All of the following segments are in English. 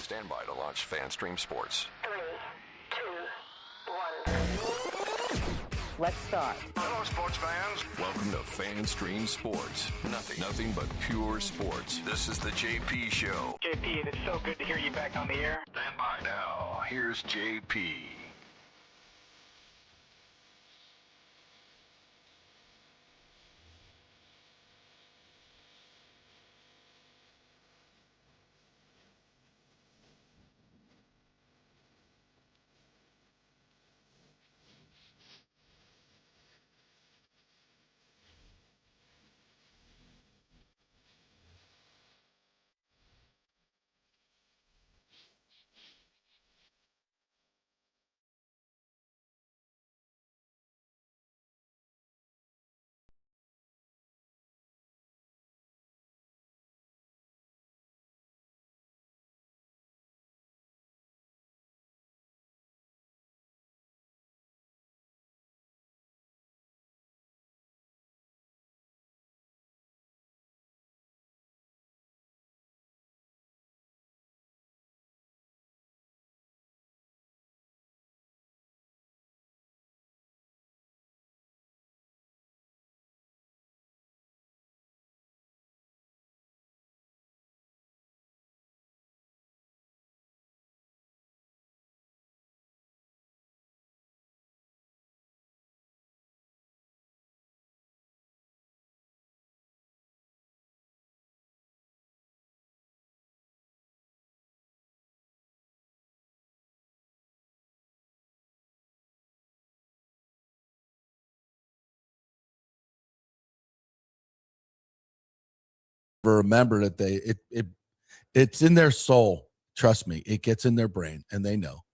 Stand by to launch FanStream Sports. 3, 2, 1. Let's start. Hello, sports fans. Welcome to FanStream Sports. Nothing but pure sports. This is the JP Show. JP, it's so good to hear you back on the air. Stand by now. Here's JP. Remember that it's in their soul. Trust me, it gets in their brain, and they know.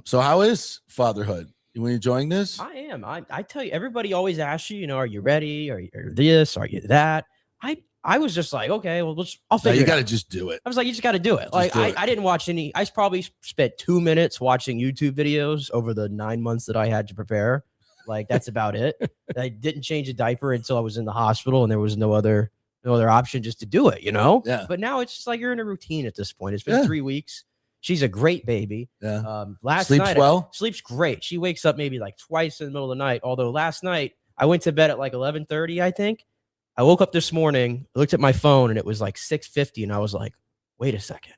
So how is fatherhood? You enjoying this? I am. I tell you, everybody always asks you, are you ready? Are you this? Are you that? I was just like, okay, well, I'll figure it out. You got to just do it. I was like, you just got to do it. I didn't watch any. I probably spent 2 minutes watching YouTube videos over the 9 months that I had to prepare. Like, that's about it. I didn't change a diaper until I was in the hospital, and there was no other option just to do it, Yeah. But now it's just like you're in a routine at this point. It's been 3 weeks. She's a great baby. Yeah. Last Sleeps night, well? Sleeps great. She wakes up maybe like twice in the middle of the night. Although last night I went to bed at like 11:30, I think. I woke up this morning, looked at my phone, and it was like 6:50, and I was like, wait a second.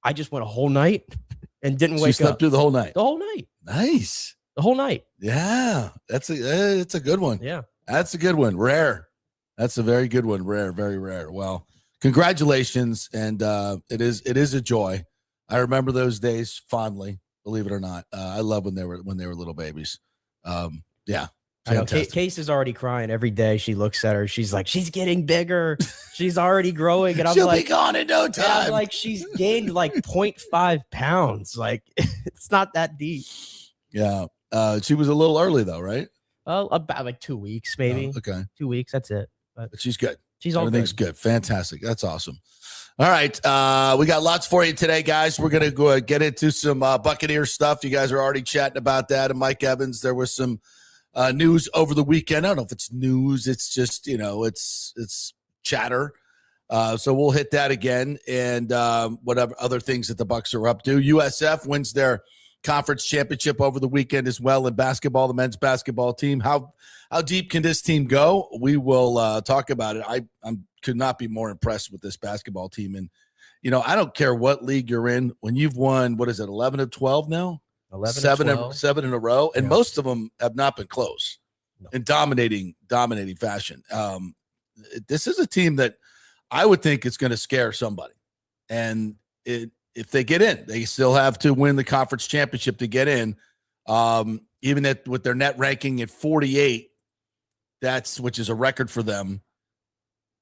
I just went a whole night and didn't wake up. She slept through the whole night. The whole night. Nice. The whole night. Yeah. It's a good one. Yeah. That's a good one. Rare. That's a very good one. Rare, very rare. Well, congratulations. And it is a joy. I remember those days fondly, believe it or not. I love when they were little babies. Yeah. I know Case is already crying every day. She looks at her. She's like, she's getting bigger. She's already growing. And I'm She'll like, be gone in no time. I'm like, she's gained like 0.5 pounds. Like, it's not that deep. Yeah. She was a little early though, right? About like 2 weeks, maybe. Oh, okay. 2 weeks. That's it. But she's good. She's all Everything's good. Fantastic. That's awesome. All right. We got lots for you today, guys. We're going to go get into some Buccaneers stuff. You guys are already chatting about that. And Mike Evans, there was some news over the weekend. I don't know if it's news. It's just, it's chatter. So we'll hit that again. And whatever other things that the Bucs are up to. USF wins their conference championship over the weekend as well in basketball, the men's basketball team. How deep can this team go? We will talk about it. I could not be more impressed with this basketball team. And, I don't care what league you're in. When you've won, 11 of 12 now? 7 in a row. And most of them have not been close in dominating fashion. This is a team that I would think is going to scare somebody. And if they get in, they still have to win the conference championship to get in. Even with their net ranking at 48, which is a record for them.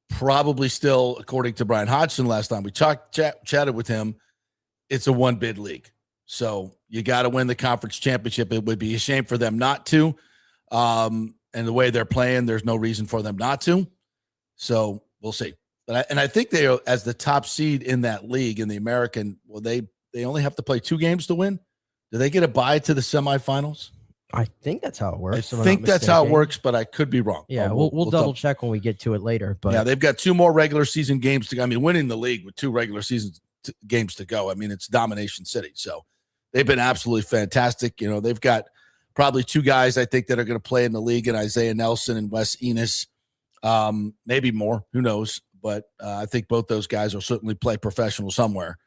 Probably still, according to Brian Hodgson last time we chatted with him, it's a one bid league. So you got to win the conference championship. It would be a shame for them not to. And the way they're playing, there's no reason for them not to. So we'll see. But I think they, as the top seed in that league, in the American, they only have to play 2 games to win. Do they get a bye to the semifinals? I think that's how it works. I think that's how it works, but I could be wrong. Yeah, we'll double check when we get to it later. But yeah, they've got 2 more regular season games to go. I mean, winning the league with 2 regular season games to go. I mean, it's domination city. So they've been absolutely fantastic. You know, they've got probably 2 guys I think that are going to play in the league, and Isaiah Nelson and Wes Enos. Maybe more, who knows? But I think both those guys will certainly play professional somewhere.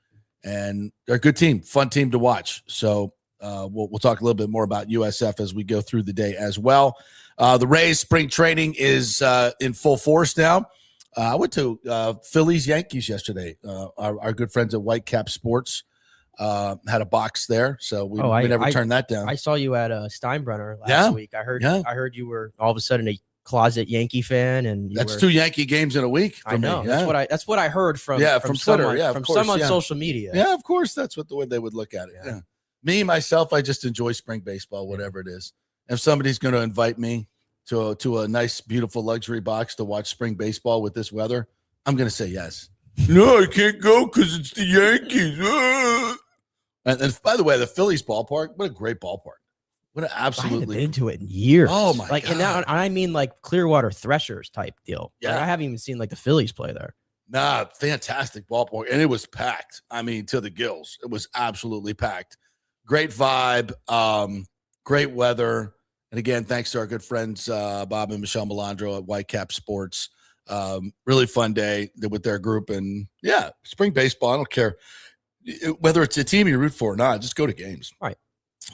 And they're a good team, fun team to watch. So we'll talk a little bit more about USF as we go through the day as well. The Rays spring training is in full force now. I went to Phillies Yankees yesterday. Our good friends at Whitecap Sports had a box there, so we never turned that down. I saw you at Steinbrenner last week. I heard you were all of a sudden a closet Yankee fan, and that's 2 Yankee games in a week. For I know. Me. That's what I heard from Twitter. from some on social media. Yeah, of course, that's what the way they would look at it. Yeah. Me myself, I just enjoy spring baseball, whatever it is. If somebody's going to invite me to a nice, beautiful luxury box to watch spring baseball with this weather, I'm going to say yes. No, I can't go because it's the Yankees. And by the way, the Phillies ballpark, what a great ballpark. What an absolutely. I haven't been to it in years. Oh, my God. And now I mean like Clearwater Threshers type deal. Yeah. Like, I haven't even seen like the Phillies play there. Nah, fantastic ballpark. And it was packed. I mean, to the gills. It was absolutely packed. Great vibe. Great weather. And again, thanks to our good friends, Bob and Michelle Melandro at Whitecap Sports. Really fun day with their group. And yeah, spring baseball, I don't care whether it's a team you root for or not, just go to games. Right.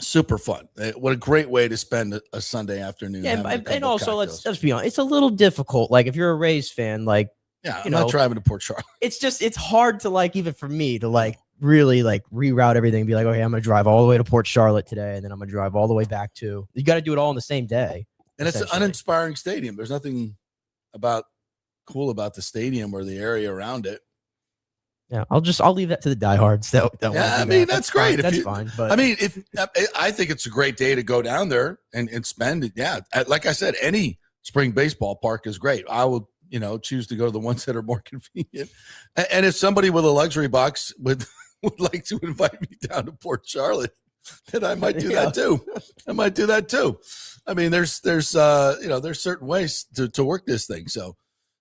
Super fun. What a great way to spend a Sunday afternoon. Yeah, and also let's be honest, it's a little difficult. Like if you're a Rays fan, like I'm not driving to Port Charlotte. It's hard to like, even for me to like really like reroute everything and be like, okay, I'm gonna drive all the way to Port Charlotte today, and then I'm gonna drive all the way back to. You got to do it all in the same day. And it's an uninspiring stadium. There's nothing cool about the stadium or the area around it. Yeah, I'll leave that to the diehards. That's great. That's fine. But I mean, I think it's a great day to go down there and spend it. Yeah, like I said, any spring baseball park is great. I would, choose to go to the ones that are more convenient. And if somebody with a luxury box would like to invite me down to Port Charlotte, then I might do that too. I might do that too. I mean, there's certain ways to work this thing. So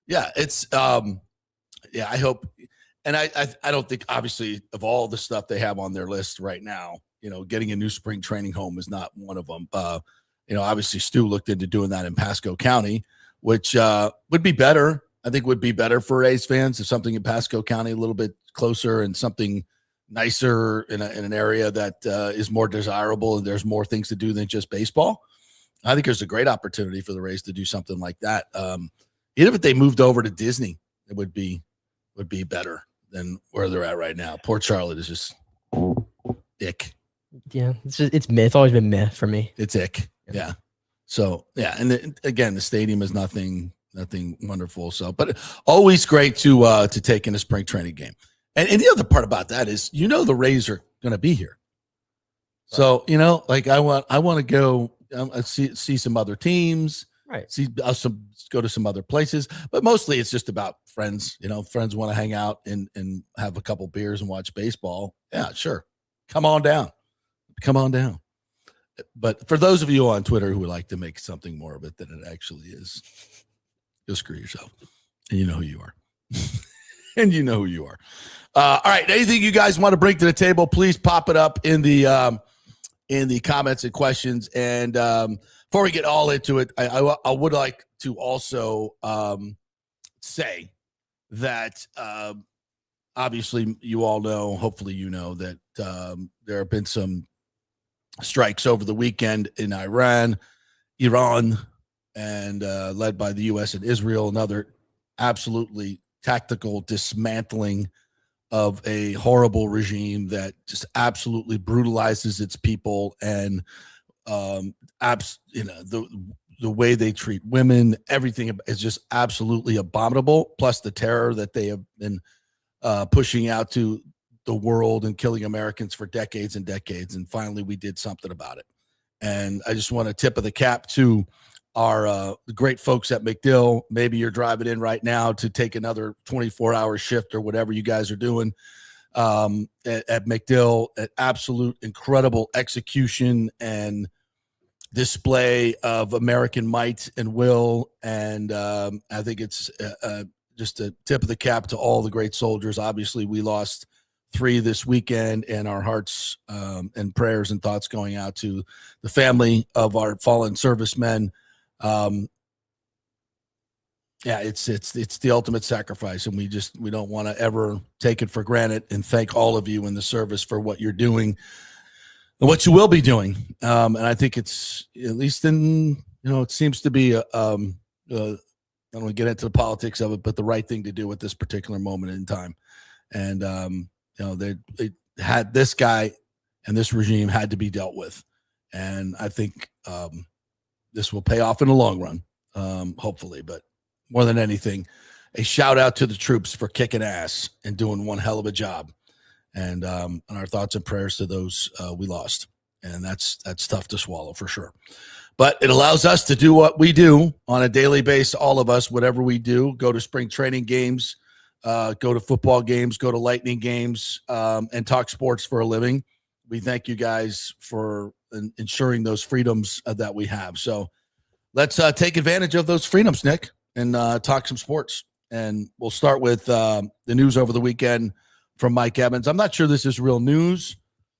yeah, it's I hope. And I don't think, obviously, of all the stuff they have on their list right now, getting a new spring training home is not one of them. Obviously, Stu looked into doing that in Pasco County, which would be better. I think would be better for Rays fans if something in Pasco County a little bit closer and something nicer in an area that is more desirable and there's more things to do than just baseball. I think there's a great opportunity for the Rays to do something like that. Even if they moved over to Disney, it would be better than where they're at right now. Port Charlotte is just ick. Yeah, it's meh. It's always been meh for me. It's ick. Yeah. So yeah, and again, the stadium is nothing wonderful. So, but always great to take in a spring training game. And the other part about that is, the Rays are going to be here. So like I want to go see some other teams. Right. Go to some other places, but mostly it's just about friends. Friends want to hang out and have a couple beers and watch baseball. Yeah, sure. Come on down. But for those of you on Twitter who would like to make something more of it than it actually is, go screw yourself. And you know who you are. All right. Anything you guys want to bring to the table, please pop it up in the comments and questions. And before we get all into it, I would like to also say that obviously you all know, hopefully that there have been some strikes over the weekend in Iran, and led by the U.S. and Israel, another absolutely tactical dismantling of a horrible regime that just absolutely brutalizes its people, and the way they treat women, everything is just absolutely abominable. Plus the terror that they have been pushing out to the world and killing Americans for decades and decades. And finally, we did something about it. And I just want to tip of the cap to our great folks at McDill. Maybe you're driving in right now to take another 24-hour shift or whatever you guys are doing at McDill. At absolute incredible execution and display of American might and will. And I think it's just a tip of the cap to all the great soldiers. Obviously, we lost 3 this weekend, and our hearts and prayers and thoughts going out to the family of our fallen servicemen. It's the ultimate sacrifice, and we don't want to ever take it for granted, and thank all of you in the service for what you're doing and what you will be doing. And I think it's, at least in, it seems to be I don't want to get into the politics of it, but the right thing to do at this particular moment in time. And they had, this guy and this regime had to be dealt with, and I think this will pay off in the long run, hopefully. But more than anything, a shout out to the troops for kicking ass and doing one hell of a job. And our thoughts and prayers to those we lost. And that's tough to swallow for sure. But it allows us to do what we do on a daily basis, all of us, whatever we do, go to spring training games, go to football games, go to Lightning games, and talk sports for a living. We thank you guys for ensuring those freedoms that we have. So let's take advantage of those freedoms, Nick, and talk some sports. And we'll start with the news over the weekend from Mike Evans. I'm not sure this is real news,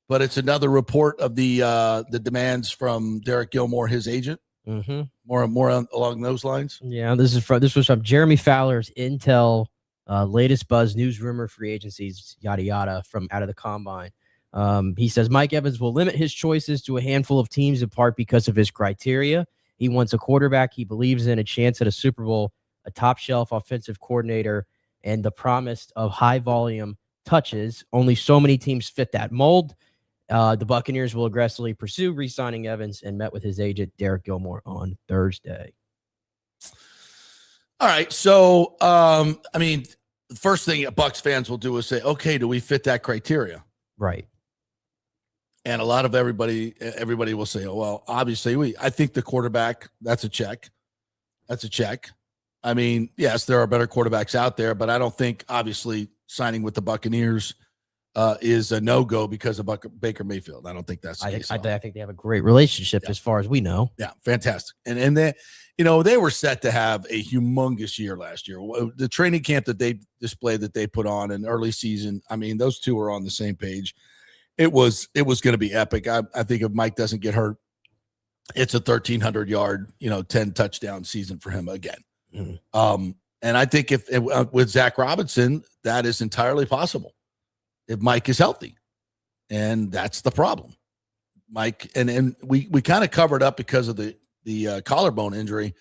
but it's another report of the demands from Derek Gilmore, his agent. Mm-hmm. More along those lines. Yeah, this was from Jeremy Fowler's Intel latest buzz, news, rumor, free agencies, yada yada, from out of the combine. He says Mike Evans will limit his choices to a handful of teams in part because of his criteria. He wants a quarterback he believes in, a chance at a Super Bowl, a top-shelf offensive coordinator, and the promise of high-volume touches. Only so many teams fit that mold. The Buccaneers will aggressively pursue re-signing Evans and met with his agent, Derek Gilmore, on Thursday. All right, so, the first thing Bucs fans will do is say, okay, do we fit that criteria? Right. And a lot of everybody will say, oh, well, obviously I think the quarterback, that's a check. That's a check. I mean, yes, there are better quarterbacks out there, but I don't think obviously signing with the Buccaneers is a no-go because of Baker Mayfield. I don't think that's the case. I think they have a great relationship as far as we know. Yeah, fantastic. And they, they were set to have a humongous year last year. The training camp that they displayed, that they put on in early season, those two were on the same page. It was going to be epic. I think if Mike doesn't get hurt, it's a 1,300-yard, 10 touchdown season for him again. Mm-hmm. And I think if with Zach Robinson, that is entirely possible if Mike is healthy, and that's the problem. Mike, and we kind of covered up because of the collarbone injury,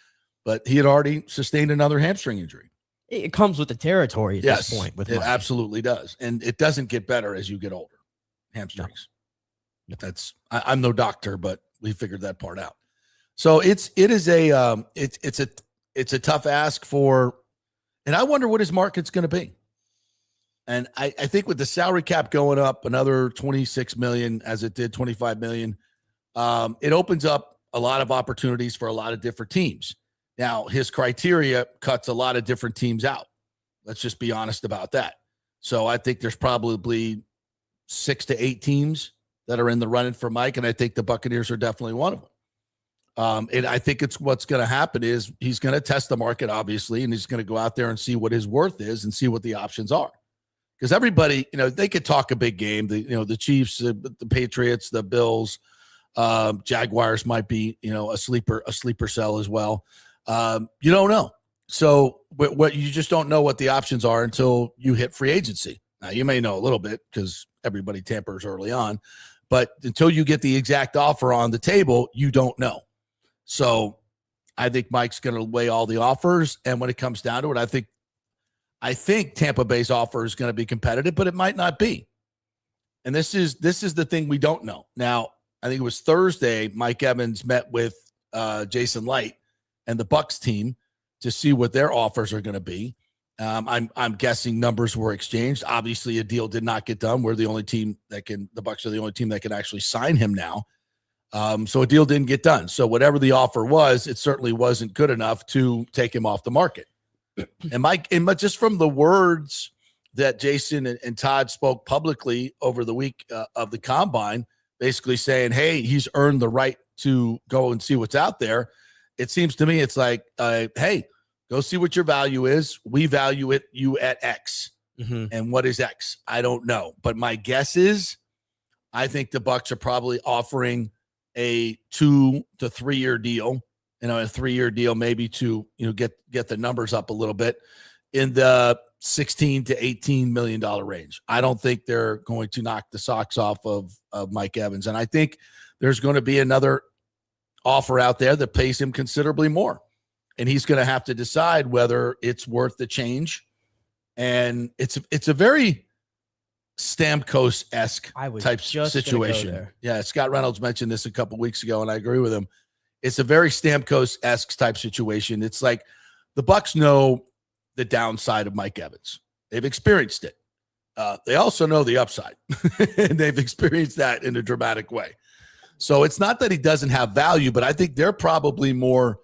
but he had already sustained another hamstring injury. It comes with the territory at this point. With Mike. It absolutely does, and it doesn't get better as you get older. Hamstrings. No. I'm no doctor, but we figured that part out. So it's a tough ask for, and I wonder what his market's going to be. And I think with the salary cap going up another $26 million, as it did $25 million, it opens up a lot of opportunities for a lot of different teams. Now, his criteria cuts a lot of different teams out. Let's just be honest about that. So I think there's probably 6 to 8 teams that are in the running for Mike, and I think the Buccaneers are definitely one of them. And I think what's going to happen is he's going to test the market, obviously, and he's going to go out there and see what his worth is and see what the options are. Because everybody, they could talk a big game. The Chiefs, the Patriots, the Bills, Jaguars might be, a sleeper cell as well. You don't know. So what you just don't know what the options are until you hit free agency. Now, you may know a little bit because everybody tampers early on, but until you get the exact offer on the table, you don't know. So I think Mike's going to weigh all the offers, and when it comes down to it, I think Tampa Bay's offer is going to be competitive, but it might not be. And this is the thing we don't know. Now, I think it was Thursday, Mike Evans met with Jason Light and the Bucs team to see what their offers are going to be. I'm guessing numbers were exchanged. Obviously, a deal did not get done. The Bucs are the only team that can actually sign him now. So a deal didn't get done. So whatever the offer was, it certainly wasn't good enough to take him off the market. And Mike, just from the words that Jason and Todd spoke publicly over the week of the combine, basically saying, hey, he's earned the right to go and see what's out there. It seems to me it's like, hey, go see what your value is. We value you at X. Mm-hmm. And what is X? I don't know. But my guess is I think the Bucs are probably offering a 2 to 3 year deal, a 3-year deal, maybe to, get the numbers up a little bit in the 16 to $18 million range. I don't think they're going to knock the socks off of Mike Evans. And I think there's going to be another offer out there that pays him considerably more. And he's going to have to decide whether it's worth the change. And it's a very Stamkos-esque type situation. Yeah, Scott Reynolds mentioned this a couple weeks ago, and I agree with him. It's a very Stamkos-esque type situation. It's like the Bucs know the downside of Mike Evans. They've experienced it. They also know the upside, and they've experienced that in a dramatic way. So it's not that he doesn't have value, but I think they're probably more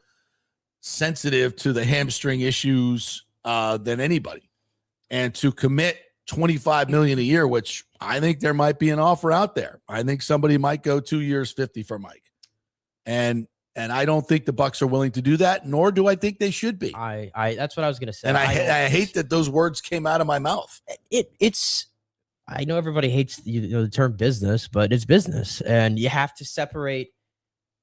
sensitive to the hamstring issues than anybody. And to commit $25 million a year, which I think there might be an offer out there. I think somebody might go 2 years, 50 for Mike. And I don't think the Bucs are willing to do that, nor do I think they should be. I that's what I was going to say. And I hate that those words came out of my mouth. It's I know everybody hates the term business, but it's business, and you have to separate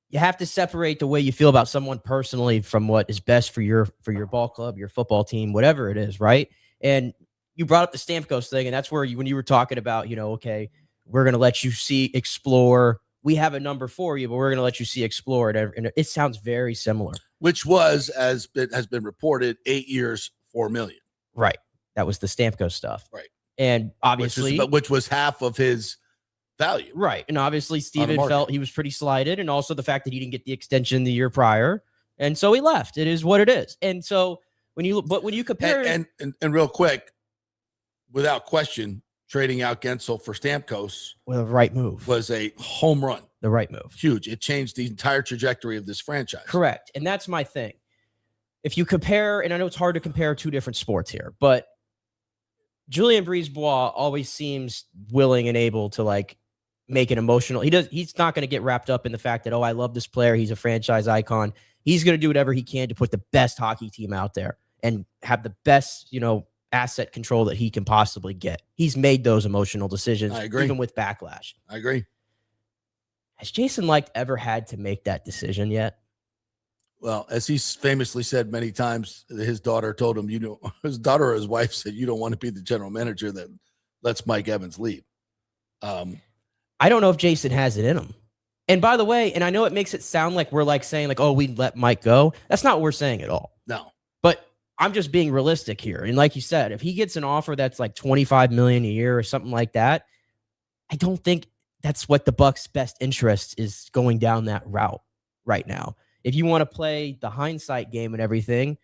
the way you feel about someone personally from what is best for your ball club, your football team, whatever it is, right? And you brought up the Stamkos thing, and that's where when you were talking about, okay, we're going to let you explore. We have a number for you, but we're going to let you explore it. And it sounds very similar. Which was, as has been reported, 8 years, $4 million. Right. That was the Stamkos stuff. Right. And obviously, which was half of his value. Right. And obviously, Steven felt he was pretty slighted, and also the fact that he didn't get the extension the year prior, and so he left. It is what it is. And so when you compare and real quick, without question, trading out Gensel for Stamkos was a right move. Was a home run. The right move. Huge. It changed the entire trajectory of this franchise. Correct. And that's my thing. If you compare, and I know it's hard to compare two different sports here, but Julien Brisebois always seems willing and able to make it emotional. He's not going to get wrapped up in the fact that, I love this player, he's a franchise icon. He's going to do whatever he can to put the best hockey team out there and have the best, asset control that he can possibly get. He's made those emotional decisions, I agree. Even with backlash. I agree. Has Jason Licht ever had to make that decision yet? Well, as he famously said many times, his daughter told him, his daughter or his wife said, you don't want to be the general manager that lets Mike Evans leave. I don't know if Jason has it in him. And by the way, and I know it makes it sound like we're saying we'd let Mike go. That's not what we're saying at all. No. But I'm just being realistic here. And like you said, if he gets an offer that's $25 million a year or something like that, I don't think that's what the Bucs' best interest is, going down that route right now. If you want to play the hindsight game and everything,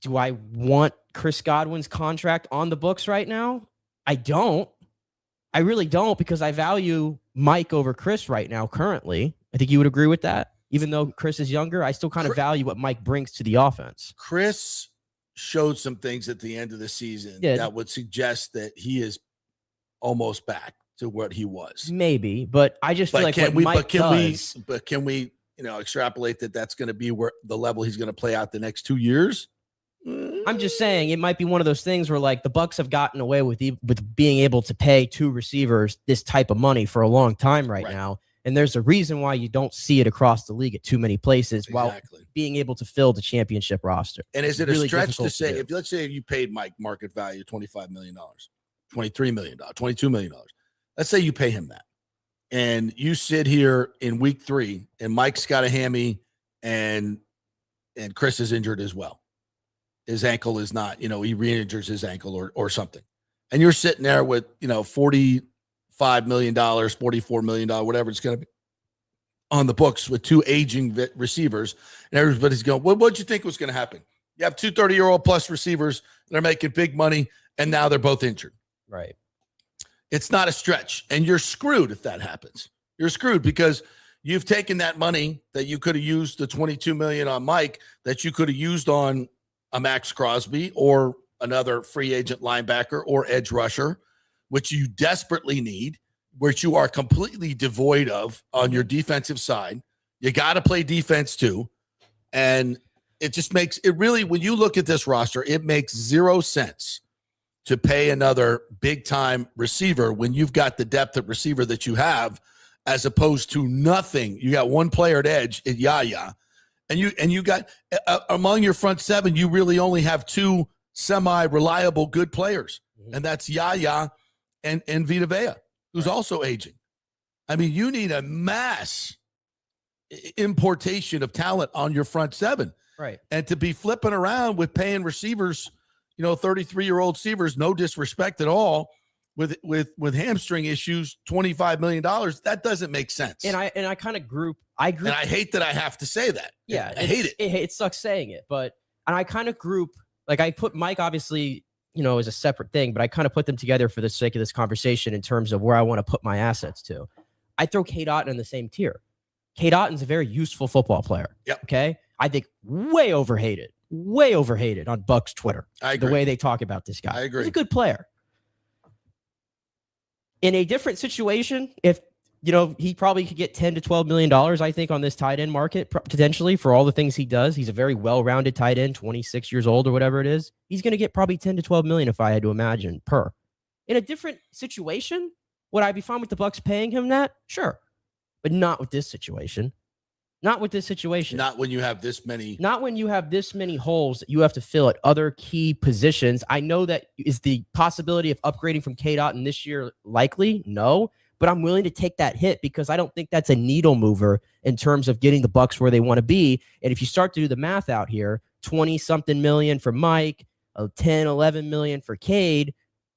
do I want Chris Godwin's contract on the books right now? I don't. I really don't, because I value Mike over Chris right now currently. I think you would agree with that. Even though Chris is younger, I still kind of value what Mike brings to the offense. Chris showed some things at the end of the season that would suggest that he is almost back to what he was. Maybe, but I just feel like can we extrapolate that that's going to be where the level he's going to play out the next 2 years? I'm just saying it might be one of those things where the Bucs have gotten away with being able to pay two receivers this type of money for a long time right now. And there's a reason why you don't see it across the league at too many places while being able to fill the championship roster. And is it really a stretch to say, let's say you paid Mike market value $25 million, $23 million, $22 million. Let's say you pay him that. And you sit here in week 3 and Mike's got a hammy and Chris is injured as well. His ankle is not, he re-injures his ankle or something. And you're sitting there with, $45 million, $44 million, whatever it's going to be on the books with two aging receivers. And everybody's going, what'd you think was going to happen? You have two 30-year-old plus receivers that are making big money, and now they're both injured. Right. It's not a stretch. And you're screwed if that happens. You're screwed because you've taken that money that you could have used, the $22 million on Mike, that you could have used on a Max Crosby or another free agent linebacker or edge rusher, which you desperately need, which you are completely devoid of on your defensive side. You got to play defense too. And it just makes it really, when you look at this roster, it makes zero sense to pay another big-time receiver when you've got the depth at receiver that you have, as opposed to nothing. You got one player at edge at Yaya, and you got among your front seven, you really only have two semi-reliable good players, and that's Yaya and Vita Vea, who's also aging. I mean, you need a mass importation of talent on your front seven. Right. And to be flipping around with paying receivers, 33-year-old receivers, no disrespect at all, with hamstring issues, $25 million, that doesn't make sense. And I kind of group. And I hate that I have to say that. Yeah. I hate it. It sucks saying it, and I kind of group, like I put Mike obviously, as a separate thing, but I kind of put them together for the sake of this conversation in terms of where I want to put my assets to. I throw Cade Otton in the same tier. Cade Otton's a very useful football player. Yep. Okay. I think way overhated on Bucs Twitter. I agree. The way they talk about this guy. I agree. He's a good player. In a different situation, if he probably could get $10 to $12 million, I think, on this tight end market, potentially, for all the things he does. He's a very well-rounded tight end, 26 years old or whatever it is. He's going to get probably $10 to $12 million, if I had to imagine, per. In a different situation, would I be fine with the Bucs paying him that? Sure. But not with this situation. Not with this situation. Not when you have this many. Not when you have this many holes that you have to fill at other key positions. I know that is the possibility of upgrading from Cade Otton this year likely? No. But I'm willing to take that hit because I don't think that's a needle mover in terms of getting the Bucs where they want to be. And if you start to do the math out here, 20-something million for Mike, 10, 11 million for Cade.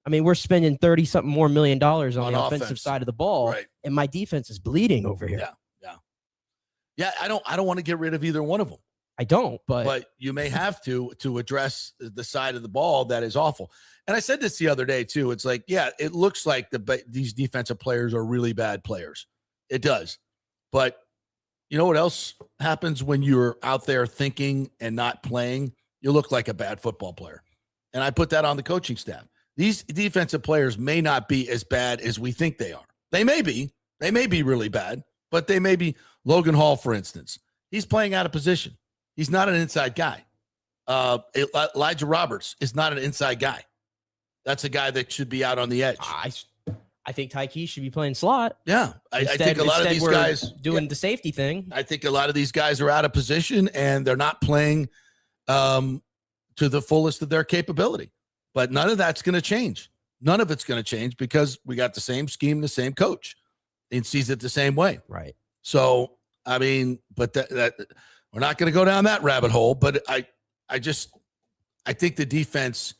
I mean, we're spending 30-something more $1 million on the offensive side of the ball, right. And my defense is bleeding over here. Yeah. I don't want to get rid of either one of them. I don't, but you may have to address the side of the ball that is awful. And I said this the other day too. It's like, yeah, it looks like these defensive players are really bad players. It does. But you know what else happens when you're out there thinking and not playing? You look like a bad football player. And I put that on the coaching staff. These defensive players may not be as bad as we think they are. They may be really bad, but they may be. Logan Hall, for instance, he's playing out of position. He's not an inside guy. Elijah Roberts is not an inside guy. That's a guy that should be out on the edge. I think Tyke should be playing slot. Yeah. I think a lot of these guys doing the safety thing. I think a lot of these guys are out of position and they're not playing to the fullest of their capability. But none of that's going to change. None of it's going to change because we got the same scheme, the same coach, and sees it the same way. Right. So, I mean, but that we're not going to go down that rabbit hole. But I think the defense,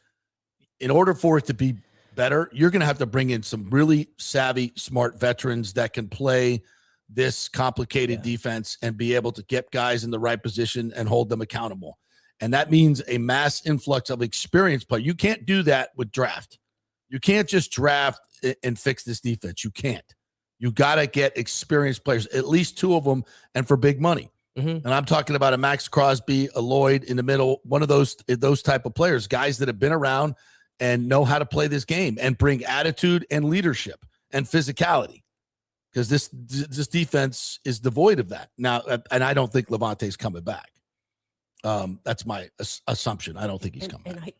in order for it to be better, you're going to have to bring in some really savvy, smart veterans that can play this complicated defense and be able to get guys in the right position and hold them accountable. And that means a mass influx of experienced play. You can't do that with draft. You can't just draft and fix this defense. You can't. You got to get experienced players, at least two of them, and for big money. Mm-hmm. And I'm talking about a Max Crosby, a Lloyd in the middle, one of those type of players, guys that have been around and know how to play this game and bring attitude and leadership and physicality, because this defense is devoid of that now. And I don't think Levante's coming back. That's my assumption. I don't think he's coming back.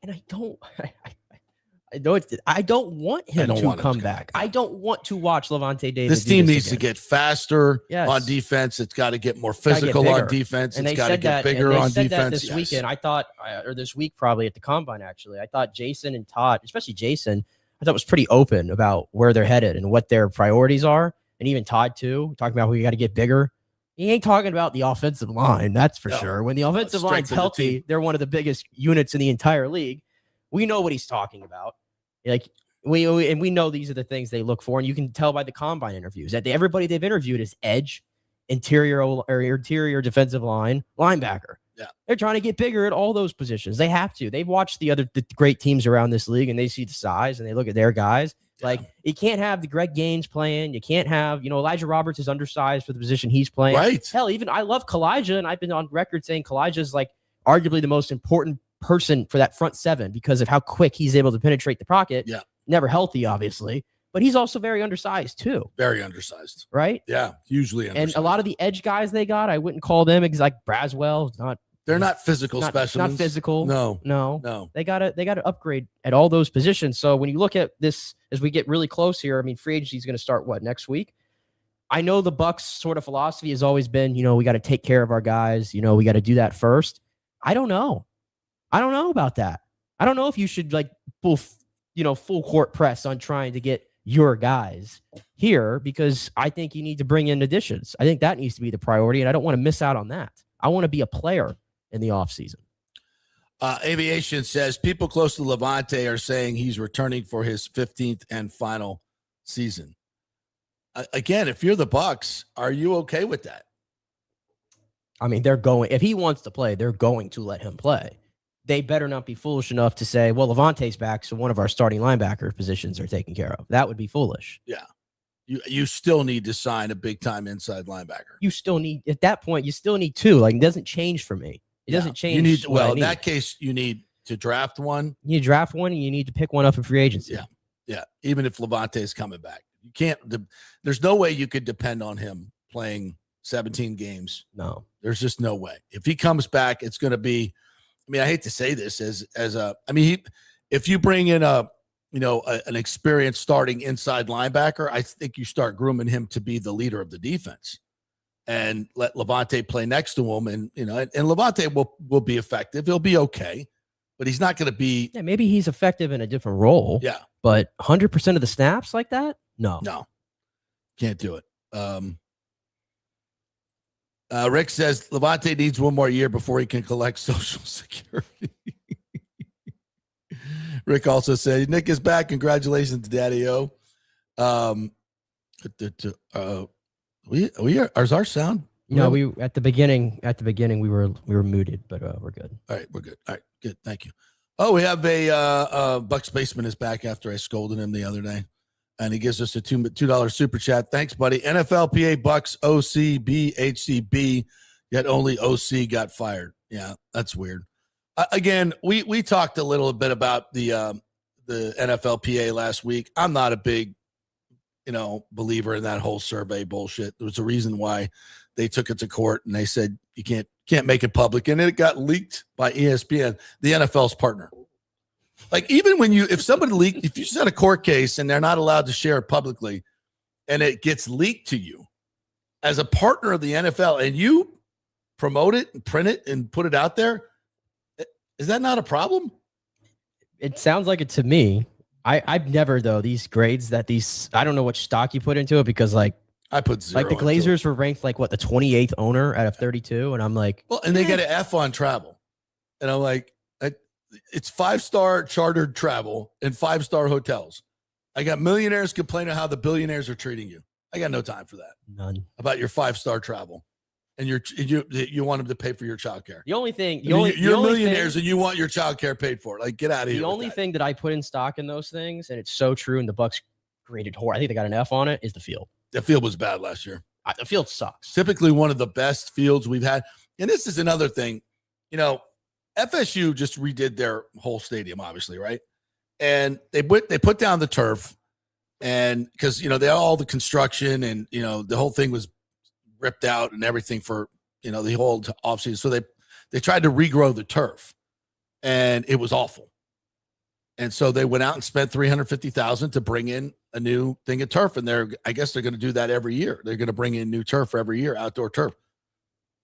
I don't want him to come back. I don't want to watch Levante David. This team needs to get faster on defense. It's got to get more physical on defense. It's got to get bigger on defense. This weekend, I thought, or this week probably at the combine, actually, I thought Jason and Todd, especially Jason, I thought was pretty open about where they're headed and what their priorities are. And even Todd, too, talking about we got to get bigger. He ain't talking about the offensive line, that's for sure. When the offensive line's healthy, they're one of the biggest units in the entire league. We know what he's talking about. Like we know these are the things they look for, and you can tell by the combine interviews that everybody they've interviewed is edge, interior defensive line, linebacker. Yeah, they're trying to get bigger at all those positions. They have to. They've watched the great teams around this league, and they see the size and they look at their guys. Yeah. Like you can't have the Greg Gaines playing. You can't have Elijah Roberts is undersized for the position he's playing. Right. Hell, even I love Kalijah, and I've been on record saying Kalijah is like arguably the most important person for that front seven because of how quick he's able to penetrate the pocket. Yeah. Never healthy, obviously, but he's also very undersized too. Very undersized. Right? Yeah. Hugely undersized. And a lot of the edge guys they got, I wouldn't call them like Braswell. They're not physical specimens. Not physical. No. They gotta upgrade at all those positions. So when you look at this as we get really close here, I mean, free agency is going to start next week. I know the Bucs sort of philosophy has always been, we got to take care of our guys. We got to do that first. I don't know about that. I don't know if you should full court press on trying to get your guys here, because I think you need to bring in additions. I think that needs to be the priority, and I don't want to miss out on that. I want to be a player in the offseason. Aviation says people close to Levante are saying he's returning for his 15th and final season. Again, if you're the Bucs, are you okay with that? I mean, if he wants to play, they're going to let him play. They better not be foolish enough to say, well, Levante's back, so one of our starting linebacker positions are taken care of. That would be foolish. Yeah. You still need to sign a big-time inside linebacker. You still need, at that point, you still need two. Like, it doesn't change for me. It doesn't change. You need, well, in that case, you need to draft one. You need to draft one, and you need to pick one up in free agency. Yeah. Yeah. Even if Levante is coming back. You can't, there's no way you could depend on him playing 17 games. No. There's just no way. If he comes back, it's going to be, I mean, I hate to say this if you bring in an experienced starting inside linebacker, I think you start grooming him to be the leader of the defense and let Levante play next to him. And Levante will be effective. He'll be okay, but he's not going to be. Yeah, maybe he's effective in a different role. Yeah. But 100% of the snaps like that? No. Can't do it. Rick says Levante needs one more year before he can collect Social Security. Rick also said Nick is back. Congratulations to Daddy O. Is our sound? No, we at the beginning we were muted, but we're good. All right, we're good. All right, good. Thank you. Oh, we have a Bucs Baseman is back after I scolded him the other day. And he gives us a $2 super chat. Thanks, buddy. NFLPA Bucs OC BHCB, yet only OC got fired. Yeah, that's weird. Again, we talked a little bit about the NFLPA last week. I'm not a big, believer in that whole survey bullshit. There was a reason why they took it to court, and they said you can't make it public, and it got leaked by ESPN, the NFL's partner. Like, even if somebody leaked, if you set a court case and they're not allowed to share it publicly and it gets leaked to you as a partner of the NFL and you promote it and print it and put it out there, is that not a problem? It sounds like it to me. I've never, though, these grades I don't know what stock you put into it, because I put 0. Like the Glazers were ranked the 28th owner out of 32. And I'm like, well, and they get an F on travel. And I'm like, it's 5-star chartered travel and 5-star hotels. I got millionaires complaining how the billionaires are treating you. I got no time for that. None. About your 5-star travel, and you want them to pay for your childcare. The only thing you're millionaires and you want your childcare paid for. Like, get out of here. The only thing that I put in stock in those things, and it's so true, and the Bucs graded horror. I think they got an F on it. Is the field. The field was bad last year. The field sucks. Typically one of the best fields we've had, and this is another thing. FSU just redid their whole stadium, obviously, right? And they put down the turf, and because they had all the construction, and the whole thing was ripped out and everything for the whole offseason. So they tried to regrow the turf, and it was awful. And so they went out and spent $350,000 to bring in a new thing of turf, and I guess they're going to do that every year. They're going to bring in new turf every year, outdoor turf.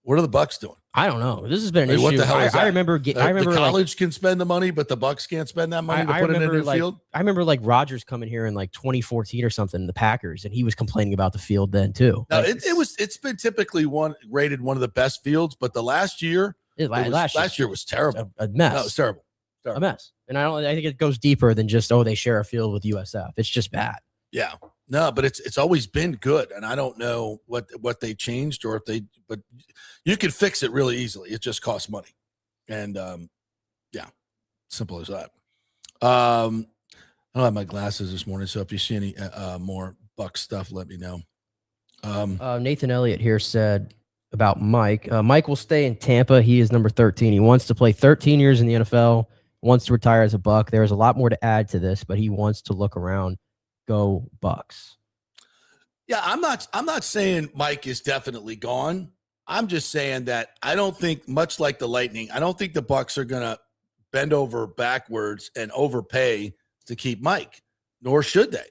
What are the Bucs doing? I don't know. This has been an issue. What the hell is that? I remember the college can spend the money, but the Bucs can't spend that money to put it in the field. I remember Rodgers coming here in 2014 or something, the Packers, and he was complaining about the field then too. No, it's been typically rated one of the best fields, but the last year was terrible. A mess. No, it was terrible. A mess. And I think it goes deeper than just they share a field with USF. It's just bad. Yeah. No, but it's always been good, and I don't know what they changed or but you could fix it really easily. It just costs money, and simple as that. I don't have my glasses this morning, so if you see any more Bucs stuff, let me know. Nathan Elliott here said about Mike. Mike will stay in Tampa. He is number 13. He wants to play 13 years in the NFL. Wants to retire as a Buck. There is a lot more to add to this, but he wants to look around. Go Bucs. Yeah, I'm not saying Mike is definitely gone. I'm just saying that I don't think, much like the Lightning, I don't think the Bucs are going to bend over backwards and overpay to keep Mike, nor should they.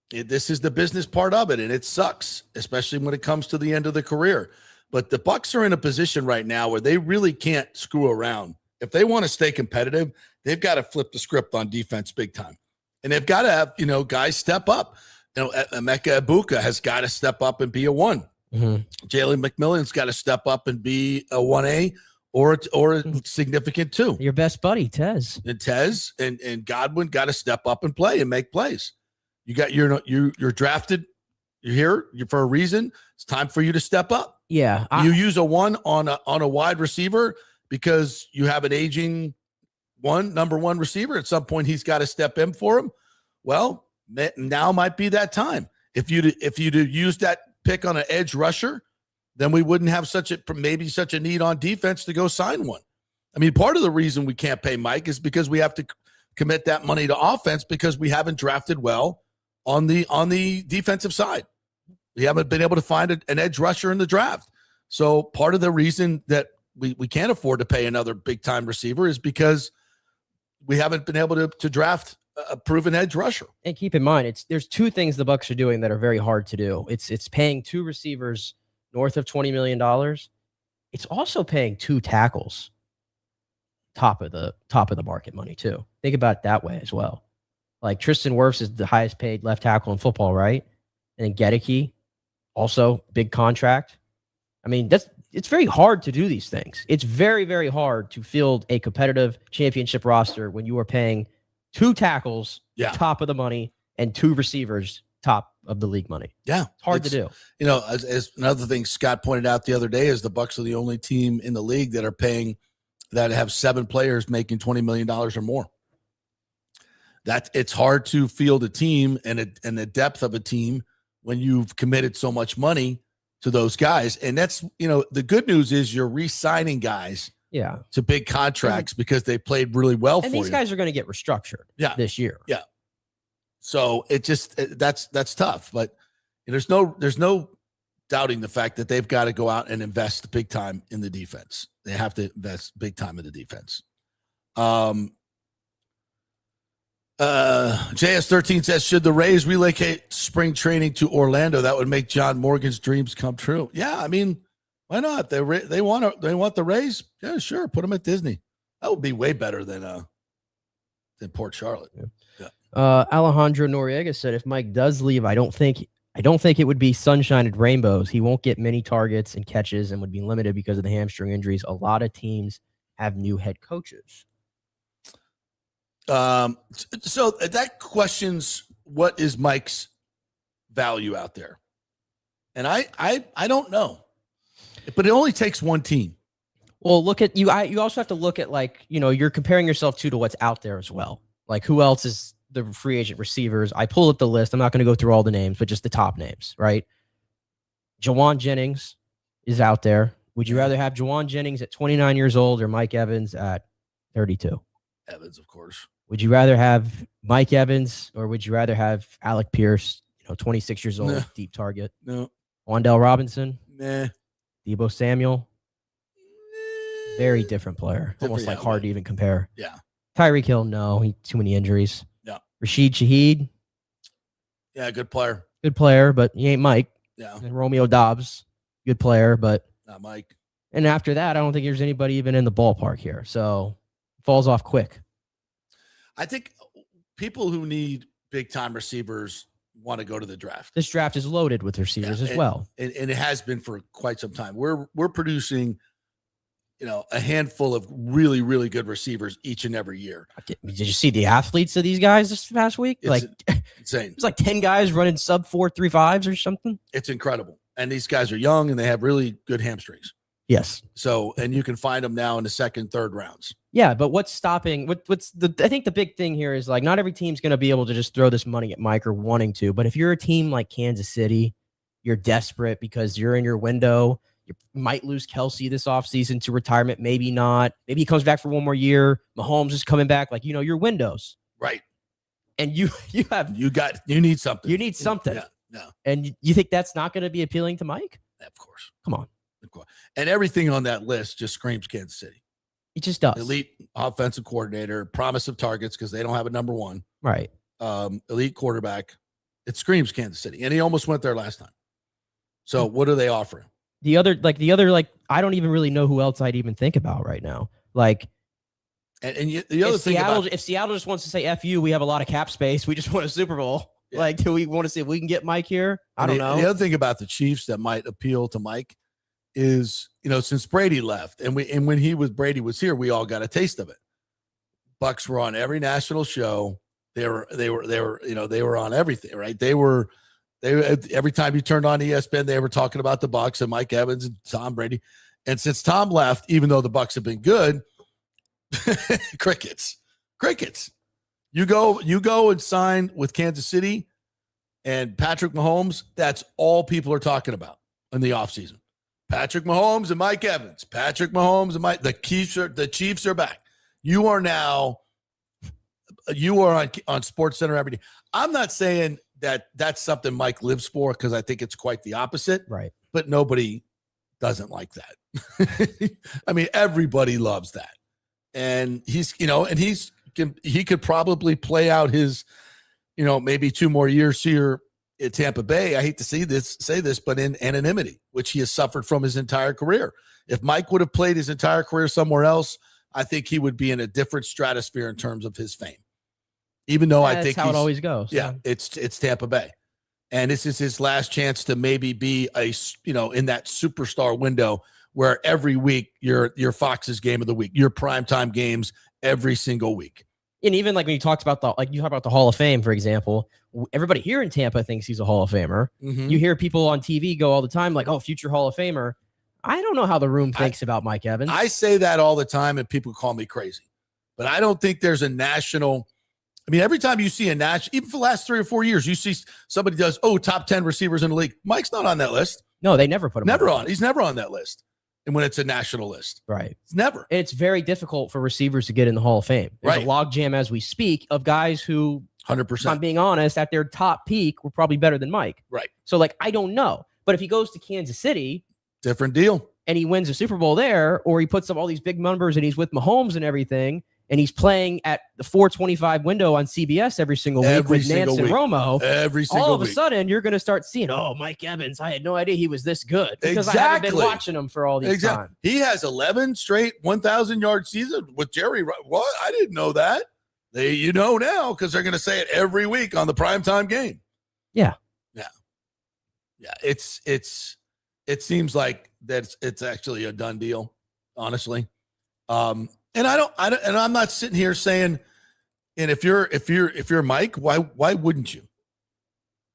This is the business part of it, and it sucks, especially when it comes to the end of the career. But the Bucs are in a position right now where they really can't screw around. If they want to stay competitive, they've got to flip the script on defense big time. And they've got to have, guys step up. Emeka Ibuka has got to step up and be a 1. Mm-hmm. Jalen McMillan's got to step up and be a 1A or a significant 2. Your best buddy, Tez. And Tez and Godwin got to step up and play and make plays. You're drafted. You're here for a reason. It's time for you to step up. Yeah. You use a 1 on a wide receiver because you have an aging number 1 receiver. At some point, he's got to step in for him. Well, now might be that time. If you'd use that pick on an edge rusher, then we wouldn't have such a need on defense to go sign one. I mean, part of the reason we can't pay Mike is because we have to commit that money to offense because we haven't drafted well on the defensive side. We haven't been able to find an edge rusher in the draft. So part of the reason that we can't afford to pay another big-time receiver is because we haven't been able to draft a proven edge rusher. And keep in mind, there's 2 things the Bucs are doing that are very hard to do. It's paying 2 receivers north of $20 million. It's also paying 2 tackles top of the market money too. Think about it that way as well. Like Tristan Wirfs is the highest paid left tackle in football, right? And then Geddes, also big contract. I mean, it's very hard to do these things. It's very, very hard to field a competitive championship roster when you are paying 2 tackles, top of the money, and 2 receivers, top of the league money. Yeah. It's hard to do. As another thing Scott pointed out the other day is the Bucs are the only team in the league that have 7 players making $20 million or more. That it's hard to field a team and the depth of a team when you've committed so much money to those guys. And that's, the good news is you're re-signing guys to big contracts because they played really well for you. And these guys are going to get restructured this year. Yeah. So that's tough, but there's no doubting the fact that they've got to go out and invest big time in the defense. They have to invest big time in the defense. JS13 says, should the Rays relocate spring training to Orlando? That would make John Morgan's dreams come true. Yeah, I mean, why not? They want the Rays. Yeah, sure. Put them at Disney. That would be way better than Port Charlotte. Yeah. Alejandro Noriega said, if Mike does leave, I don't think it would be sunshine and rainbows. He won't get many targets and catches and would be limited because of the hamstring injuries. A lot of teams have new head coaches. So that questions what is Mike's value out there. And I don't know, but it only takes one team. Well, look at you. You also have to look at you're comparing yourself to what's out there as well. Like who else is the free agent receivers? I pulled up the list. I'm not going to go through all the names, but just the top names, right? Jawan Jennings is out there. Would you rather have Jawan Jennings at 29 years old or Mike Evans at 32? Evans, of course. Would you rather have Mike Evans or would you rather have Alec Pierce, 26 years old, deep target? No. Wandale Robinson? Nah. Debo Samuel? Very different player. Almost like hard to even compare. Yeah. Tyreek Hill, no. Too many injuries. Yeah. Rashid Shaheed? Yeah, good player. Good player, but he ain't Mike. Yeah. And Romeo Dobbs? Good player, but not Mike. And after that, I don't think there's anybody even in the ballpark here. So falls off quick. I think people who need big-time receivers want to go to the draft. This draft is loaded with receivers as well. And it has been for quite some time. We're producing, a handful of really, really good receivers each and every year. Did you see the athletes of these guys this past week? It's insane. It's like 10 guys running sub 4.35s or something. It's incredible. And these guys are young and they have really good hamstrings. Yes. So, and you can find them now in the second, third rounds. Yeah, but what's stopping? I think the big thing here is not every team's going to be able to just throw this money at Mike or wanting to. But if you're a team like Kansas City, you're desperate because you're in your window. You might lose Kelsey this offseason to retirement. Maybe not. Maybe he comes back for one more year. Mahomes is coming back. Your windows. Right. And you need something. You need something. Yeah. And you think that's not going to be appealing to Mike? Of course. Come on. Of course. And everything on that list just screams Kansas City. It just does. Elite offensive coordinator, promise of targets because they don't have a number one. Right. Elite quarterback. It screams Kansas City. And he almost went there last time. So what are they offering? The other, I don't even really know who else I'd even think about right now. Like, and the other thing if Seattle just wants to say F you, we have a lot of cap space. We just want a Super Bowl. Yeah. Like, do we want to see if we can get Mike here? I don't know. The other thing about the Chiefs that might appeal to Mike is, since Brady left and when Brady was here, we all got a taste of it. Bucs were on every national show. They were on everything, right? They were every time you turned on ESPN, they were talking about the Bucs and Mike Evans and Tom Brady. And since Tom left, even though the Bucs have been good, crickets. You go and sign with Kansas City and Patrick Mahomes. That's all people are talking about in the offseason. Patrick Mahomes and Mike Evans. Patrick Mahomes and the Chiefs are back. You are on SportsCenter every day. I'm not saying that that's something Mike lives for because I think it's quite the opposite. Right. But nobody doesn't like that. I mean, everybody loves that. And he could probably play out his, maybe 2 more years here at Tampa Bay. I hate to say this, but in anonymity, which he has suffered from his entire career. If Mike would have played his entire career somewhere else, I think he would be in a different stratosphere in terms of his fame. Even though I think that's how it always goes. Yeah, it's Tampa Bay. And this is his last chance to maybe be in that superstar window where every week your Fox's game of the week, your primetime games every single week. And even like when you talk about the Hall of Fame, for example, everybody here in Tampa thinks he's a Hall of Famer. Mm-hmm. You hear people on TV go all the time like, oh, future Hall of Famer. I don't know how the room thinks about Mike Evans. I say that all the time and people call me crazy. But I don't think there's a national – I mean, every time you see a national – even for the last 3 or 4 years, you see somebody does, top 10 receivers in the league. Mike's not on that list. No, they never put him on. He's never on that list. And when it's a national list. Right. It's never. It's very difficult for receivers to get in the Hall of Fame. There's a logjam as we speak of guys who, 100%. If I'm being honest, at their top peak were probably better than Mike. Right. So, I don't know. But if he goes to Kansas City. Different deal. And he wins a Super Bowl there, or he puts up all these big numbers and he's with Mahomes and everything, and he's playing at the 425 window on CBS every single week with Nance and Romo. Every single week. All of a sudden, you're going to start seeing, Mike Evans, I had no idea he was this good. Because I haven't been watching him for all these time. He has 11 straight 1,000-yard seasons with Jerry. What? I didn't know that. You know now because they're going to say it every week on the primetime game. Yeah. It seems like that it's actually a done deal, honestly. And I'm not sitting here saying, and if you're Mike, why wouldn't you?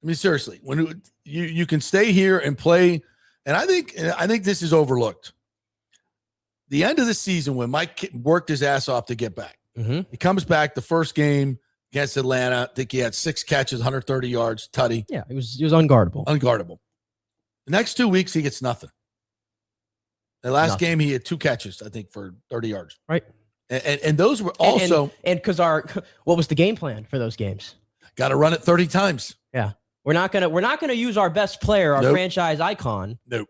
I mean, seriously, when you can stay here and play, and I think this is overlooked. The end of the season when Mike worked his ass off to get back, he comes back the first game against Atlanta. I think he had 6 catches, 130 yards, tutty. Yeah, he was unguardable. The next 2 weeks, he gets nothing. The last game, he had 2 catches, I think, for 30 yards. Right. And those were also – and because what was the game plan for those games? Got to run it 30 times. Yeah. We're not gonna use our best player, our franchise icon. Nope.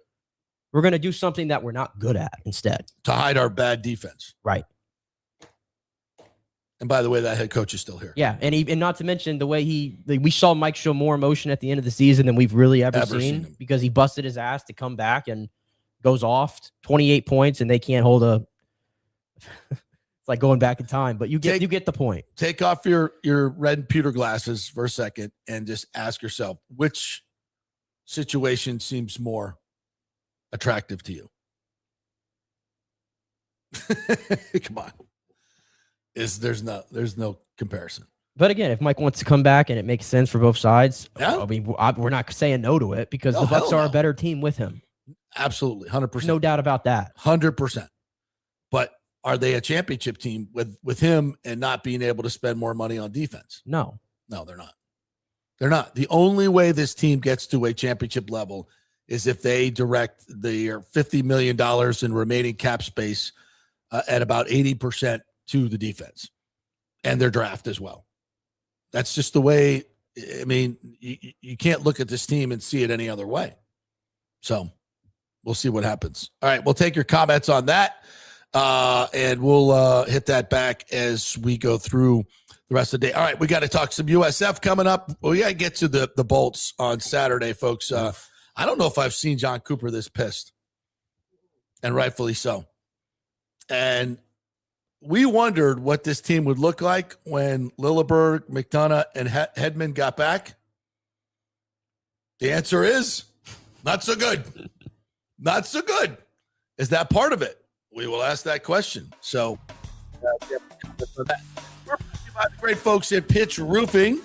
We're gonna do something that we're not good at instead. To hide our bad defense. Right. And by the way, that head coach is still here. Yeah, and not to mention the way we saw Mike show more emotion at the end of the season than we've really ever seen because he busted his ass to come back and goes off 28 points and they can't hold a. It's like going back in time, but you get the point. Take off your red and pewter glasses for a second and just ask yourself which situation seems more attractive to you. Come on. There's no comparison. But again, if Mike wants to come back and it makes sense for both sides, yeah. I mean, we're not saying no to it because the Bucs are a better team with him. Absolutely, 100%. No doubt about that. 100%. But are they a championship team with him and not being able to spend more money on defense? No, they're not. They're not. The only way this team gets to a championship level is if they direct their $50 million in remaining cap space at about 80% to the defense and their draft as well. That's just the way. I mean, you can't look at this team and see it any other way. So we'll see what happens. All right, we'll take your comments on that, and we'll hit that back as we go through the rest of the day. All right, we got to talk some USF coming up. We got to get to the Bolts on Saturday, folks. I don't know if I've seen Jon Cooper this pissed, and rightfully so. And we wondered what this team would look like when Lilleberg, McDonough, and Hedman got back. The answer is not so good. Not so good. Is that part of it? We will ask that question. So, we're by the great folks at Pitch Roofing.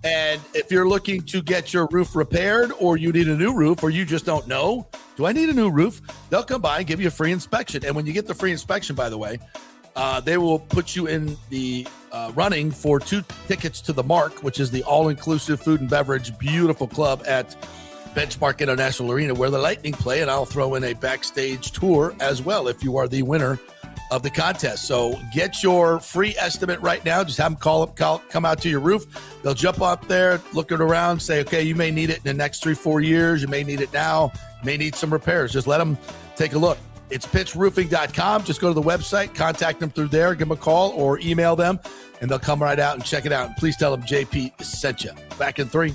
And if you're looking to get your roof repaired, or you need a new roof, or you just don't know, do I need a new roof? They'll come by and give you a free inspection. And when you get the free inspection, by the way, they will put you in the running for 2 tickets to the Mark, which is the all-inclusive food and beverage beautiful club at Benchmark International Arena, where the Lightning play. And I'll throw in a backstage tour as well if you are the winner of the contest. So get your free estimate right now. Just have them come out to your roof. They'll jump up there, look it around, say, okay, you may need it in the next 3-4 years. You may need it now. You may need some repairs. Just let them take a look. It's pitchroofing.com. Just go to the website, contact them through there, give them a call or email them, and they'll come right out and check it out. And please tell them JP sent you. Back in 3.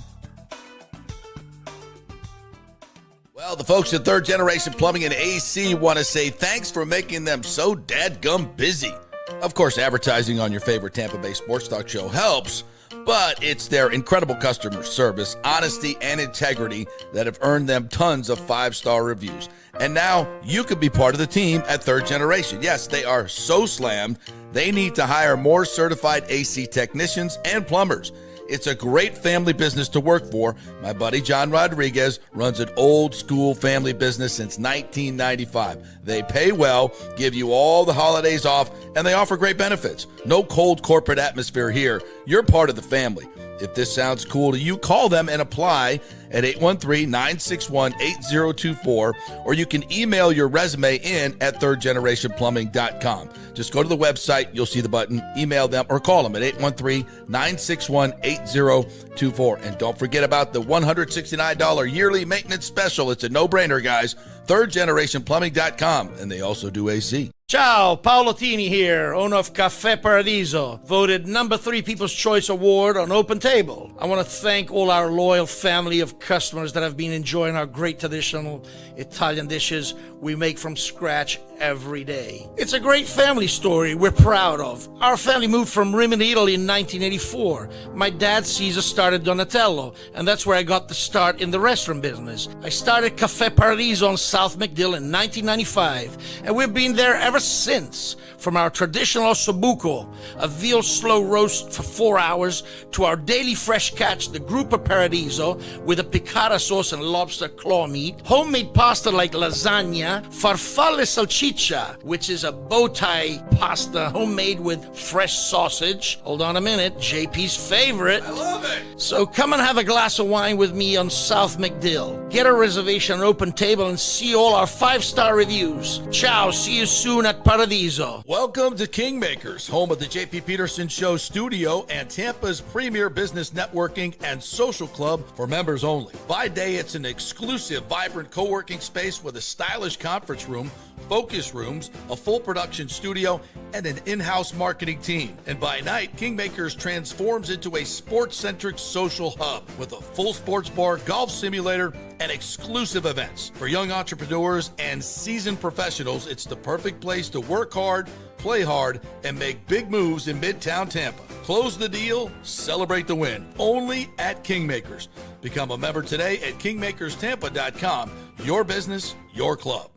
Well, the folks at Third Generation Plumbing and AC want to say thanks for making them so dadgum busy. Of course, advertising on your favorite Tampa Bay sports talk show helps, but it's their incredible customer service, honesty, and integrity that have earned them tons of 5-star reviews. And now you could be part of the team at Third Generation. Yes, they are so slammed, they need to hire more certified AC technicians and plumbers. It's a great family business to work for. My buddy John Rodriguez runs an old school family business since 1995. They pay well, give you all the holidays off, and they offer great benefits. No cold corporate atmosphere here. You're part of the family. If this sounds cool to you, call them and apply at 813-961-8024, or you can email your resume in at thirdgenerationplumbing.com. Just go to the website, you'll see the button, email them, or call them at 813-961-8024. And don't forget about the $169 yearly maintenance special. It's a no-brainer, guys. thirdgenerationplumbing.com, and they also do AC. Ciao, Paolo Tini here, owner of Caffè Paradiso, voted number 3 People's Choice Award on Open Table. I want to thank all our loyal family of customers that have been enjoying our great traditional Italian dishes we make from scratch every day. It's a great family story we're proud of. Our family moved from Rimini, Italy in 1984. My dad, Caesar, started Donatello, and that's where I got the start in the restaurant business. I started Caffè Paradiso on South McDill in 1995, and we've been there ever since. From our traditional ossobuco, a veal slow roast for 4 hours, to our daily fresh catch, the Gruppo Paradiso, with a piccata sauce and lobster claw meat, homemade pasta like lasagna, farfalle salchicha, which is a bow tie pasta homemade with fresh sausage. Hold on a minute, JP's favorite. I love it. So come and have a glass of wine with me on South McDill. Get a reservation on Open Table and see all our 5-star reviews. Ciao, see you soon at Paradiso. Welcome to Kingmakers, home of the JP Peterson Show studio and Tampa's premier business networking and social club for members only. By day, it's an exclusive, vibrant co-working space with a stylish conference room, focus rooms, a full production studio, and an in-house marketing team. And by night, Kingmakers transforms into a sports-centric social hub with a full sports bar, golf simulator, and exclusive events. For young entrepreneurs and seasoned professionals, it's the perfect place to work hard, play hard, and make big moves in Midtown Tampa. Close the deal, celebrate the win. Only at Kingmakers. Become a member today at kingmakerstampa.com. Your business, your club.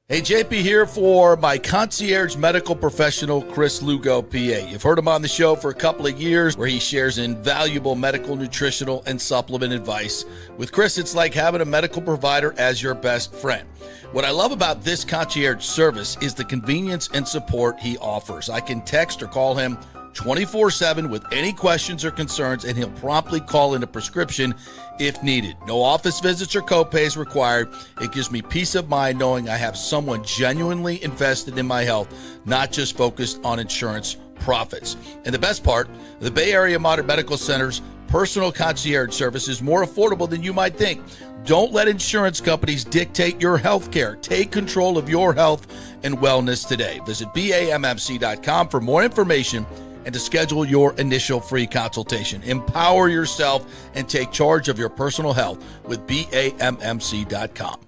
Hey, JP here for my concierge medical professional, Chris Lugo, PA. You've heard him on the show for a couple of years where he shares invaluable medical, nutritional, and supplement advice. With Chris, it's like having a medical provider as your best friend. What I love about this concierge service is the convenience and support he offers. I can text or call him 24/7 with any questions or concerns, and he'll promptly call in a prescription if needed. No office visits or copays required. It gives me peace of mind knowing I have someone genuinely invested in my health, not just focused on insurance profits. And the best part, the Bay Area Modern Medical Center's personal concierge service is more affordable than you might think. Don't let insurance companies dictate your health care. Take control of your health and wellness today. Visit BAMMC.com for more information and to schedule your initial free consultation. Empower yourself and take charge of your personal health with BAMMC.com.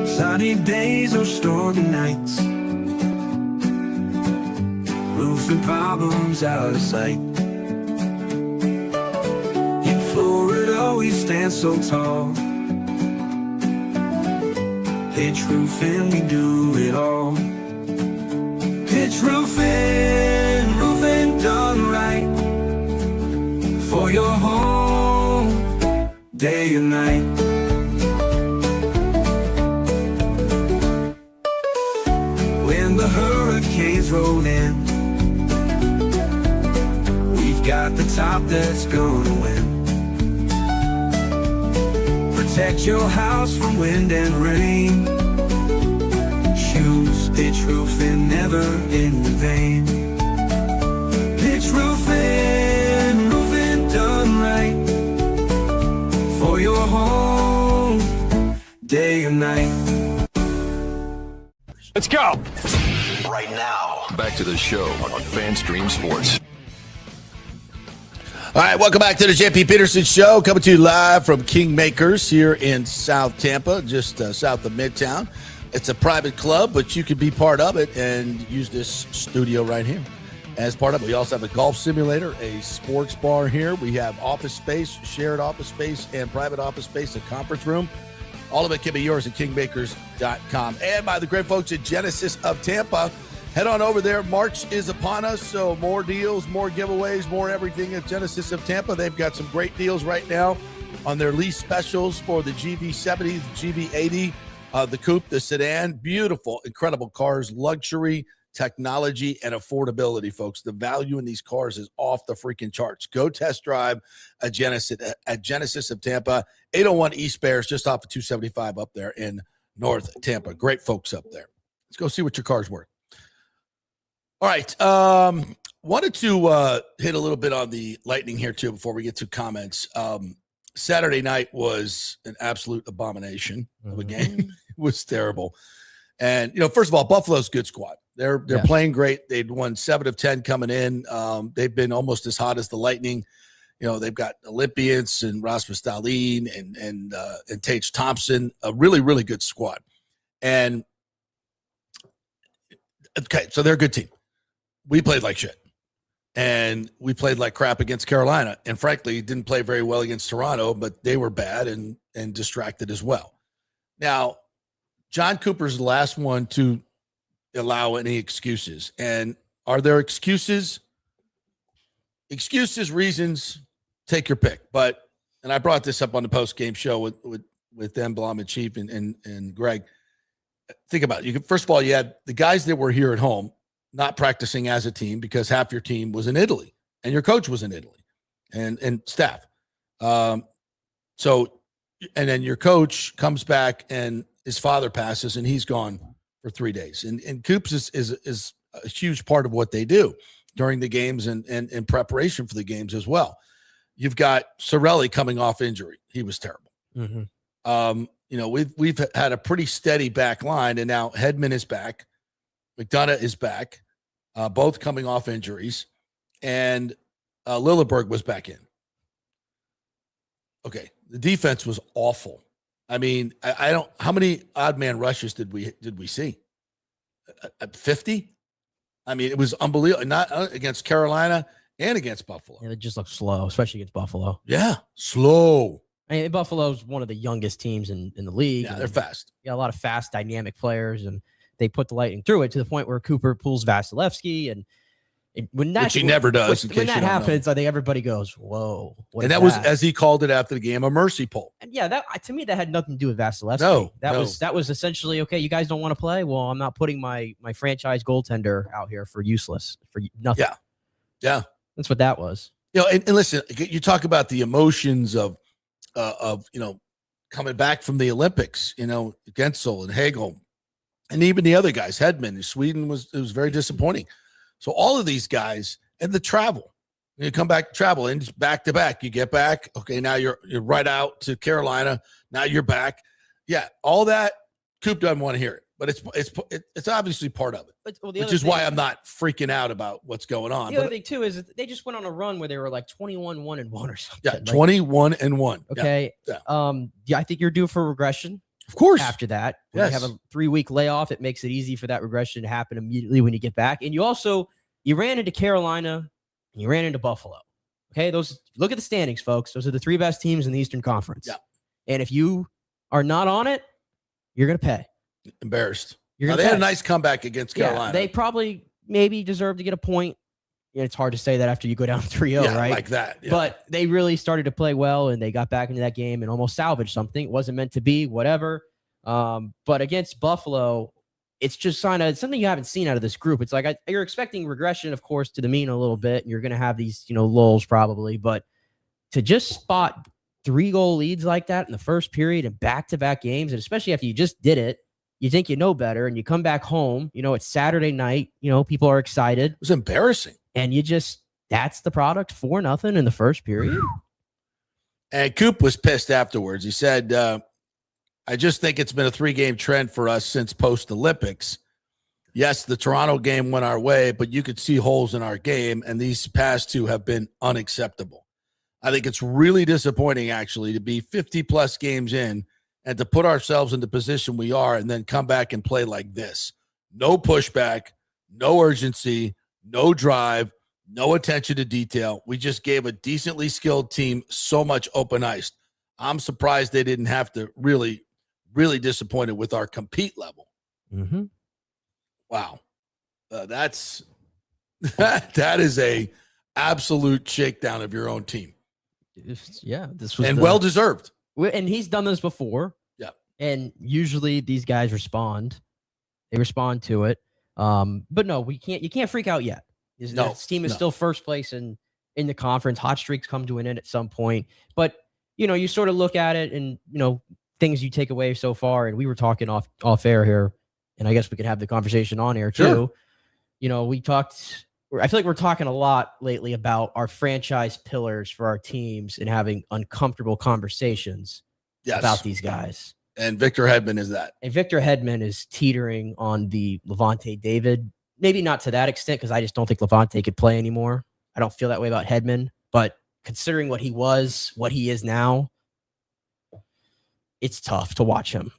Sunny days or stormy nights, roofing problems out of sight. In Florida we stand so tall, pitch roofing, we do it all. Pitch roofing, roofing done right, for your home, day and night. When the hurricanes roll in, we've got the top that's gonna win. Protect your house from wind and rain. Choose pitch roofing, never in vain. Pitch roofing, roofing done right, for your home, day and night. Let's go. Right now, back to the show on FanStream Sports. All right, welcome back to the JP Peterson Show, coming to you live from Kingmakers here in South Tampa, just south of Midtown. It's a private club, but you can be part of it and use this studio right here as part of it. We also have a golf simulator, a sports bar here. We have office space, shared office space, and private office space, a conference room. All of it can be yours at kingmakers.com. And by the great folks at Genesis of Tampa. Head on over there. March is upon us, so more deals, more giveaways, more everything at Genesis of Tampa. They've got some great deals right now on their lease specials for the GV70, the GV80, the coupe, the sedan. Beautiful, incredible cars, luxury, technology, and affordability, folks. The value in these cars is off the freaking charts. Go test drive at Genesis of Tampa, 801 East Bears, just off of 275 up there in North Tampa. Great folks up there. Let's go see what your car's worth. All right. Wanted to hit a little bit on the Lightning here, too, before we get to comments. Saturday night was an absolute abomination of a game. It was terrible. And, first of all, Buffalo's a good squad. They're playing great. They'd won 7 of 10 coming in. They've been almost as hot as the Lightning. They've got Olympians and Rasmus Dahlin and Tage Thompson, a really, really good squad. And, okay, so they're a good team. We played like shit. And we played like crap against Carolina. And frankly, didn't play very well against Toronto, but they were bad and distracted as well. Now, Jon Cooper's the last one to allow any excuses. And are there excuses? Excuses, reasons, take your pick. And I brought this up on the post-game show with them, Blom and Chief and Greg. Think about it. First of all, you had the guys that were here at home not practicing as a team because half your team was in Italy and your coach was in Italy and staff. And then your coach comes back and his father passes and he's gone for 3 days. And Coops is a huge part of what they do during the games and in preparation for the games as well. You've got Cirelli coming off injury. He was terrible. Mm-hmm. We've had a pretty steady back line, and now Hedman is back. McDonough is back, both coming off injuries, and Lilleberg was back in. Okay, the defense was awful. I mean, I don't. How many odd man rushes did we see? 50. I mean, it was unbelievable. Not against Carolina and against Buffalo. Yeah, they just look slow, especially against Buffalo. Yeah, slow. I mean, Buffalo's one of the youngest teams in the league. Yeah, they're fast. Yeah, a lot of fast, dynamic players, and they put the Lightning through it to the point where Cooper pulls Vasilevsky, and which he never does. When that happens, I think everybody goes, "Whoa!" And that was, as he called it after the game, a mercy pull. And yeah, that to me that had nothing to do with Vasilevsky. No, that was essentially okay. You guys don't want to play. Well, I'm not putting my franchise goaltender out here for nothing. Yeah, that's what that was. And listen, you talk about the emotions of coming back from the Olympics. Gensel and Hagel And even the other guys, Hedman, Sweden it was very disappointing. So all of these guys and the travel, you come back, travel, and just back to back. You get back. Okay, now you're right out to Carolina. Now you're back. Yeah, all that. Coop doesn't want to hear it, but it's obviously part of it, which is why I'm not freaking out about what's going on. The other thing too is they just went on a run where they were like 21-1-1 or something. Yeah, 21-1. Okay. Yeah. I think you're due for regression. Of course. After that, when you have a 3-week layoff, it makes it easy for that regression to happen immediately when you get back. And you ran into Carolina and you ran into Buffalo. Okay, look at the standings, folks. Those are the 3 best teams in the Eastern Conference. Yeah. And if you are not on it, you're going to pay. Embarrassed. They had a nice comeback against Carolina. Yeah, they probably maybe deserve to get a point. And it's hard to say that after you go down 3-0, right? Like that. Yeah. But they really started to play well, and they got back into that game and almost salvaged something. It wasn't meant to be, whatever. But against Buffalo, it's just something you haven't seen out of this group. It's like you're expecting regression, of course, to the mean a little bit. And you're going to have these, lulls probably. But to just spot 3-goal leads like that in the first period and back-to-back games, and especially after you just did it, you think you know better, and you come back home, it's Saturday night, people are excited. It was embarrassing. And that's the product, 4-0 in the first period. And Coop was pissed afterwards. He said, I just think it's been a 3-game trend for us since post-Olympics. Yes, the Toronto game went our way, but you could see holes in our game, and these past 2 have been unacceptable. I think it's really disappointing, actually, to be 50-plus games in and to put ourselves in the position we are and then come back and play like this. No pushback, no urgency, no drive, no attention to detail. We just gave a decently skilled team so much open ice. I'm surprised they didn't have to really disappointed with our compete level. Mm-hmm. Wow. That is a absolute shakedown of your own team. Yeah. This was well-deserved. And he's done this before. Yeah. And usually these guys respond. They respond to it. But no, you can't freak out yet. This team is still first place in the conference. Hot streaks come to an end at some point. But, you sort of look at it and, things you take away so far. And we were talking off air here, and I guess we could have the conversation on air too. Sure. I feel like we're talking a lot lately about our franchise pillars for our teams and having uncomfortable conversations about these guys. And Victor Hedman is that. And Victor Hedman is teetering on the Levante David. Maybe not to that extent, because I just don't think Levante could play anymore. I don't feel that way about Hedman. But considering what he was, what he is now, it's tough to watch him.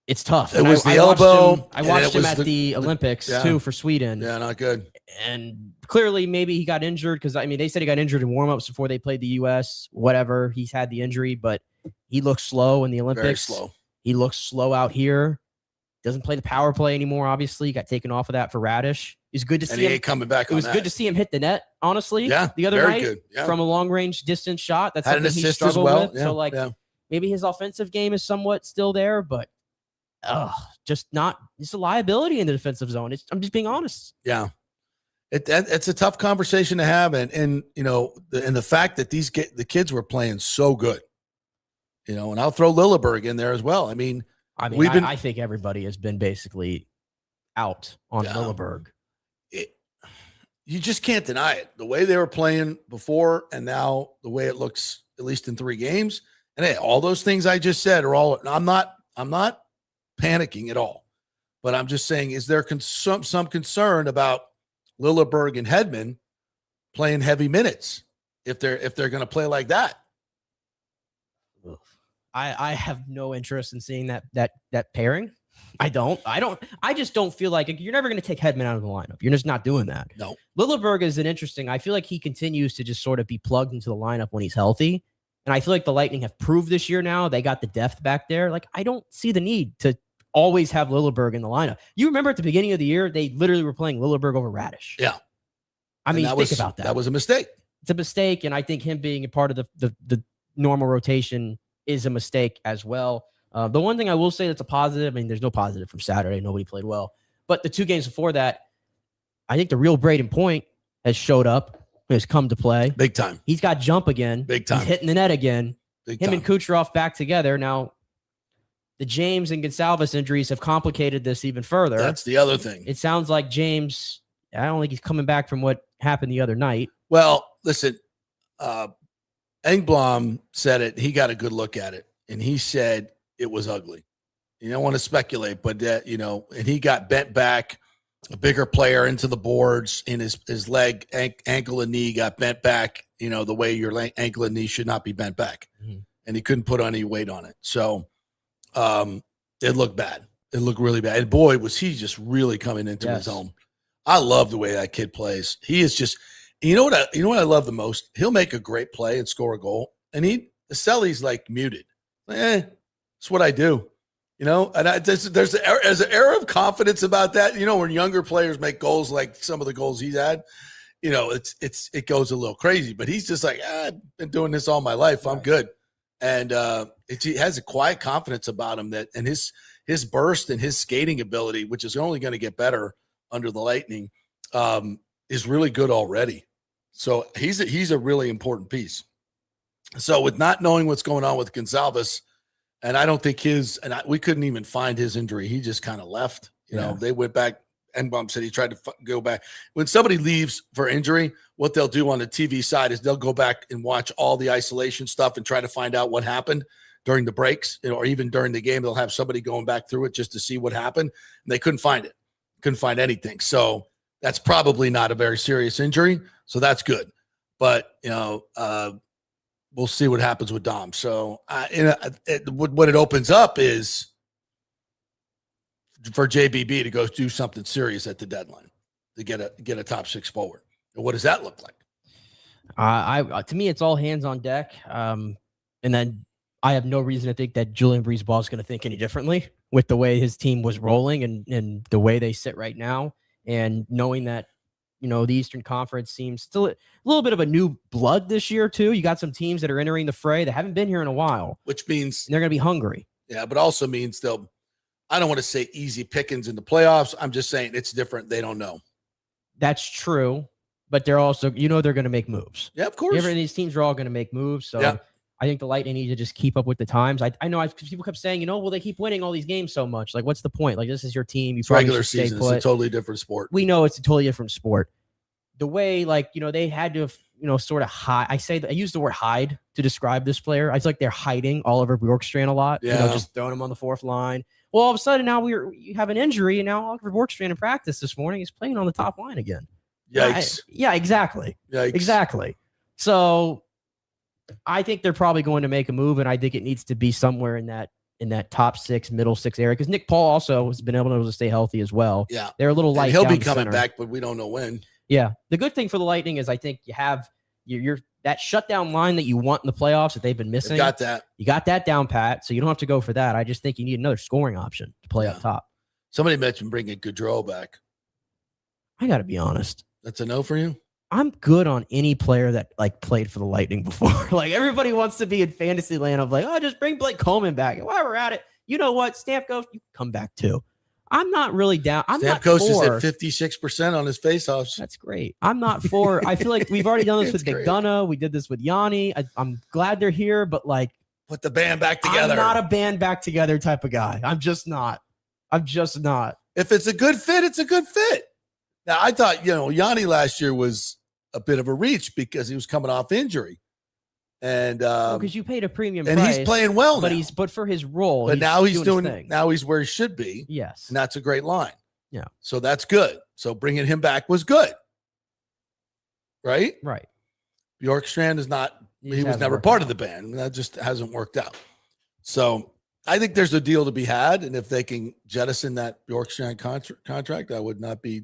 It's tough. It was the elbow. I watched him at the Olympics too for Sweden. Yeah, not good. And clearly maybe he got injured because, they said he got injured in warmups before they played the U.S. Whatever. He's had the injury, but he looks slow in the Olympics. Very slow. He looks slow out here. Doesn't play the power play anymore, obviously. He got taken off of that for Radish. It's good to see him. He ain't coming back on that. It was good to see him hit the net, honestly. Yeah, the other night good. Yeah. from a long-range distance shot. That's had something he struggled with. Yeah, so, maybe his offensive game is somewhat still there, but just not. It's a liability in the defensive zone. I'm just being honest. Yeah, it's a tough conversation to have, and the fact that the kids were playing so good, and I'll throw Lilleberg in there as well. I think everybody has been basically out on Lilleberg. You just can't deny it. The way they were playing before and now the way it looks, at least in 3 games. And hey, all those things I just said are all. I'm not panicking at all, but I'm just saying, is there some concern about Lilleberg and Hedman playing heavy minutes if they're going to play like that? I have no interest in seeing that pairing. I just don't feel like you're never going to take Hedman out of the lineup. You're just not doing that. No. Lilleberg is an interesting. I feel like he continues to just sort of be plugged into the lineup when he's healthy. And I feel like the Lightning have proved this year now they got the depth back there. Like, I don't see the need to always have Lilleberg in the lineup. You remember at the beginning of the year, they literally were playing Lilleberg over Radish. Yeah. Think about that. That was a mistake. It's a mistake. And I think him being a part of the normal rotation is a mistake as well. The one thing I will say that's a positive, there's no positive from Saturday. Nobody played well. But the 2 games before that, I think the real Braden Point has showed up, has come to play. Big time. He's got jump again. Big time. He's hitting the net again. Big Him time. and Kucherov back together. Now, the James and Gonsalves injuries have complicated this even further. That's the other thing. It sounds like James, I don't think he's coming back from what happened the other night. Well, listen, Engblom said it. He got a good look at it, and he said it was ugly. You don't want to speculate, but that, and he got bent back, a bigger player into the boards, and his leg, ankle, and knee got bent back, the way your ankle and knee should not be bent back. Mm-hmm. And he couldn't put any weight on it. So it looked bad. It looked really bad. And boy, was he just really coming into his own. I love the way that kid plays. He is just, you know what I love the most? He'll make a great play and score a goal. And Selly's like muted. It's what I do. And there's an air of confidence about that. When younger players make goals like some of the goals he's had, it goes a little crazy. But he's just like, I've been doing this all my life. I'm good. And he has a quiet confidence about him and his burst and his skating ability, which is only going to get better under the Lightning, is really good already. So he's a really important piece. So with not knowing what's going on with Gonsalves, and I don't think we couldn't even find his injury. He just kind of left. They went back. Engblom said he tried to go back. When somebody leaves for injury, what they'll do on the TV side is they'll go back and watch all the isolation stuff and try to find out what happened during the breaks, or even during the game. They'll have somebody going back through it just to see what happened. And they couldn't find it. Couldn't find anything. So that's probably not a very serious injury. So that's good. But, we'll see what happens with Dom. So what it opens up is for JBB to go do something serious at the deadline to get a top six forward. And what does that look like? To me, it's all hands on deck. And then I have no reason to think that Julian Breezeball is going to think any differently with the way his team was rolling and the way they sit right now. And knowing that, the Eastern Conference seems still a little bit of a new blood this year, too. You got some teams that are entering the fray that haven't been here in a while. Which means they're going to be hungry. Yeah, but also means I don't want to say easy pickings in the playoffs. I'm just saying it's different. They don't know. That's true. But they're also, they're going to make moves. Yeah, of course. These teams are all going to make moves. So yeah. I think the Lightning need to just keep up with the times. I know people kept saying, well, they keep winning all these games so much. Like, what's the point? Like, this is your team. You regular season. It's a totally different sport. We know it's a totally different sport. The way, they had to have, sort of hide. I use the word hide to describe this player. I feel like they're hiding Oliver Bjorkstrand a lot. Yeah. Just throwing him on the fourth line. Well, all of a sudden now you have an injury, and now Oliver Bjorkstrand in practice this morning is playing on the top line again. Yikes. Yeah, exactly. Yikes. Exactly. So I think they're probably going to make a move, and I think it needs to be somewhere in that top six, middle six area, because Nick Paul also has been able to stay healthy as well. Yeah. They're a little light. And he'll be coming back, but we don't know when. Yeah. The good thing for the Lightning is I think you have your that shutdown line that you want in the playoffs that they've been missing. Got that. You got that down pat, so you don't have to go for that. I just think you need another scoring option to play up top. Somebody mentioned bringing Gaudreau back. I got to be honest. That's a no for you? I'm good on any player that played for the Lightning before. Everybody wants to be in fantasy land of just bring Blake Coleman back. And while we're at it, you know what? Stamkos, you come back too. I'm not really down. Stamkos is at 56% on his faceoffs. That's great. I'm not for. I feel like we've already done this with McDonough. We did this with Yanni. I'm glad they're here, but put the band back together. I'm not a band back together type of guy. I'm just not. If it's a good fit, it's a good fit. Now I thought Yanni last year was a bit of a reach because he was coming off injury. And because you paid a premium and price, he's playing well now. But for his role, but now he's where he should be. Yes, and that's a great line. Yeah, so that's good. So bringing him back was good, right? Right. Bjorkstrand is not. He was never part of the band. That just hasn't worked out. So I think there's a deal to be had, and if they can jettison that Bjorkstrand contract, I would not be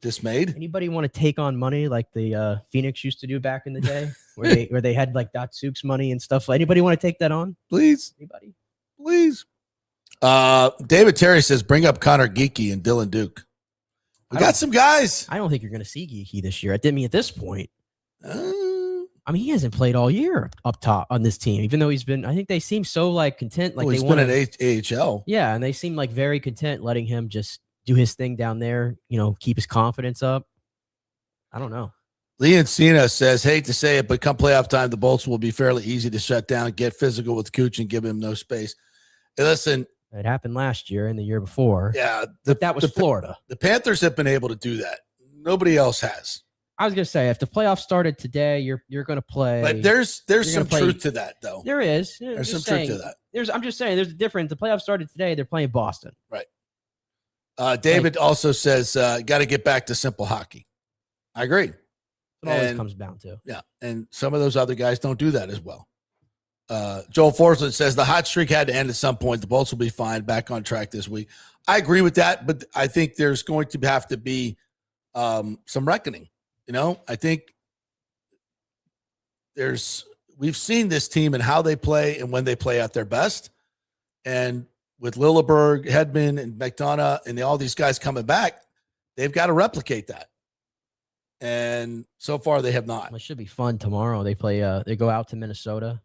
dismayed. Anybody want to take on money like the Phoenix used to do back in the day, where they had Datsuk's money and stuff? Anybody want to take that on? Please, anybody, please. David Terry says, bring up Connor Geeky and Dylan Duke. We got some guys. I don't think you're going to see Geeky this year. At this point, he hasn't played all year up top on this team, even though he's been. I think they seem so content. He's been at AHL. Yeah, and they seem very content letting him just do his thing down there, keep his confidence up. I don't know. Lee Encina says, hate to say it, but come playoff time, the Bolts will be fairly easy to shut down, get physical with Cooch and give him no space. Hey, listen, It happened last year and the year before. Yeah. But that was Florida. The Panthers have been able to do that. Nobody else has. I was going to say, if the playoffs started today, you're going to play. But there's some truth to that, though. There is. There's some truth to that. I'm just saying, there's a difference. The playoffs started today. They're playing Boston. Right. David also says, got to get back to simple hockey. I agree. It always comes down to. Yeah. And some of those other guys don't do that as well. Joel Forsland says the hot streak had to end at some point. The Bolts will be fine, back on track this week. I agree with that, but I think there's going to have to be some reckoning. You know, I think we've seen this team and how they play and when they play at their best. And with Lilleberg, Hedman, and McDonough, and all these guys coming back, they've got to replicate that. And so far, they have not. It should be fun tomorrow. They play. They go out to Minnesota,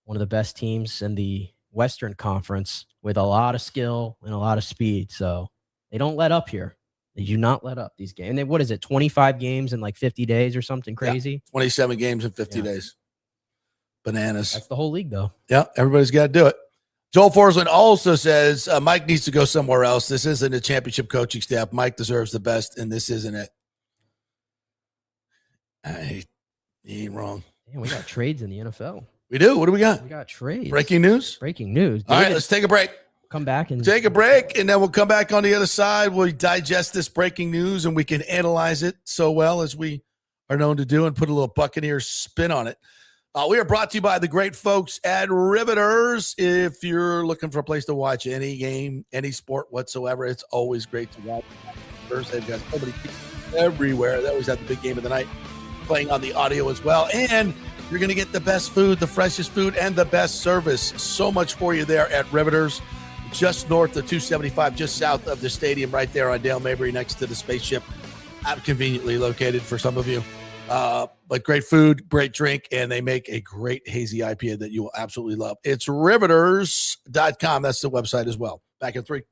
one of the best teams in the Western Conference, with a lot of skill and a lot of speed. So they don't let up here. They do not let up these games. And then, what is it, 25 games in like 50 days or something crazy? Yeah, 27 games in 50 days. Bananas. That's the whole league, though. Yeah, everybody's got to do it. Joel Forsland also says Mike needs to go somewhere else. This isn't a championship coaching staff. Mike deserves the best, and this isn't it. He ain't wrong. Damn, we got trades in the NFL. We do. What do we got? We got trades. Breaking news? Breaking news. All right, let's take a break. Come back and take a break, and then we'll come back on the other side. We'll digest this breaking news, and we can analyze it so well as we are known to do and put a little Buccaneers spin on it. We are brought to you by the great folks at Riveters. If you're looking for a place to watch any game, any sport whatsoever, it's always great to watch. They've got so many people everywhere. They always have the big game of the night playing on the audio as well. And you're going to get the best food, the freshest food, and the best service. So much for you there at Riveters. Just north of 275, just south of the stadium, right there on Dale Mabry, next to the spaceship. Conveniently located for some of you. But great food, great drink, and they make a great hazy IPA that you will absolutely love. It's riveters.com. That's the website as well. Back in 3.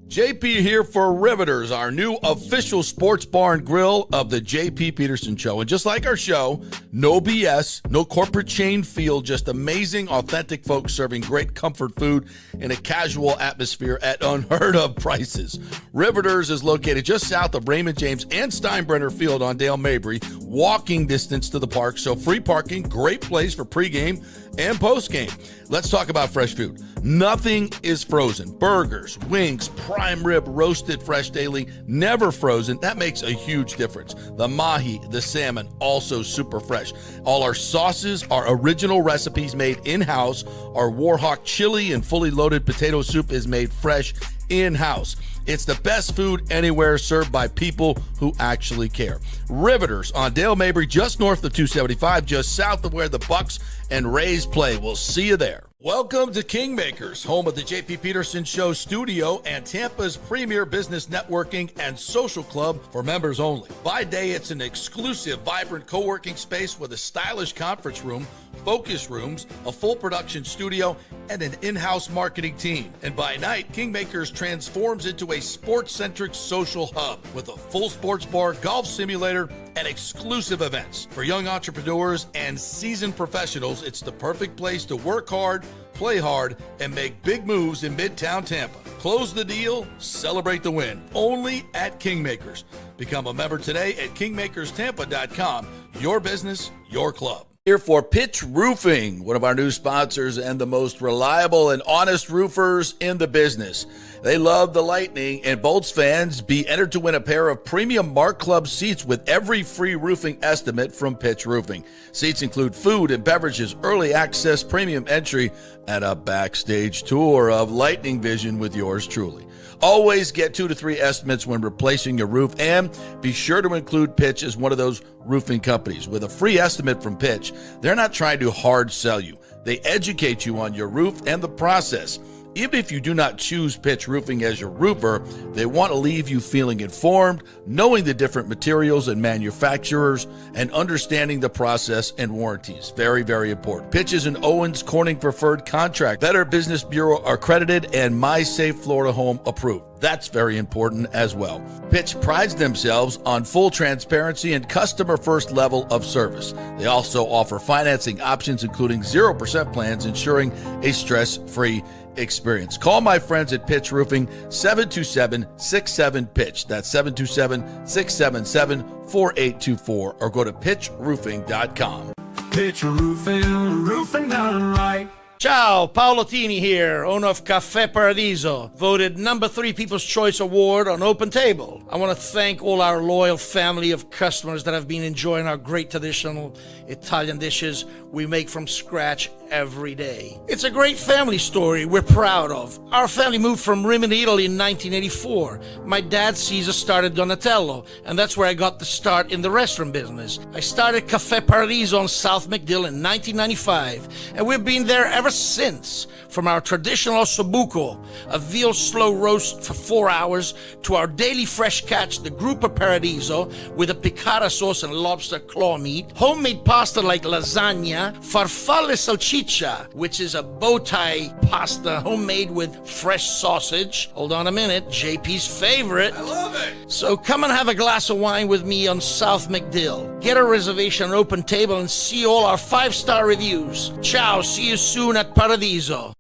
JP here for Riveters, our new official sports bar and grill of the JP Peterson Show. And just like our show, no BS, no corporate chain feel, just amazing, authentic folks serving great comfort food in a casual atmosphere at unheard of prices. Riveters is located just south of Raymond James and Steinbrenner Field on Dale Mabry, walking distance to the park, so free parking, great place for pregame and postgame. Let's talk about fresh food. Nothing is frozen. Burgers, wings, prime rib, roasted fresh daily, never frozen. That makes a huge difference. The mahi, the salmon, also super fresh. All our sauces are original recipes made in-house. Our Warhawk chili and fully loaded potato soup is made fresh in-house. It's the best food anywhere, served by people who actually care. Riveters on Dale Mabry, just north of 275, just south of where the Bucs and Rays play. We'll see you there. Welcome to Kingmakers, home of the JP Peterson Show studio and Tampa's premier business networking and social club for members only. By day, it's an exclusive, vibrant co-working space with a stylish conference room, focus rooms, a full production studio, and an in-house marketing team. And by night, Kingmakers transforms into a sports-centric social hub with a full sports bar, golf simulator, and exclusive events. For young entrepreneurs and seasoned professionals, it's the perfect place to work hard, play hard, and make big moves in Midtown Tampa. Close the deal, celebrate the win. Only at Kingmakers. Become a member today at kingmakerstampa.com. Your business, your club. Here for Pitch Roofing, one of our new sponsors and the most reliable and honest roofers in the business. They love the Lightning, and Bolts fans be entered to win a pair of premium Mark Club seats with every free roofing estimate from Pitch Roofing. Seats include food and beverages, early access, premium entry, and a backstage tour of Lightning Vision with yours truly. Always get 2 to 3 estimates when replacing your roof, and be sure to include Pitch as one of those roofing companies. With a free estimate from Pitch, they're not trying to hard sell you. They educate you on your roof and the process. Even if you do not choose Pitch Roofing as your roofer, they want to leave you feeling informed, knowing the different materials and manufacturers, and understanding the process and warranties. Very, very important. Pitch is an Owens Corning preferred contract, Better Business Bureau accredited, and MySafe Florida Home approved. That's very important as well. Pitch prides themselves on full transparency and customer first level of service. They also offer financing options, including 0% plans, ensuring a stress-free experience. Call my friends at Pitch Roofing, 727-67-PITCH. That's 727-677-4824, or go to pitchroofing.com. Pitch roofing, roofing done right. Ciao, Paolo Tini here, owner of Caffè Paradiso, voted number 3 People's Choice Award on Open Table. I want to thank all our loyal family of customers that have been enjoying our great traditional Italian dishes we make from scratch every day. It's a great family story we're proud of. Our family moved from Rimini, Italy in 1984. My dad, Caesar, started Donatello, and that's where I got the start in the restaurant business. I started Caffè Paradiso on South McDill in 1995, and we've been there ever since. From our traditional ossobuco, a veal slow roast for 4 hours, to our daily fresh catch, the Gruppo Paradiso, with a piccata sauce and lobster claw meat, homemade pasta like lasagna, farfalle salchicha, which is a bow tie pasta homemade with fresh sausage. Hold on a minute, JP's favorite. I love it. So come and have a glass of wine with me on South McDill. Get a reservation on Open Table and see all our 5-star reviews. Ciao, see you soon at Paradiso.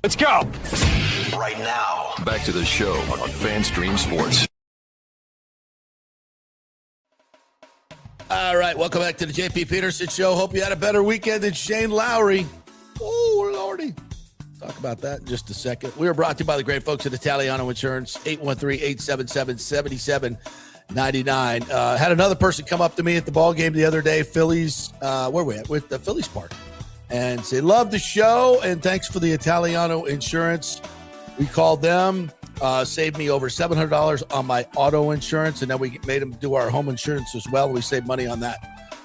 Let's go. Right now, back to the show on FanStream Sports. All right, welcome back to the JP Peterson Show. Hope you had a better weekend than Shane Lowry. Oh, Lordy. Talk about that in just a second. We are brought to you by the great folks at Italiano Insurance, 813-877-7799. Had another person come up to me at the ball game the other day, Phillies, where were we at? With the Phillies Park. And say, love the show, and thanks for the Italiano Insurance. We called them, saved me over $700 on my auto insurance, and then we made them do our home insurance as well. We saved money on that.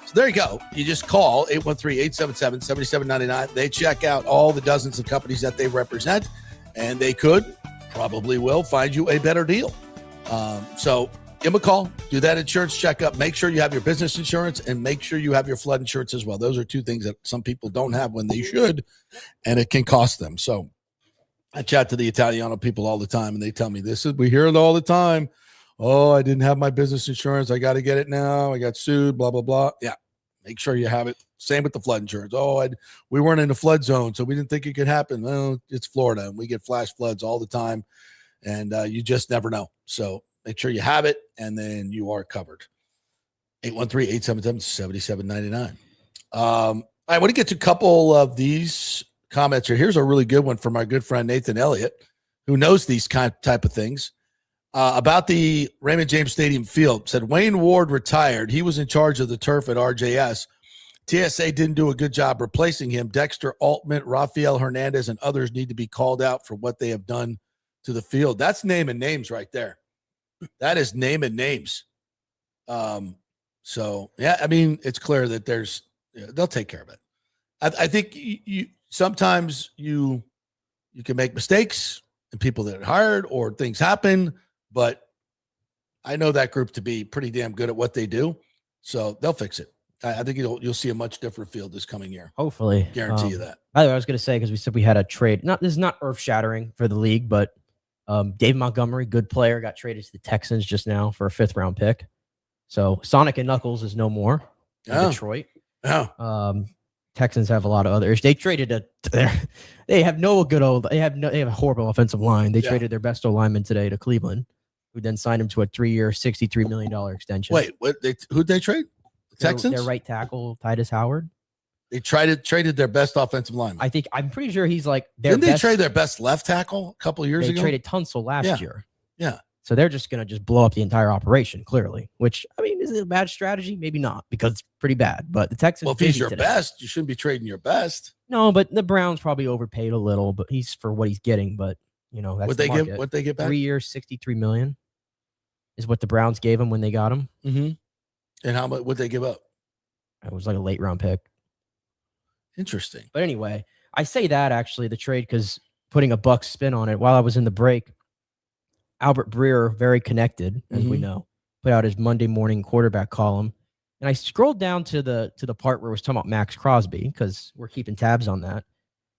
So there you go. You just call 813-877-7799. They check out all the dozens of companies that they represent, and they probably will find you a better deal. So give them a call, do that insurance checkup, make sure you have your business insurance, and make sure you have your flood insurance as well. Those are 2 things that some people don't have when they should, and it can cost them. So I chat to the Italiano people all the time, and they tell me we hear it all the time. Oh, I didn't have my business insurance. I got to get it now. I got sued, blah, blah, blah. Yeah, make sure you have it. Same with the flood insurance. Oh, we weren't in the flood zone, so we didn't think it could happen. Well, it's Florida, and we get flash floods all the time, and you just never know. So make sure you have it, and then you are covered. 813-877-7799. I want to get to a couple of these comments here. Here's a really good one from our good friend Nathan Elliott, who knows these type of things. About the Raymond James Stadium field, said Wayne Ward retired. He was in charge of the turf at RJS. TSA didn't do a good job replacing him. Dexter Altman, Rafael Hernandez, and others need to be called out for what they have done to the field. That's naming names right there. That is naming names. So, yeah, I mean, it's clear that they'll take care of it. I think you sometimes you can make mistakes and people that are hired or things happen, but I know that group to be pretty damn good at what they do. So they'll fix it. I think you'll see a much different field this coming year. Hopefully. Guarantee you that. By the way, I was going to say, because we said we had a trade. This is not earth shattering for the league, but Dave Montgomery, good player, got traded to the Texans just now for a 5th-round pick. So Sonic and Knuckles is no more in Detroit. Oh. Texans have a lot of others. They traded they have a horrible offensive line. They traded their best O-lineman today to Cleveland, who then signed him to a 3-year, $63 million extension. Wait, who'd they trade? The Texans? Their right tackle, Titus Howard. They traded their best offensive lineman. I'm pretty sure he's like Didn't they trade their best left tackle a couple of years ago? They traded Tunsil last year. Yeah. So they're just going to blow up the entire operation, clearly, which, I mean, is it a bad strategy? Maybe not, because it's pretty bad. But the Texans. Well, if he's your best, you shouldn't be trading your best. No, but the Browns probably overpaid a little, but he's for what he's getting. But, that's what they get back? 3 years, $63 million is what the Browns gave him when they got him. Mm-hmm. And how much would they give up? It was like a late round pick. Interesting. But anyway, I say that actually, the trade, because putting a Bucs spin on it while I was in the break, Albert Breer, very connected, as we know, put out his Monday morning quarterback column. And I scrolled down to the part where it was talking about Max Crosby, because we're keeping tabs on that.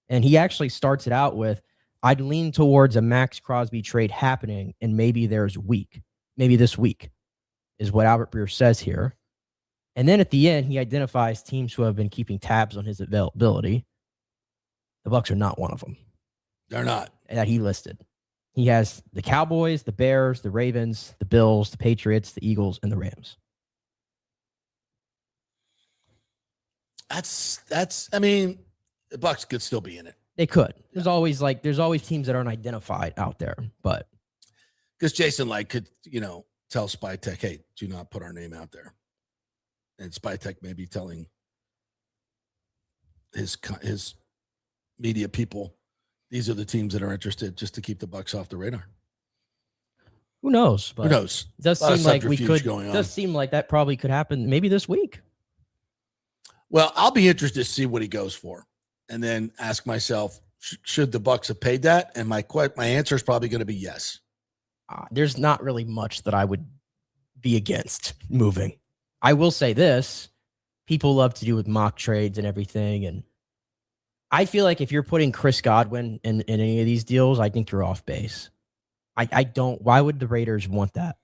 And he actually starts it out with, I'd lean towards a Max Crosby trade happening, and maybe this week is what Albert Breer says here. And then at the end, he identifies teams who have been keeping tabs on his availability. The Bucs are not one of them. They're not. That he listed. He has the Cowboys, the Bears, the Ravens, the Bills, the Patriots, the Eagles, and the Rams. I mean, the Bucs could still be in it. They could. There's always teams that aren't identified out there, but because Jason could, tell Spytek, hey, do not put our name out there. And Spytek may be telling his media people, these are the teams that are interested, just to keep the Bucs off the radar. Who knows? Who knows? It does seem like we could. Going on. Does seem like that probably could happen maybe this week. Well, I'll be interested to see what he goes for, and then ask myself, should the Bucs have paid that? And my answer is probably going to be yes. There's not really much that I would be against moving. I will say this: people love to do with mock trades and everything, and I feel like if you're putting Chris Godwin in any of these deals, I think you're off base. I don't. Why would the Raiders want that?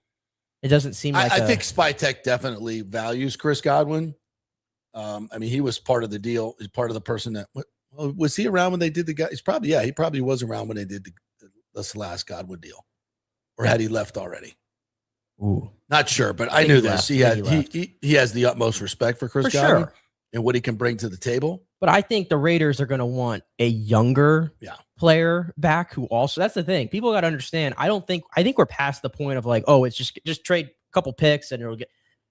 It doesn't seem like. I think Spytek definitely values Chris Godwin. I mean, he was part of the deal. He's part of the person that was he around when they did the guy? He probably was around when they did this last Godwin deal, or had he left already? Ooh, not sure, but I knew this. Left. He has the utmost respect for Chris Godwin and what he can bring to the table. But I think the Raiders are going to want a younger player back who also, that's the thing. People got to understand. I think we're past the point of it's just trade a couple picks and it'll get,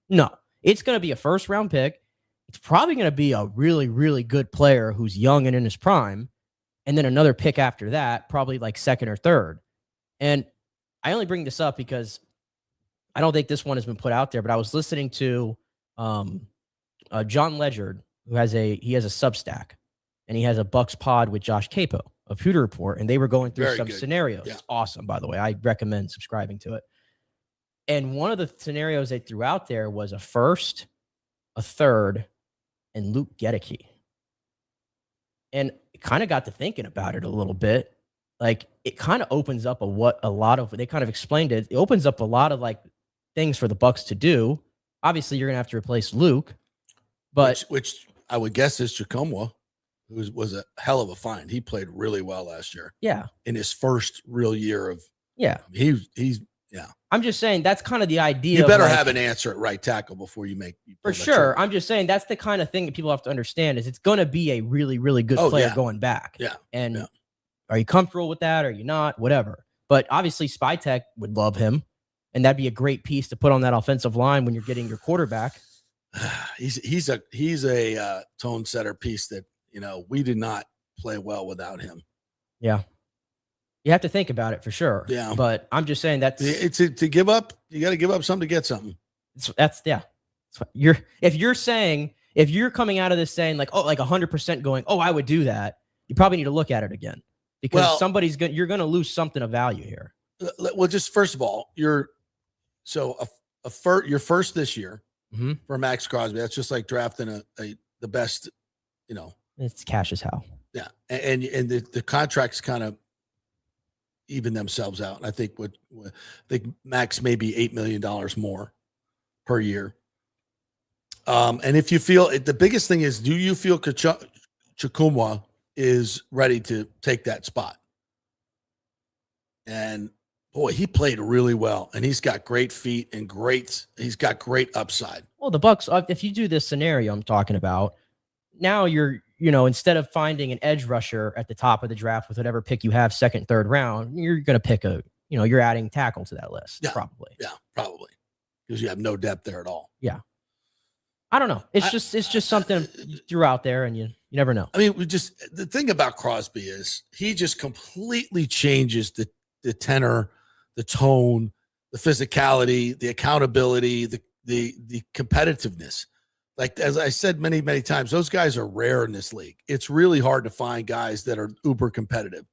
no, it's going to be a first round pick. It's probably going to be a really, really good player who's young and in his prime. And then another pick after that, probably second or third. And I only bring this up because I don't think this one has been put out there, but I was listening to John Ledger, who has a Substack, and he has a Bucs pod with Josh Capo of Hooter Report, and they were going through some scenarios. Yeah. It's awesome, by the way. I recommend subscribing to it. And one of the scenarios they threw out there was a first, a third, and Luke Geddes. And it kind of got to thinking about it a little bit. It kind of opens up they kind of explained it. It opens up a lot of things for the Bucs to do. Obviously, you're going to have to replace Luke, but which I would guess is Chacomwa, who was a hell of a find. He played really well last year. Yeah. In his first real year of he's I'm just saying that's kind of the idea. You better have an answer at right tackle before you for sure. I'm just saying that's the kind of thing that people have to understand is it's going to be a really, really good player going back. Yeah. And are you comfortable with that? Or are you not? Whatever. But obviously Spytek would love him. And that'd be a great piece to put on that offensive line when you're getting your quarterback. He's a tone setter piece that, we did not play well without him. Yeah. You have to think about it for sure. Yeah. But I'm just saying it's to give up. You got to give up something to get something. If you're coming out of this saying 100% going, I would do that. You probably need to look at it again because you're going to lose something of value here. Well, just first of all, your first this year for Max Crosby. That's just like drafting the best, It's cash as hell. Yeah, and the contracts kind of even themselves out. I think Max may be $8 million more per year. And if you feel the biggest thing is, do you feel Chacomwa is ready to take that spot? And boy, he played really well, and he's got great feet and he's got great upside. Well, the Bucs, if you do this scenario I'm talking about, now you're, instead of finding an edge rusher at the top of the draft with whatever pick you have, second, third round, you're going to pick you're adding tackle to that list. Yeah, probably. Yeah, probably. Because you have no depth there at all. Yeah. I don't know. It's just something you threw out there, and you never know. I mean, the thing about Crosby is he just completely changes the tenor, the tone, the physicality, the accountability, the competitiveness. As I said many, many times, those guys are rare in this league. It's really hard to find guys that are uber competitive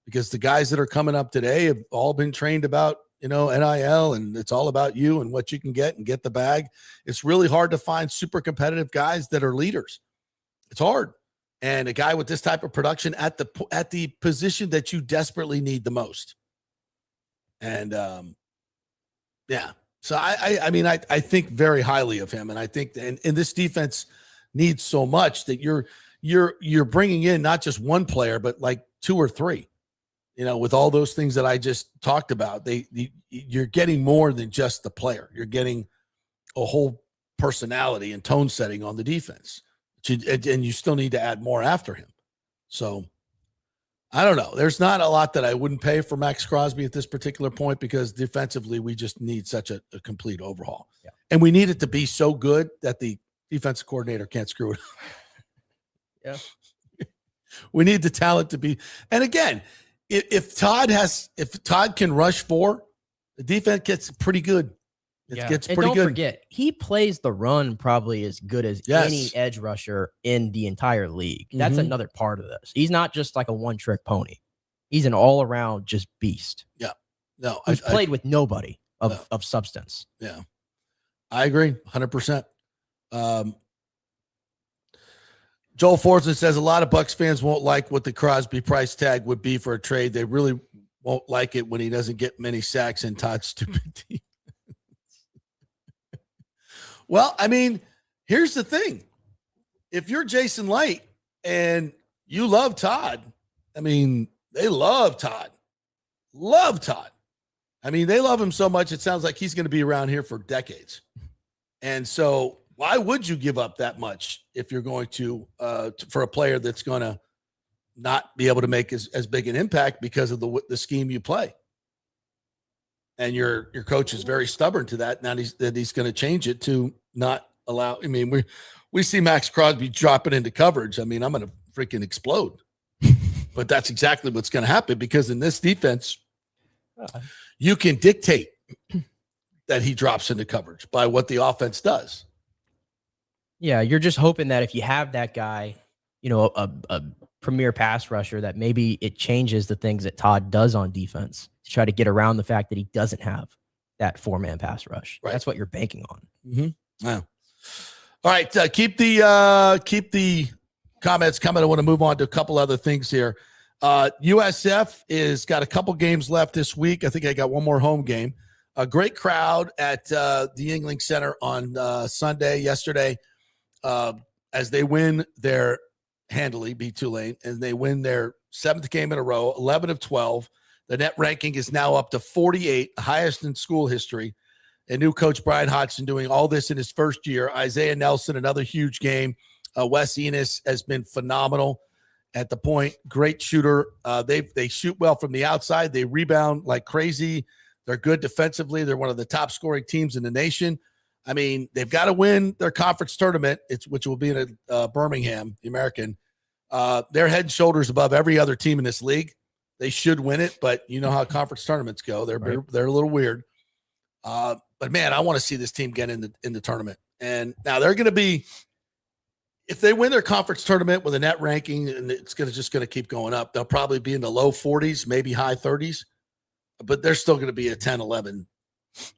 because the guys that are coming up today have all been trained about, NIL, and it's all about you and what you can get and get the bag. It's really hard to find super competitive guys that are leaders. It's hard. And a guy with this type of production at the position that you desperately need the most. And so I think very highly of him, and I think and this defense needs so much that you're bringing in not just one player but like two or three. with all those things that I just talked about, you're getting more than just the player. You're getting a whole personality and tone setting on the defense, and you still need to add more after him. So I don't know. There's not a lot that I wouldn't pay for Max Crosby at this particular point, because defensively we just need such a complete overhaul. Yeah. And we need it to be so good that the defensive coordinator can't screw it up. Yeah. We need the talent to be. And again, if Todd can rush 4, the defense gets pretty good. It gets pretty don't good. Forget, he plays the run probably as good as Yes. any edge rusher in the entire league. That's another part of this. He's not just like a one-trick pony. He's an all-around just beast. Yeah. No, He's played with nobody of substance. Yeah. I agree 100%. Joel Fortson says a lot of Bucs fans won't like what the Crosby price tag would be for a trade. They really won't like it when he doesn't get many sacks in Todd's stupid team. Well, I mean, here's the thing. If you're Jason Light and you love Todd, I mean, they love Todd. Love Todd. I mean, they love him so much, it sounds like he's going to be around here for decades. And so why would you give up that much if you're going to for a player that's going to not be able to make as big an impact because of the scheme you play? And your coach is very stubborn to that. Now he's going to change it to not allow. I mean, we see Max Crosby dropping into coverage. I mean, I'm going to freaking explode. But that's exactly what's going to happen, because in this defense, you can dictate that he drops into coverage by what the offense does. Yeah, you're just hoping that if you have that guy, a premier pass rusher, that maybe it changes the things that Todd does on defense to try to get around the fact that he doesn't have that 4-man pass rush. Right. That's what you're banking on. Mm-hmm. Yeah. All right. Keep the comments coming. I want to move on to a couple other things here. USF is got a couple games left this week. I think I got one more home game. A great crowd at the Yuengling Center on Sunday, yesterday, as they win their handily, beat Tulane, and they win their 7th game in a row, 11 of 12. The net ranking is now up to 48, highest in school history. And new coach Brian Hodgson doing all this in his first year. Isaiah Nelson, another huge game. Wes Enos has been phenomenal at the point. Great shooter. They shoot well from the outside. They rebound like crazy. They're good defensively. They're one of the top scoring teams in the nation. I mean, they've got to win their conference tournament, which will be in Birmingham, the American. They're head and shoulders above every other team in this league. They should win it, but you know how conference tournaments go. They're a little weird. But man, I want to see this team get in the tournament. And now they're going to be, if they win their conference tournament with a net ranking, and it's just going to keep going up, they'll probably be in the low 40s, maybe high 30s. But they're still going to be a 10, 11,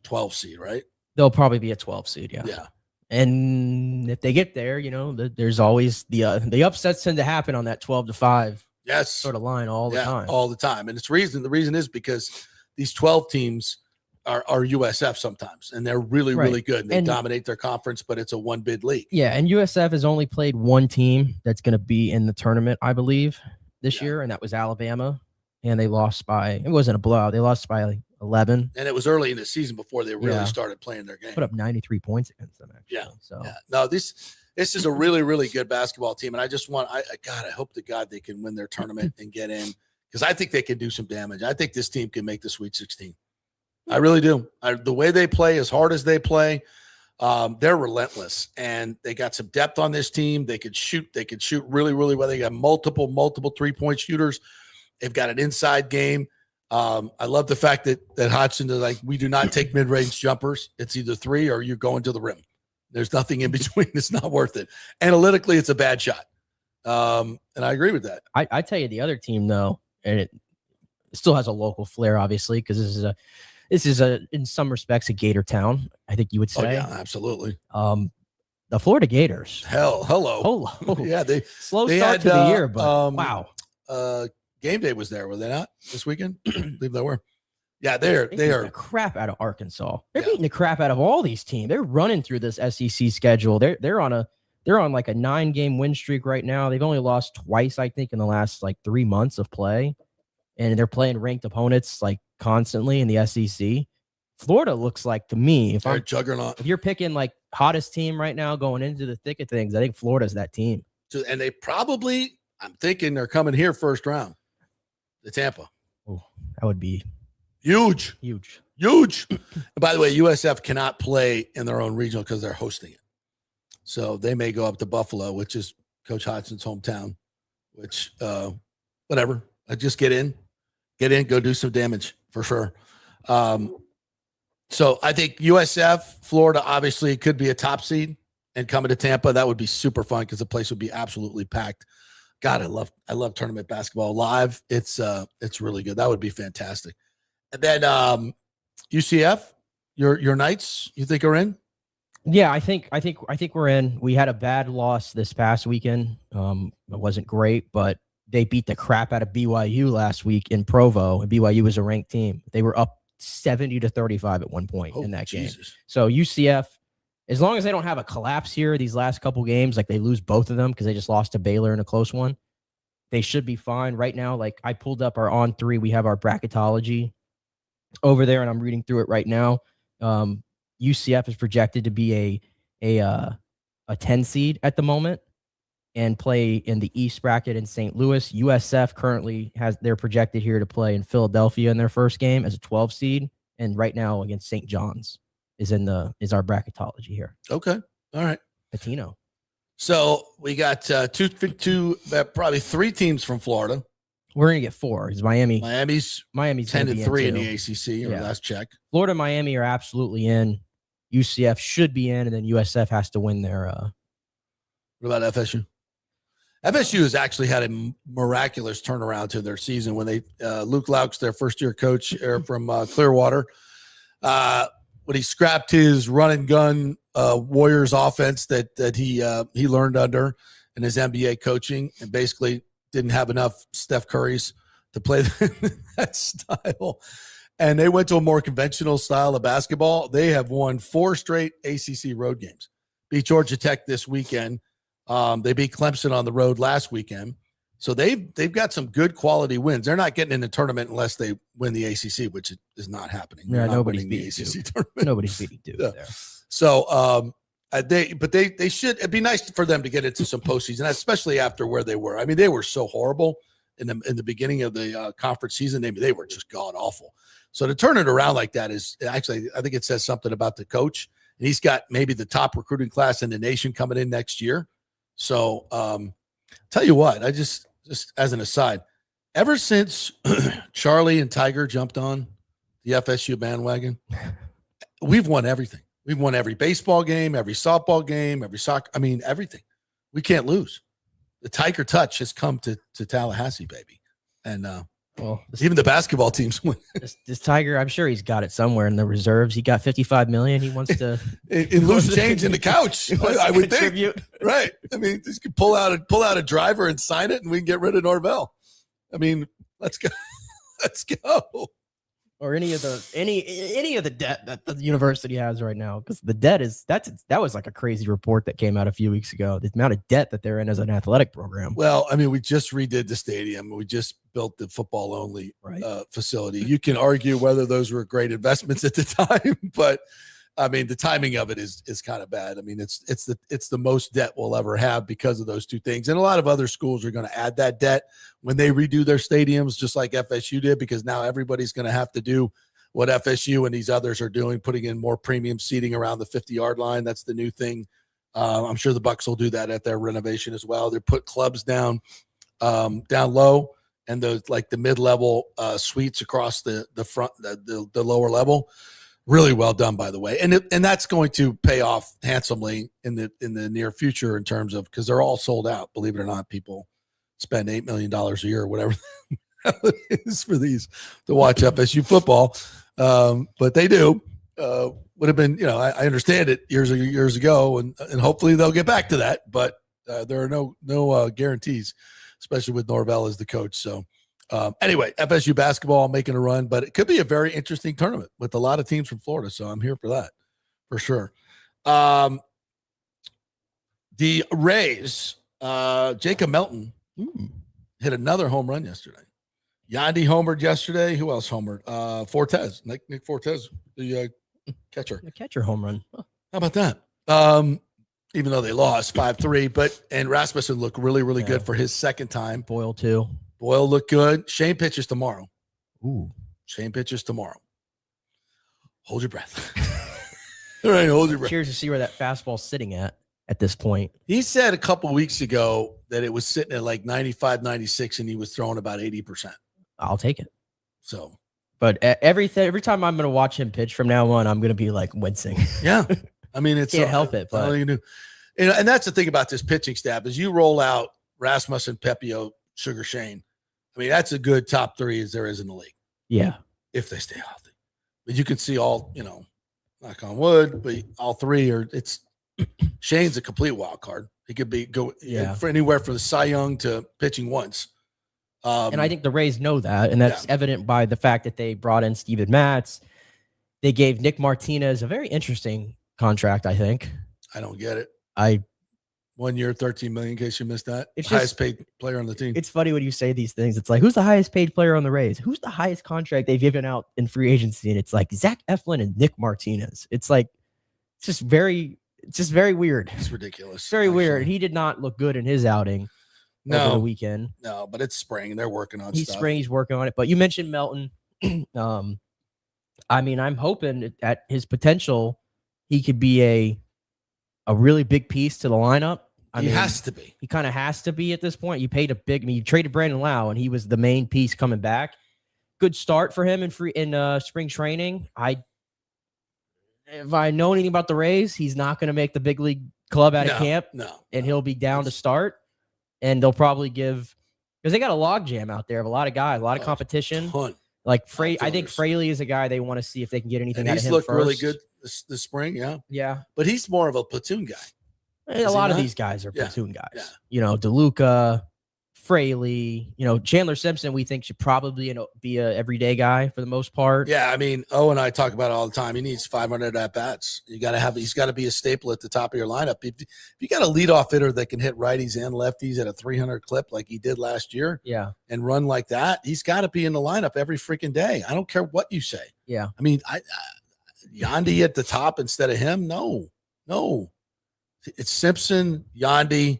12 seed, right? They'll probably be a 12 seed, yeah. Yeah. And if they get there, there's always the upsets tend to happen on that 12-5 sort of line all the time. All the time. And the reason is because these 12 teams are USF sometimes, and they're really, really good. And they dominate their conference, but it's a one-bid league. Yeah, and USF has only played one team that's going to be in the tournament, I believe, this year, and that was Alabama. And they lost it wasn't a blowout. They lost by like 11. And it was early in the season before they really started playing their game. Put up 93 points against them, actually. Yeah. So No, this is a really, really good basketball team. And I just I hope to God they can win their tournament and get in, because I think they can do some damage. I think this team can make the Sweet 16. I really do. The way they play, as hard as they play, they're relentless, and they got some depth on this team. They could shoot really, really well. They got multiple 3-point shooters. They've got an inside game. I love the fact that Hodgson is like, we do not take mid-range jumpers. It's either 3 or you're going to the rim. There's nothing in between. It's not worth it. Analytically, it's a bad shot. And I agree with that. I tell you, the other team, though, and it still has a local flair, obviously, because this is in some respects a Gator town, I think you would say. Oh, yeah, absolutely. The Florida Gators. Hello. Yeah, they slow they start had, to the year, but wow. Game day was there, were they not, this weekend? I believe they were. Yeah, they are the crap out of Arkansas. They're beating the crap out of all these teams. They're running through this SEC schedule. They're on like a 9-game win streak right now. They've only lost twice, I think, in the last like 3 months of play. and they're playing ranked opponents like constantly in the SEC. Florida looks like, to me, They're a juggernaut. if you're picking like hottest team right now going into the thick of things, I think Florida's that team. And they probably, I'm thinking they're coming here first round. The Tampa. Oh, that would be huge. Huge. And by the way, USF cannot play in their own regional because they're hosting it. So they may go up to Buffalo, which is Coach Hodgson's hometown, which, whatever. I just get in, go do some damage for sure. So I think USF, Florida, obviously could be a top seed, and coming to Tampa, that would be super fun because the place would be absolutely packed. God, I love tournament basketball live. It's really good. That would be fantastic. And then UCF, your Knights, you think are in? Yeah, I think we're in. We had a bad loss this past weekend. It wasn't great, but they beat the crap out of BYU last week in Provo, and BYU was a ranked team. They were up 70-35 at one point in that game. So UCF, as long as they don't have a collapse here these last couple games, like they lose both of them because they just lost to Baylor in a close one, they should be fine. Right now, like I pulled up our On 3, we have our bracketology over there, and I'm reading through it right now. UCF is projected to be a 10 seed at the moment and play in the East bracket in St. Louis. USF currently they're projected here to play in Philadelphia in their first game as a 12 seed, and right now against St. John's is our bracketology here. Okay, all right, Patino. So we got two, probably three teams from Florida. We're gonna get 4. Is Miami's 10-3 in the ACC. Yeah. Last check. Florida and Miami are absolutely in. UCF should be in, and then USF has to win their. What about FSU? FSU has actually had a miraculous turnaround to their season when they Luke Laux, their first-year coach from Clearwater, when he scrapped his run and gun Warriors offense that he learned under in his NBA coaching, and basically didn't have enough Steph Currys to play that style. And they went to a more conventional style of basketball. They have won 4 straight ACC road games. Beat Georgia Tech this weekend. They beat Clemson on the road last weekend. So they've got some good quality wins. They're not getting in the tournament unless they win the ACC, which is not happening. Yeah, nobody's beating the ACC tournament. Nobody's beating Duke there. So they should. It'd be nice for them to get into some postseason, especially after where they were. I mean, they were so horrible in the beginning of the conference season. They were just god awful. So to turn it around like that is actually, I think it says something about the coach. And he's got maybe the top recruiting class in the nation coming in next year. So tell you what, I just as an aside, ever since Charlie and Tiger jumped on the FSU bandwagon, we've won everything. We've won every baseball game, every softball game, every soccer. I mean, everything. We can't lose. The Tiger touch has come to Tallahassee, baby. And even the basketball teams win. This Tiger, I'm sure he's got it somewhere in the reserves. He got $55 million. He wants to in loose change in the couch. I would think, right? I mean, just pull out a driver and sign it, and we can get rid of Norvell. I mean, let's go, let's go. Or any of the debt that the university has right now, because the debt that was like a crazy report that came out a few weeks ago. The amount of debt that they're in as an athletic program. Well, I mean, we just redid the stadium. We just built the football only facility. You can argue whether those were great investments at the time, but I mean, the timing of it is kind of bad. I mean, it's the most debt we'll ever have because of those two things. And a lot of other schools are going to add that debt when they redo their stadiums, just like FSU did, because now everybody's going to have to do what FSU and these others are doing, putting in more premium seating around the 50-yard line. That's the new thing. I'm sure the Bucs will do that at their renovation as well. They put clubs down low, and those like the mid-level suites across the front, the lower level. Really well done, by the way, and that's going to pay off handsomely in the near future in terms of, because they're all sold out. Believe it or not, people spend $8 million a year or whatever it is for these to watch FSU football, but they do. Would have been, I understand it years ago, and hopefully they'll get back to that. But there are no guarantees, especially with Norvell as the coach. So. Anyway, FSU basketball making a run, but it could be a very interesting tournament with a lot of teams from Florida. So I'm here for that for sure. The Rays, Jacob Melton hit another home run yesterday. Yandy homered yesterday. Who else homered? Fortes. Nick Fortes, the catcher. The catcher home run. How about that? Even though they lost 5-3, and Rasmussen looked really, really good for his second time. Boyle too. Boyle looked good. Shane pitches tomorrow. Ooh. Shane pitches tomorrow. Hold your breath. All right, hold your breath. Curious to see where that fastball's sitting at this point. He said a couple of weeks ago that it was sitting at like 95, 96, and he was throwing about 80%. I'll take it. So, but every time I'm going to watch him pitch from now on, I'm going to be like wincing. Yeah. I mean, it's can't help it, but all you do. And that's the thing about this pitching staff is you roll out Rasmussen, Pepio, Sugar Shane. I mean, that's a good top 3 as there is in the league. Yeah. If they stay healthy. But you can see all, knock on wood, but all 3 are, it's Shane's a complete wild card. He could go for anywhere from the Cy Young to pitching once. And I think the Rays know that, and that's evident by the fact that they brought in Steven Matz. They gave Nick Martinez a very interesting contract, I think. I don't get it. 1 year, $13 million, in case you missed that. It's highest paid player on the team. It's funny when you say these things. It's like, who's the highest paid player on the Rays? Who's the highest contract they've given out in free agency? And it's like Zach Eflin and Nick Martinez. It's like, it's just very weird. It's ridiculous. It's very weird. He did not look good in his outing over the weekend. No, but it's spring. They're working on stuff. He's working on it. But you mentioned Melton. I mean, I'm hoping at his potential, he could be a really big piece to the lineup. He has to be. He kind of has to be at this point. You traded Brandon Lau, and he was the main piece coming back. Good start for him in spring training. If I know anything about the Rays, he's not going to make the big league club out of camp. And he'll be down to start. And they'll probably because they got a log jam out there of a lot of guys, a lot of competition. Like I think Fraley is a guy they want to see if they can get anything out of him. He's looked really good this spring, yeah. But he's more of a platoon guy. A lot of these guys are platoon guys. Yeah. DeLuca, Fraley, Chandler Simpson, we think should probably be a everyday guy for the most part. Yeah, I mean, and I talk about it all the time. He needs 500 at bats. He's got to be a staple at the top of your lineup. If you got a leadoff hitter that can hit righties and lefties at a 300 clip like he did last year, and run like that, he's got to be in the lineup every freaking day. I don't care what you say. Yeah, I mean, Yandy at the top instead of him? No. It's Simpson, Yandy,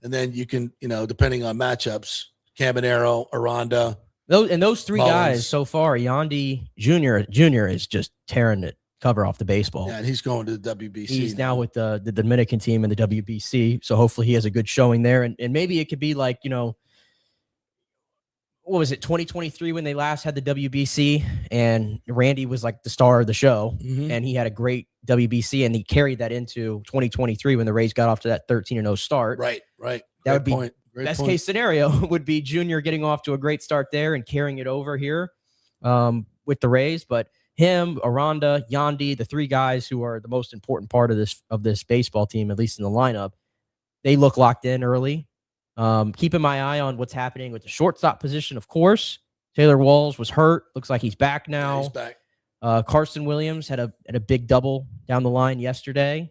and then you can, depending on matchups, Cabanero, Aranda. Those 3 Mullins. guys so far, Yandy Jr. is just tearing the cover off the baseball. Yeah, and he's going to the WBC. He's now with the Dominican team in the WBC, so hopefully he has a good showing there. And maybe it could be like, what was it, 2023 when they last had the WBC, and Randy was like the star of the show, and he had a great WBC, and he carried that into 2023 when the Rays got off to that 13-0 start. Right. That would be best case scenario would be Junior getting off to a great start there and carrying it over here with the Rays. But him, Aranda, Yandy, the 3 guys who are the most important part of this baseball team, at least in the lineup, they look locked in early. Keeping my eye on what's happening with the shortstop position, of course. Taylor Walls was hurt. Looks like he's back now. Yeah, he's back. Carson Williams had a big double down the line yesterday.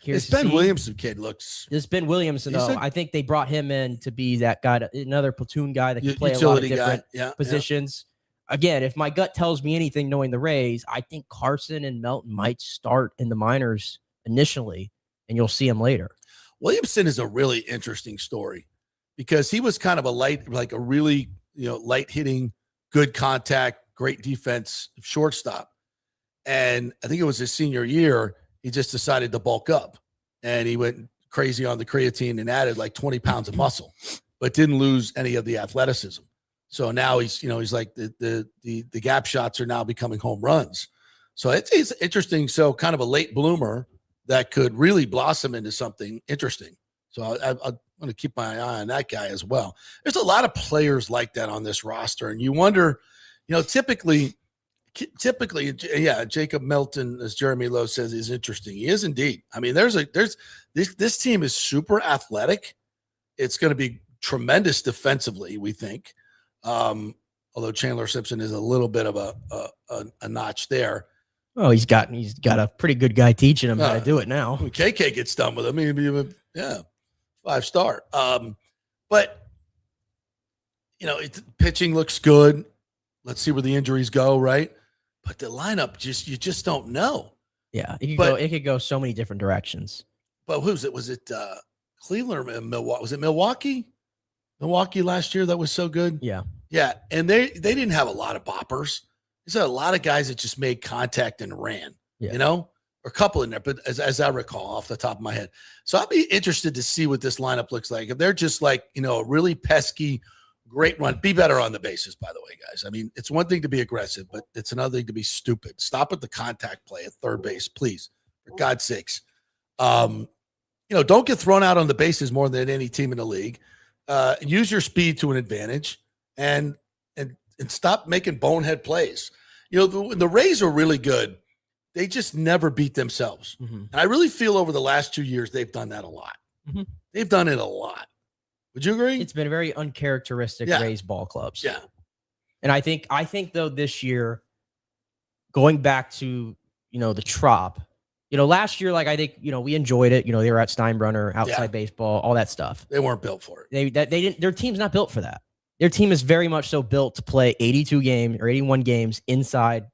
This Ben Williamson kid looks. This Ben Williamson, though, I think they brought him in to be that guy, another platoon guy that can play a lot of different positions. Yeah. Again, if my gut tells me anything, knowing the Rays, I think Carson and Melton might start in the minors initially, and you'll see him later. Williamson is a really interesting story because he was kind of a really light hitting, good contact, great defense shortstop. And I think it was his senior year, he just decided to bulk up, and he went crazy on the creatine and added like 20 pounds of muscle, but didn't lose any of the athleticism. So now he's like the gap shots are now becoming home runs. So it's interesting. So kind of a late bloomer that could really blossom into something interesting. So I want to keep my eye on that guy as well. There's a lot of players like that on this roster, and you wonder, typically, Jacob Melton, as Jeremy Lowe says, is interesting. He is indeed. I mean, this team is super athletic. It's going to be tremendous defensively, we think. Although Chandler Simpson is a little bit of a notch there. Oh, he's got a pretty good guy teaching him how to do it now. When KK gets done with him, he'll be 5-star. But pitching looks good. Let's see where the injuries go, right? But the lineup, you just don't know. Yeah, it could go so many different directions. But who's it? Was it Cleveland or Milwaukee? Was it Milwaukee? Milwaukee last year that was so good. Yeah. Yeah, and they didn't have a lot of boppers. There's a lot of guys that just made contact and ran. Or a couple in there, but as I recall off the top of my head. So I'll be interested to see what this lineup looks like. If they're just like, a really pesky, great run, be better on the bases, by the way, guys. I mean, it's one thing to be aggressive, but it's another thing to be stupid. Stop at the contact play at third base, please, for God's sakes. Don't get thrown out on the bases more than any team in the league. Use your speed to an advantage and stop making bonehead plays. The Rays are really good. They just never beat themselves. Mm-hmm. And I really feel over the last 2 years, they've done that a lot. Mm-hmm. They've done it a lot. Would you agree? It's been very uncharacteristic Rays ball clubs. Yeah. And I think though this year, going back to, the Trop, last year, I think, we enjoyed it. They were at Steinbrenner, outside baseball, all that stuff. They weren't built for it. They didn't, their team's not built for that. Their team is very much so built to play 82 games or 81 games inside.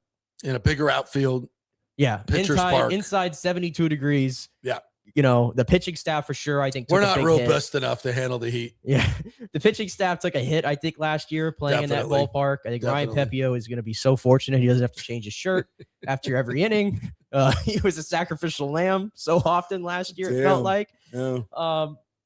In a bigger outfield. Yeah. Pitcher's Park. Inside 72 degrees. Yeah. The pitching staff for sure, I think, we're not robust enough to handle the heat. Yeah. The pitching staff took a hit, I think, last year playing in that ballpark. I think Ryan Pepio is going to be so fortunate he doesn't have to change his shirt after every inning. He was a sacrificial lamb so often last year, it felt like.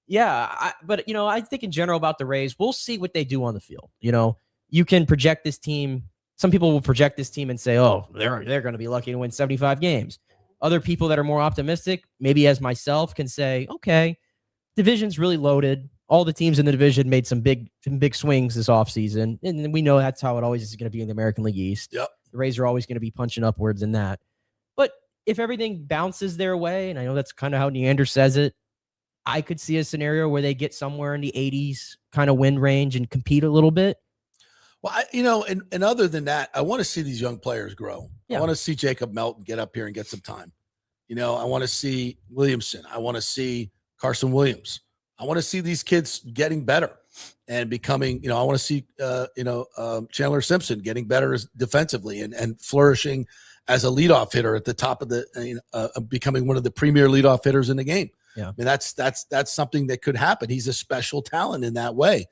Yeah. But I think in general about the Rays, we'll see what they do on the field. You can project this team. Some people will project this team and say, oh, they're going to be lucky to win 75 games. Other people that are more optimistic, maybe as myself, can say, okay, division's really loaded. All the teams in the division made some big swings this offseason. And we know that's how it always is going to be in the American League East. Yep. The Rays are always going to be punching upwards in that. But if everything bounces their way, and I know that's kind of how Neander says it, I could see a scenario where they get somewhere in the 80s kind of win range and compete a little bit. Well, and other than that, I want to see these young players grow. Yeah. I want to see Jacob Melton get up here and get some time. I want to see Williamson. I want to see Carson Williams. I want to see these kids getting better and becoming, I want to see, Chandler Simpson getting better defensively and flourishing as a leadoff hitter at the top of the, becoming one of the premier leadoff hitters in the game. Yeah. I mean, that's something that could happen. He's a special talent in that way.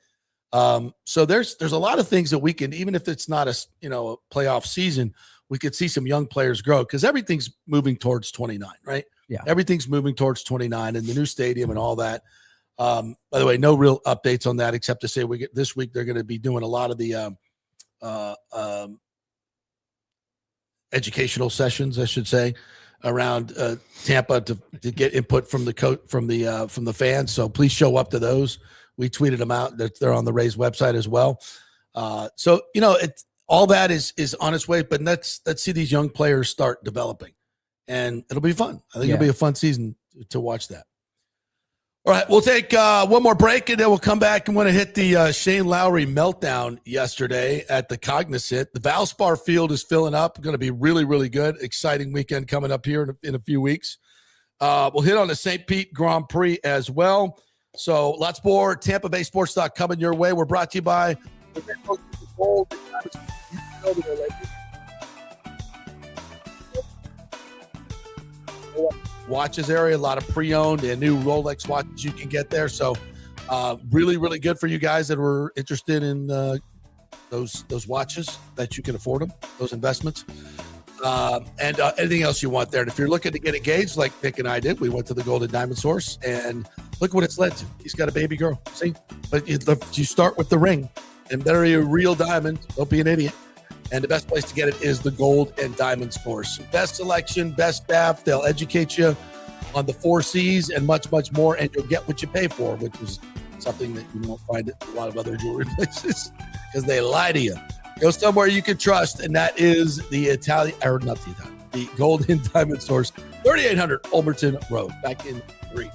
So there's a lot of things that we can, even if it's not a playoff season, we could see some young players grow because everything's moving towards 29, right? Yeah. Everything's moving towards 29 and the new stadium and all that. By the way, no real updates on that except to say this week they're going to be doing a lot of the educational sessions, I should say, around Tampa to get input from the fans. So please show up to those. We tweeted them out. They're on the Rays website as well. So all that is on its way, but let's see these young players start developing, and it'll be fun. I think it'll be a fun season to watch that. All right, we'll take one more break, and then we'll come back and want to hit the Shane Lowry meltdown yesterday at the Cognizant. The Valspar field is filling up. Going to be really, really good. Exciting weekend coming up here in a few weeks. We'll hit on the St. Pete Grand Prix as well. So lots more Tampa Bay Sports Talk coming your way. We're brought to you by watches area, a lot of pre-owned and new Rolex watches you can get there. So really, really good for you guys that were interested in those watches that you can afford them, those investments. And anything else you want there. And if you're looking to get engaged like Nick and I did, we went to the Golden Diamond Source and look what it's led to. He's got a baby girl. See? But you start with the ring and better a real diamond. Don't be an idiot. And the best place to get it is the Gold and Diamond Source. Best selection, best staff. They'll educate you on the 4 C's and much, much more. And you'll get what you pay for, which is something that you won't find at a lot of other jewelry places because they lie to you. Go somewhere you can trust, and that is the Gold and Diamond Source, 3800 Ulmerton Road. Back in 3.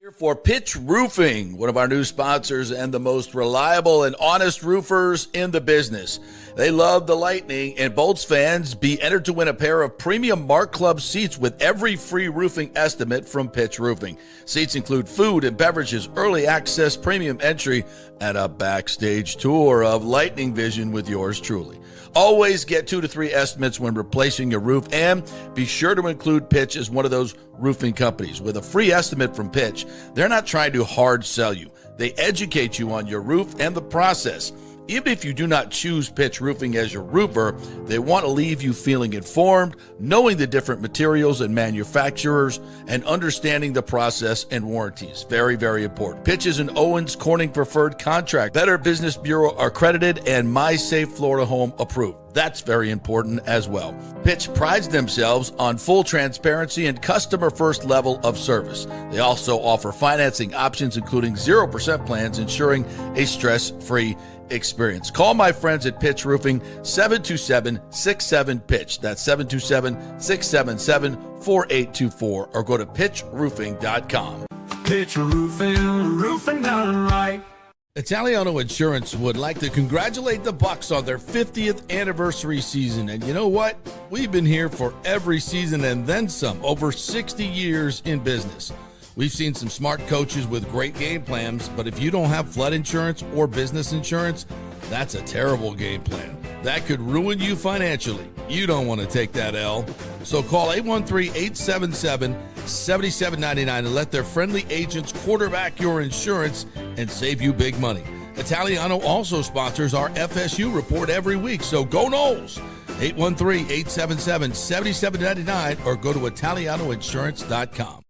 Here for Pitch Roofing, one of our new sponsors and the most reliable and honest roofers in the business. They love the Lightning, and Bolts fans be entered to win a pair of premium Mark Club seats with every free roofing estimate from Pitch Roofing. Seats include food and beverages, early access, premium entry, and a backstage tour of Lightning Vision with yours truly. Always get 2 to 3 estimates when replacing your roof, and be sure to include Pitch as one of those roofing companies. With a free estimate from Pitch, they're not trying to hard sell you. They educate you on your roof and the process. Even if you do not choose Pitch Roofing as your roofer, they want to leave you feeling informed, knowing the different materials and manufacturers, and understanding the process and warranties. Very, very important. Pitch is an Owens Corning preferred contract, Better Business Bureau accredited, and My Safe Florida Home approved. That's very important as well. Pitch prides themselves on full transparency and customer first level of service. They also offer financing options, including 0% plans, ensuring a stress-free experience. Call my friends at Pitch Roofing, 727-67-PITCH. That's 727-677-4824, or go to pitchroofing.com. Pitch roofing, roofing done right. Italiano Insurance would like to congratulate the Bucs on their 50th anniversary season. And you know what? We've been here for every season and then some, over 60 years in business. We've seen some smart coaches with great game plans, but if you don't have flood insurance or business insurance, that's a terrible game plan. That could ruin you financially. You don't want to take that L. So call 813-877-7799 and let their friendly agents quarterback your insurance and save you big money. Italiano also sponsors our FSU report every week, so go Noles! 813-877-7799 or go to italianoinsurance.com.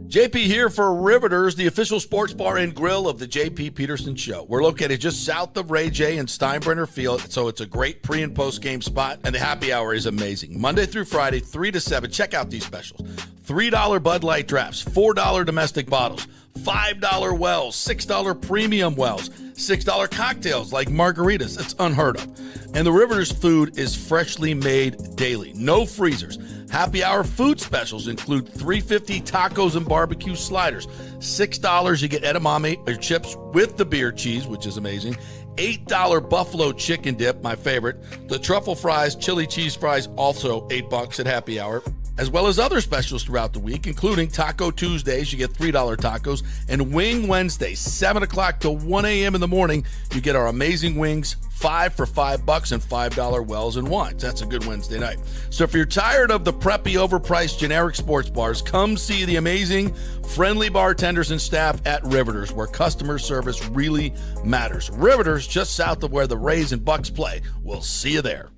JP here for Riveters, the official sports bar and grill of the JP Peterson Show. We're located just south of Ray J and Steinbrenner Field, so it's a great pre- and post-game spot, and the happy hour is amazing. Monday through Friday, 3 to 7. Check out these specials. $3 Bud Light drafts, $4 domestic bottles, $5 wells, $6 premium wells, $6 cocktails like margaritas. It's unheard of. And the Riveters food is freshly made daily. No freezers. Happy hour food specials include $3.50 tacos and barbecue sliders. $6 you get edamame or chips with the beer cheese, which is amazing. $8 buffalo chicken dip, my favorite. The truffle fries, chili cheese fries, also $8 at happy hour. As well as other specials throughout the week, including Taco Tuesdays, you get $3 tacos, and Wing Wednesdays, 7 o'clock to 1 a.m. in the morning, you get our amazing wings, 5 for $5 and $5 wells and wines. That's a good Wednesday night. So if you're tired of the preppy, overpriced, generic sports bars, come see the amazing, friendly bartenders and staff at Riveters, where customer service really matters. Riveters, just south of where the Rays and Bucs play. We'll see you there.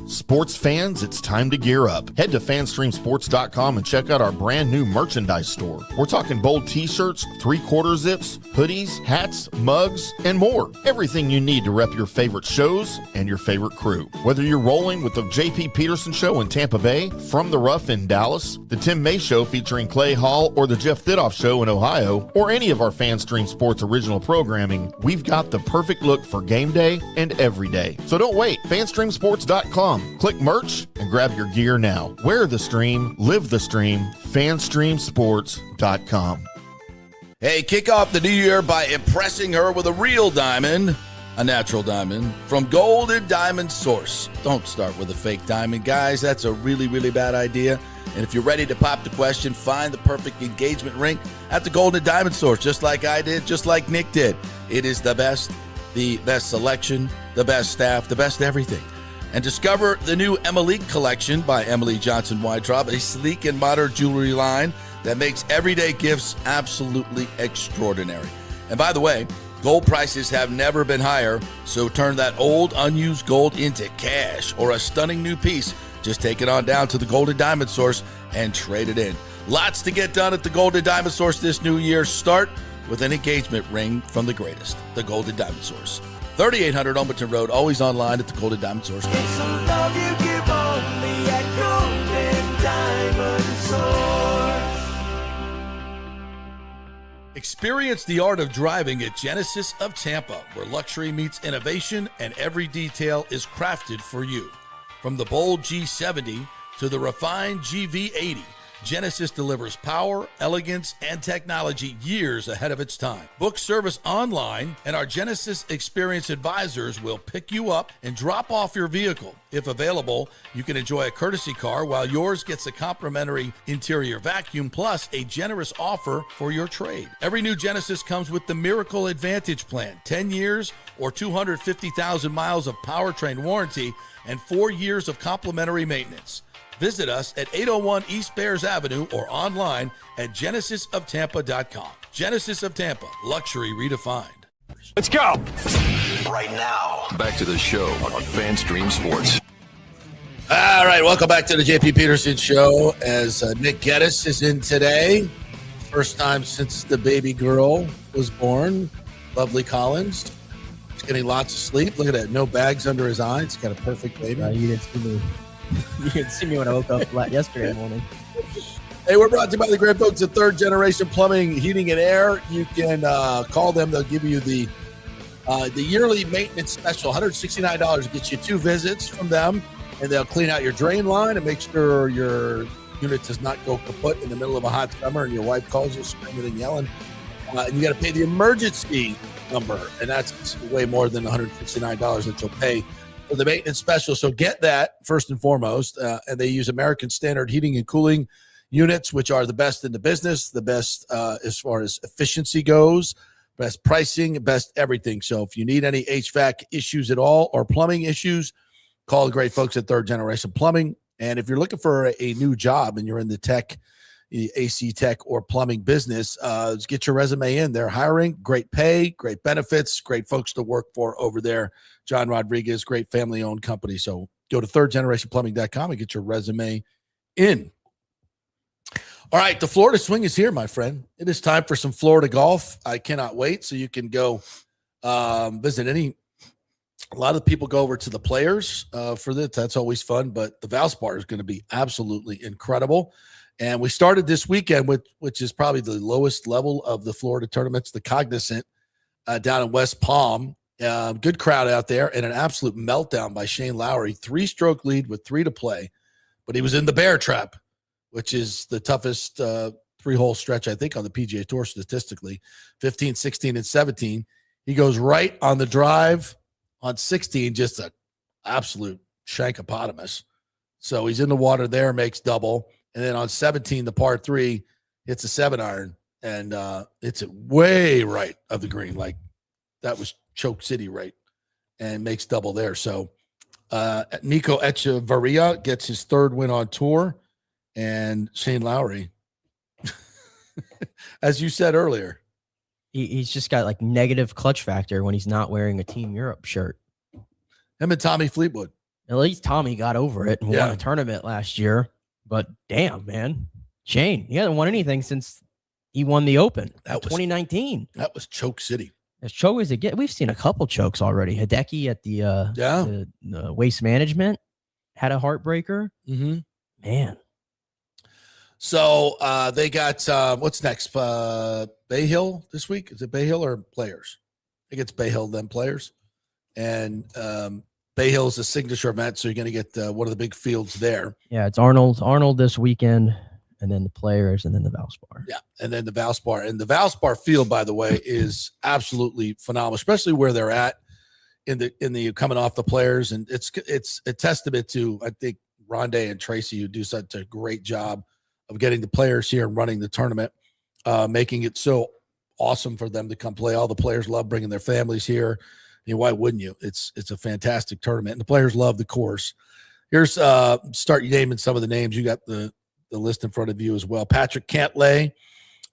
Sports fans, it's time to gear up. Head to fanstreamsports.com and check out our brand new merchandise store. We're talking bold t-shirts, 3/4 zips, hoodies, hats, mugs, and more. Everything you need to rep your favorite shows and your favorite crew. Whether you're rolling with the JP Peterson Show in Tampa Bay, From the Rough in Dallas, the Tim May Show featuring Clay Hall, or the Jeff Thidoff Show in Ohio, or any of our FanStream Sports original programming, we've got the perfect look for game day and every day. So don't wait. fanstreamsports.com. Click merch and grab your gear now. Wear the stream, live the stream, fanstreamsports.com. Hey, kick off the new year by impressing her with a real diamond, a natural diamond, from Golden Diamond Source. Don't start with a fake diamond, guys. That's a really, really bad idea. And if you're ready to pop the question, find the perfect engagement ring at the Golden Diamond Source, just like I did, just like Nick did. It is the best selection, the best staff, the best everything. And discover the new Emily collection by Emily Johnson Weintraub, a sleek and modern jewelry line that makes everyday gifts absolutely extraordinary. And by the way, gold prices have never been higher, so turn that old unused gold into cash or a stunning new piece. Just take it on down to the Golden Diamond Source and trade it in. Lots to get done at the Golden Diamond Source this new year. Start with an engagement ring from the greatest, the Golden Diamond Source. 3800 Omerton Road, always online at the Golden Diamond Source. It's the love you give only at Golden Diamond Source. Experience the art of driving at Genesis of Tampa, where luxury meets innovation and every detail is crafted for you. From the bold G70 to the refined GV80, Genesis delivers power, elegance, and technology years ahead of its time. Book service online, and our Genesis Experience advisors will pick you up and drop off your vehicle. If available, you can enjoy a courtesy car while yours gets a complimentary interior vacuum plus a generous offer for your trade. Every new Genesis comes with the Miracle Advantage Plan, 10 years or 250,000 miles of powertrain warranty and 4 years of complimentary maintenance. Visit us at 801 East Bears Avenue or online at genesisoftampa.com. Genesis of Tampa, luxury redefined. Let's go. Right now, back to the show on FanStream Sports. All right, welcome back to the JP Peterson Show as Nick Geddes is in today. First time since the baby girl was born. Lovely Collins. He's getting lots of sleep. Look at that. No bags under his eyes. He's got a perfect baby. You didn't see me. You didn't see me when I woke up yesterday morning. Hey, we're brought to you by the great folks at Third Generation Plumbing, Heating, and Air. You can call them. They'll give you the yearly maintenance special, $169 to get you 2 visits from them, and they'll clean out your drain line and make sure your unit does not go kaput in the middle of a hot summer and your wife calls you screaming and yelling. And you got to pay the emergency number, and that's way more than $169 that you'll pay for the maintenance special. So get that first and foremost. And they use American Standard heating and cooling units, which are the best in the business, the best as far as efficiency goes, best pricing, best everything. So if you need any HVAC issues at all or plumbing issues, call the great folks at Third Generation Plumbing. And if you're looking for a new job and you're in the tech, AC tech or plumbing business, get your resume in. They're hiring, great pay, great benefits, great folks to work for over there. John Rodriguez, great family-owned company. So go to thirdgenerationplumbing.com and get your resume in. All right, the Florida swing is here, my friend. It is time for some Florida golf. I cannot wait. So you can go visit any. A lot of people go over to the Players for this. That's always fun. But the Valspar is going to be absolutely incredible. And we started this weekend with, which is probably the lowest level of the Florida tournaments, the Cognizant down in West Palm. Good crowd out there, and an absolute meltdown by Shane Lowry. 3-stroke lead with 3 to play, but he was in the bear trap, which is the toughest 3-hole stretch, I think, on the PGA Tour statistically. 15, 16, and 17. He goes right on the drive on 16, just an absolute shankopotamus. So he's in the water there, makes double. And then on 17, the par 3, hits a 7-iron, and it's way right of the green. Like that was Choke City right, and makes double there. So Nico Echevarria gets his 3rd win on tour, and Shane Lowry, as you said earlier, He's just got like negative clutch factor when he's not wearing a Team Europe shirt. him and Tommy Fleetwood. At least Tommy got over it and won a tournament last year. But damn, man, Shane, he hasn't won anything since he won the Open in 2019. That was Choke City. As choke as it get, we've seen a couple chokes already. Hideki at the Waste Management had a heartbreaker. Mm-hmm. Man. So they got what's next? Bay Hill this week? Is it Bay Hill or Players? I think it's Bay Hill, then Players. And Bay Hill is a signature event, so you're going to get one of the big fields there. Yeah, it's Arnold this weekend, and then the Players, and then the Valspar. Yeah, and then the Valspar. And the Valspar field, by the way, is absolutely phenomenal, especially where they're at in the coming off the Players. And it's a testament to, I think, Rondé and Tracy, who do such a great job of getting the players here and running the tournament, making it so awesome for them to come play. All the players love bringing their families here. I mean, why wouldn't you? It's a fantastic tournament, and the players love the course. Here's start naming some of the names. You got the list in front of you as well. Patrick Cantlay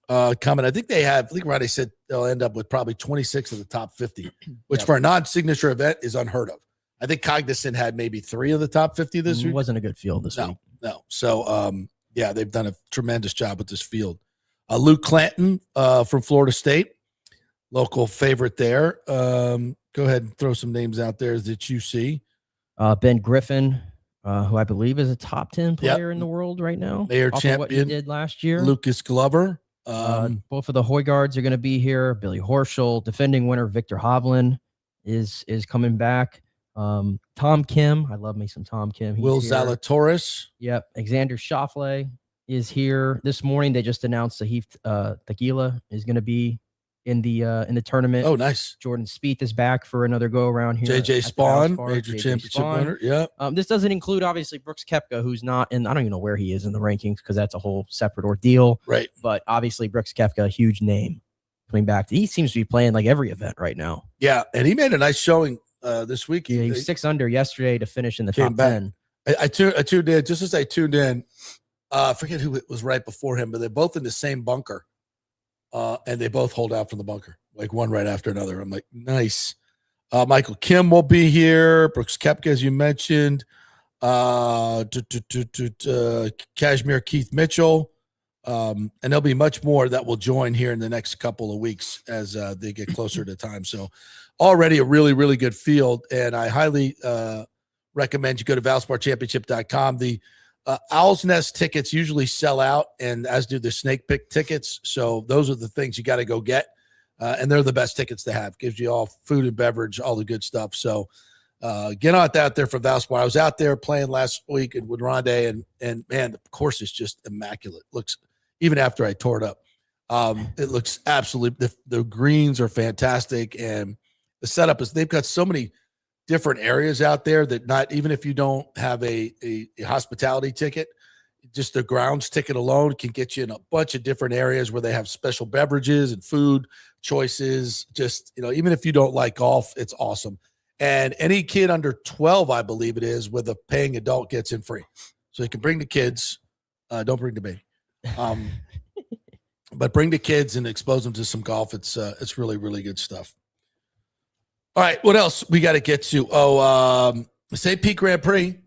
coming. I think Rondé said they'll end up with probably 26 of the top 50, which for a non-signature event is unheard of. I think Cognizant had maybe 3 of the top 50 this week. It wasn't a good field this week. No. So, yeah, they've done a tremendous job with this field. Luke Clanton from Florida State, local favorite there. Go ahead and throw some names out there that you see. Ben Griffin, who I believe is a top 10 player in the world right now. Mayor champion. What he did last year. Lucas Glover. Both of the Hoygards are going to be here. Billy Horschel, defending winner Victor Hovland is coming back. Tom Kim. I love me some Tom Kim. Will Zalatoris. Yep. Alexander Schauffele. is here this morning. They just announced that Tequila is going to be in the tournament. Oh, nice. Jordan Spieth is back for another go around here. JJ Spawn, major championship winner. Yeah. This doesn't include obviously Brooks Koepka, who's not in. I don't even know where he is in the rankings because that's a whole separate ordeal. Right. But obviously Brooks Koepka, a huge name coming back. He seems to be playing like every event right now. Yeah, and he made a nice showing this week. He was 6 under yesterday to finish in the Came top back. 10. I tuned in just as I tuned in. I forget who it was right before him, but they're both in the same bunker, and they both hold out from the bunker, like one right after another. I'm like, nice. Michael Kim will be here. Brooks Koepka, as you mentioned. Kashmir Keith Mitchell. And there'll be much more that will join here in the next couple of weeks as they get closer to time. So already a really, really good field. And I highly recommend you go to valsparchampionship.com. The Owl's Nest tickets usually sell out, and as do the Snake Pick tickets. So those are the things you got to go get. And they're the best tickets to have. Gives you all food and beverage, all the good stuff. So get out there for Valspar. I was out there playing last week with Rondé, and man, the course is just immaculate. Looks, even after I tore it up, it looks absolutely, the greens are fantastic. And the setup is, they've got so many different areas out there that not, even if you don't have a hospitality ticket, just the grounds ticket alone can get you in a bunch of different areas where they have special beverages and food choices. Just, even if you don't like golf, it's awesome. And any kid under 12, I believe it is, with a paying adult gets in free. So you can bring the kids. Don't bring the baby. But bring the kids and expose them to some golf. It's really, really good stuff. All right, what else we got to get to? St. Pete Grand Prix.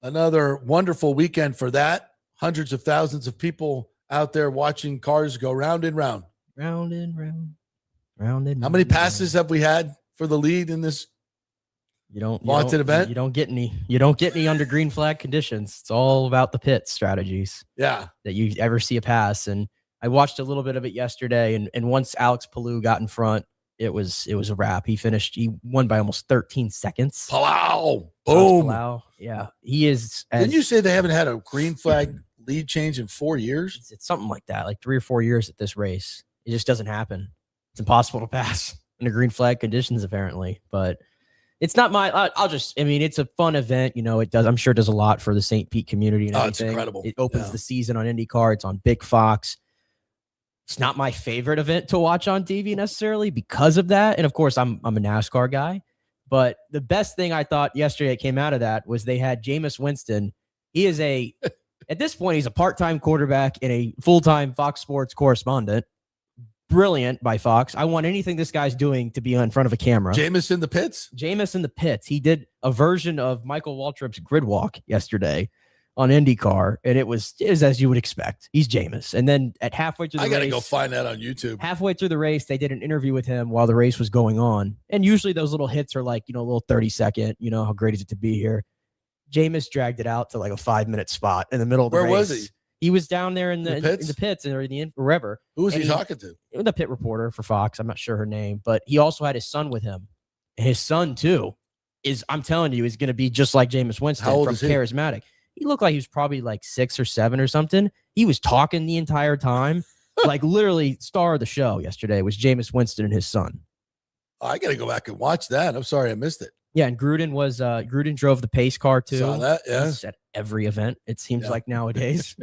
Another wonderful weekend for that. Hundreds of thousands of people out there watching cars go round and round. Round and round. Round and How many round. passes have we had for the lead in this vaunted event? You don't get any. You don't get any under green flag conditions. It's all about the pit strategies. Yeah. That you ever see a pass. And I watched a little bit of it yesterday. And once Alex Palou got in front, it was a wrap. He won by almost 13 seconds. Palau. Boom. Palau. Yeah. He is. Didn't you say they haven't had a green flag lead change in 4 years? It's something like that, like 3 or 4 years at this race. It just doesn't happen. It's impossible to pass under green flag conditions, apparently. But it's not it's a fun event. I'm sure it does a lot for the St. Pete community and everything. It's incredible. It opens the season on IndyCar. It's on Big Fox. It's not my favorite event to watch on TV necessarily because of that. And of course, I'm a NASCAR guy. But the best thing I thought yesterday that came out of that was they had Jameis Winston. He is at this point, he's a part-time quarterback and a full-time Fox Sports correspondent. Brilliant by Fox. I want anything this guy's doing to be in front of a camera. Jameis in the pits? Jameis in the pits. He did a version of Michael Waltrip's grid walk yesterday on IndyCar, and it was as you would expect. He's Jameis. And then at halfway through the race, I got to go find that on YouTube. Halfway through the race, they did an interview with him while the race was going on. And usually those little hits are like, a little 30-second, how great is it to be here? Jameis dragged it out to like a 5-minute spot in the middle of the race. Where was he? He was down there in the pits or wherever. Who was he talking to? The pit reporter for Fox. I'm not sure her name, but he also had his son with him. And his son, too, I'm telling you, is going to be just like Jameis Winston from Charismatic. He looked like he was probably like 6 or 7 or something. He was talking the entire time. Like literally star of the show yesterday was Jameis Winston and his son. I got to go back and watch that. I'm sorry I missed it. Yeah, and Gruden drove the pace car too. Saw that, yeah. He's at every event, it seems like nowadays.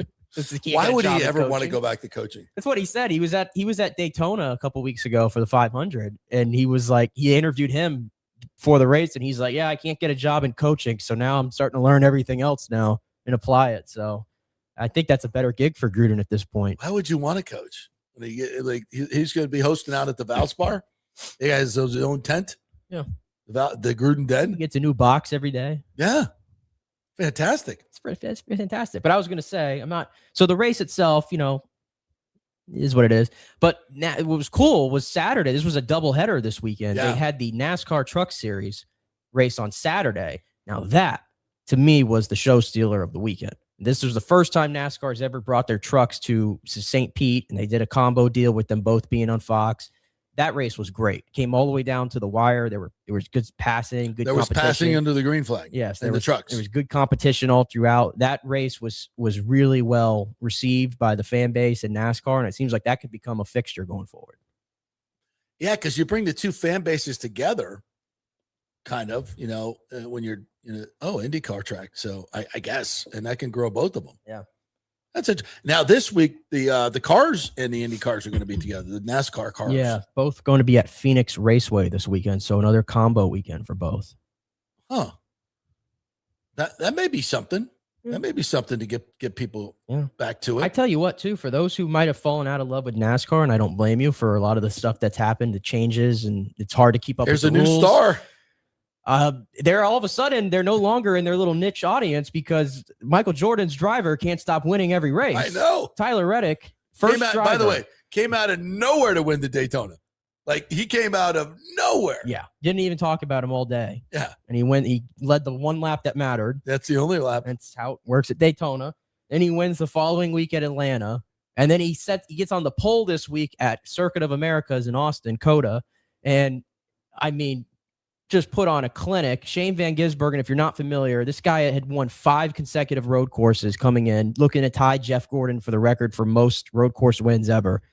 Why would he ever want to go back to coaching? That's what he said. He was at Daytona a couple weeks ago for the 500, and he was like, he interviewed him for the race, and he's like, yeah, I can't get a job in coaching, so now I'm starting to learn everything else now and apply it. So I think that's a better gig for Gruden at this point. Why would you want to coach? He's going to be hosting out at the Valspar. He has his own tent. Yeah. The Gruden Den. He gets a new box every day. Yeah. Fantastic. It's fantastic. But I was going to say, so the race itself, is what it is. But what was cool was Saturday. This was a doubleheader this weekend. Yeah. They had the NASCAR Truck Series race on Saturday. Now that, to me, was the show stealer of the weekend. This was the first time NASCAR has ever brought their trucks to St. Pete, and they did a combo deal with them both being on Fox. that race was great. Came all the way down to the wire. There was good passing, good. There was passing under the green flag. Yes, in the trucks. There was good competition all throughout. That race was really well received by the fan base in NASCAR, and it seems like that could become a fixture going forward. Yeah, because you bring the two fan bases together, kind of, when you're IndyCar track. So I guess, and that can grow both of them. Yeah. That's it. Now this week, the cars and the Indy cars are going to be together. The NASCAR cars. Yeah, both going to be at Phoenix Raceway this weekend. So another combo weekend for both. Huh. That may be something. That may be something to get people back to it. I tell you what, too, for those who might have fallen out of love with NASCAR, and I don't blame you for a lot of the stuff that's happened, the changes, and it's hard to keep up There's with the a new rules. star. They're all of a sudden, they're no longer in their little niche audience because Michael Jordan's driver can't stop winning every race. I know. Tyler Reddick, first driver. By the way, came out of nowhere to win the Daytona. Like, he came out of nowhere. Yeah. Didn't even talk about him all day. Yeah. And he led the one lap that mattered. That's the only lap. That's how it works at Daytona. Then he wins the following week at Atlanta. And then he gets on the pole this week at Circuit of Americas in Austin, COTA. And I mean, just put on a clinic. Shane Van Gisbergen, if you're not familiar, this guy had won 5 consecutive road courses coming in, looking to tie Jeff Gordon for the record for most road course wins ever.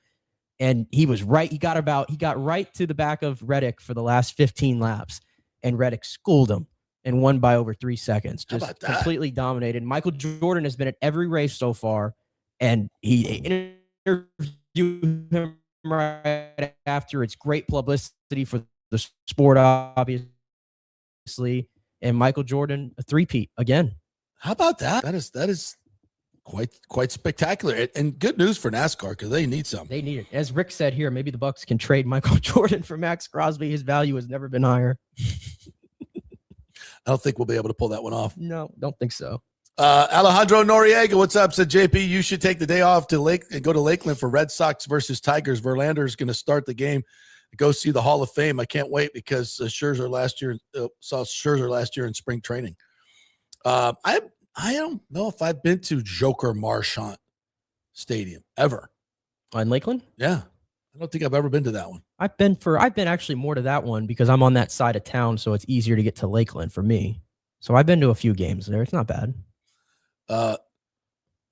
And he was right. He got right to the back of Reddick for the last 15 laps, and Reddick schooled him and won by over 3 seconds. Just completely dominated. Michael Jordan has been at every race so far, and he interviewed him right after. It's great publicity for the sport, obviously. And Michael Jordan, a three-peat again. How about that? That is quite spectacular, and good news for NASCAR because they need something. They need it. As Rick said here, maybe the Bucs can trade Michael Jordan for Max Crosby. His value has never been higher. I don't think we'll be able to pull that one off. No, don't think so. Alejandro Noriega, what's up? Said JP, you should take the day off to go to Lakeland for Red Sox versus Tigers. Verlander is going to start the game. Go see the Hall of Fame. I can't wait because Scherzer last year saw Scherzer last year in spring training. I don't know if I've been to Joker Marchant Stadium ever. On Lakeland? Yeah. I don't think I've ever been to that one. I've been actually more to that one because I'm on that side of town, so it's easier to get to Lakeland for me. So I've been to a few games there. It's not bad.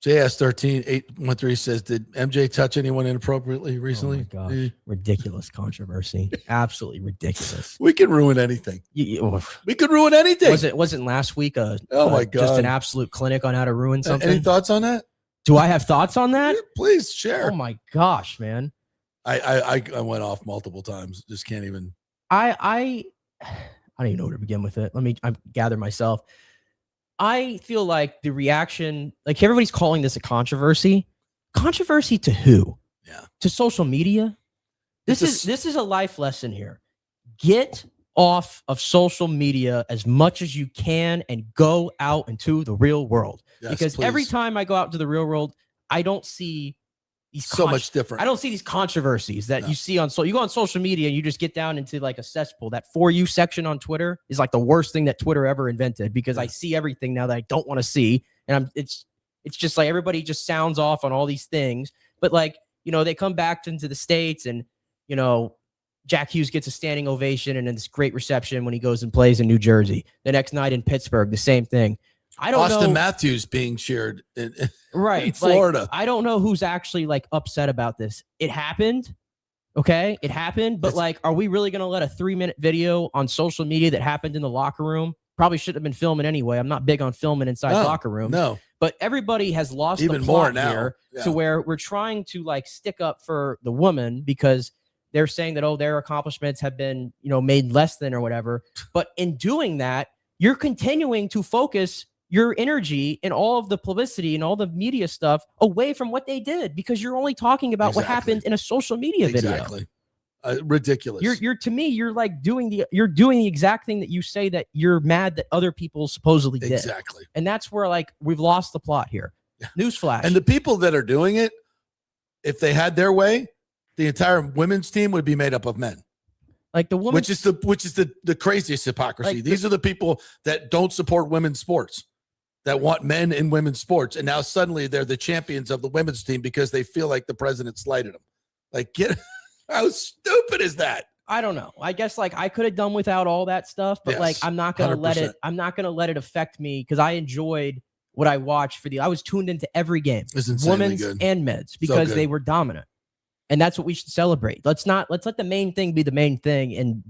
JS13813 says, did MJ touch anyone inappropriately recently? Oh my gosh. Ridiculous controversy. Absolutely ridiculous. We can ruin anything. We could ruin anything. Wasn't last week my God, just an absolute clinic on how to ruin something? Any thoughts on that? Do I have thoughts on that? Yeah, please share. Oh my gosh, man. I went off multiple times. Just can't even. I don't even know where to begin with it. I gather myself. I feel like the reaction, like everybody's calling this a controversy. Controversy to who? Yeah. To social media? This is a life lesson here. Get off of social media as much as you can and go out into the real world. Yes, because please. every time I go out into the real world, I don't see these so much different. I don't see these controversies that you see on you go on social media and you just get down into like a cesspool. That For You section on Twitter is like the worst thing that Twitter ever invented because I see everything now that I don't want to see. And it's just like everybody just sounds off on all these things. But like, they come back into the States and, Jack Hughes gets a standing ovation and then this great reception when he goes and plays in New Jersey. The next night in Pittsburgh, the same thing. I don't know. Austin Matthews being cheered in Florida. Like, I don't know who's actually like upset about this. It happened. Okay. It happened. But like, are we really going to let a 3-minute video on social media that happened in the locker room? Probably shouldn't have been filming anyway. I'm not big on filming inside locker rooms. No. But everybody has lost even the plot more now here to where we're trying to like stick up for the woman because they're saying that, their accomplishments have been, made less than or whatever. But in doing that, you're continuing to focus your energy and all of the publicity and all the media stuff away from what they did because you're only talking about what happened in a social media video. Exactly. Ridiculous. You're like doing the exact thing that you say that you're mad that other people supposedly did. Exactly. And that's where like we've lost the plot here. Newsflash. And the people that are doing it, if they had their way, the entire women's team would be made up of men. Like the woman, which is the craziest hypocrisy. These are the people that don't support women's sports, that want men in women's sports, and now suddenly they're the champions of the women's team because they feel like the president slighted them. Like, How stupid is that? I don't know. I guess like I could have done without all that stuff, but Yes, like I'm not gonna 100%. let it. I'm not gonna let it affect me because I enjoyed what I watched I was tuned into every game, It's insanely women's good. and men's, because good. they were dominant, and that's what we should celebrate. Let's let the main thing be the main thing, and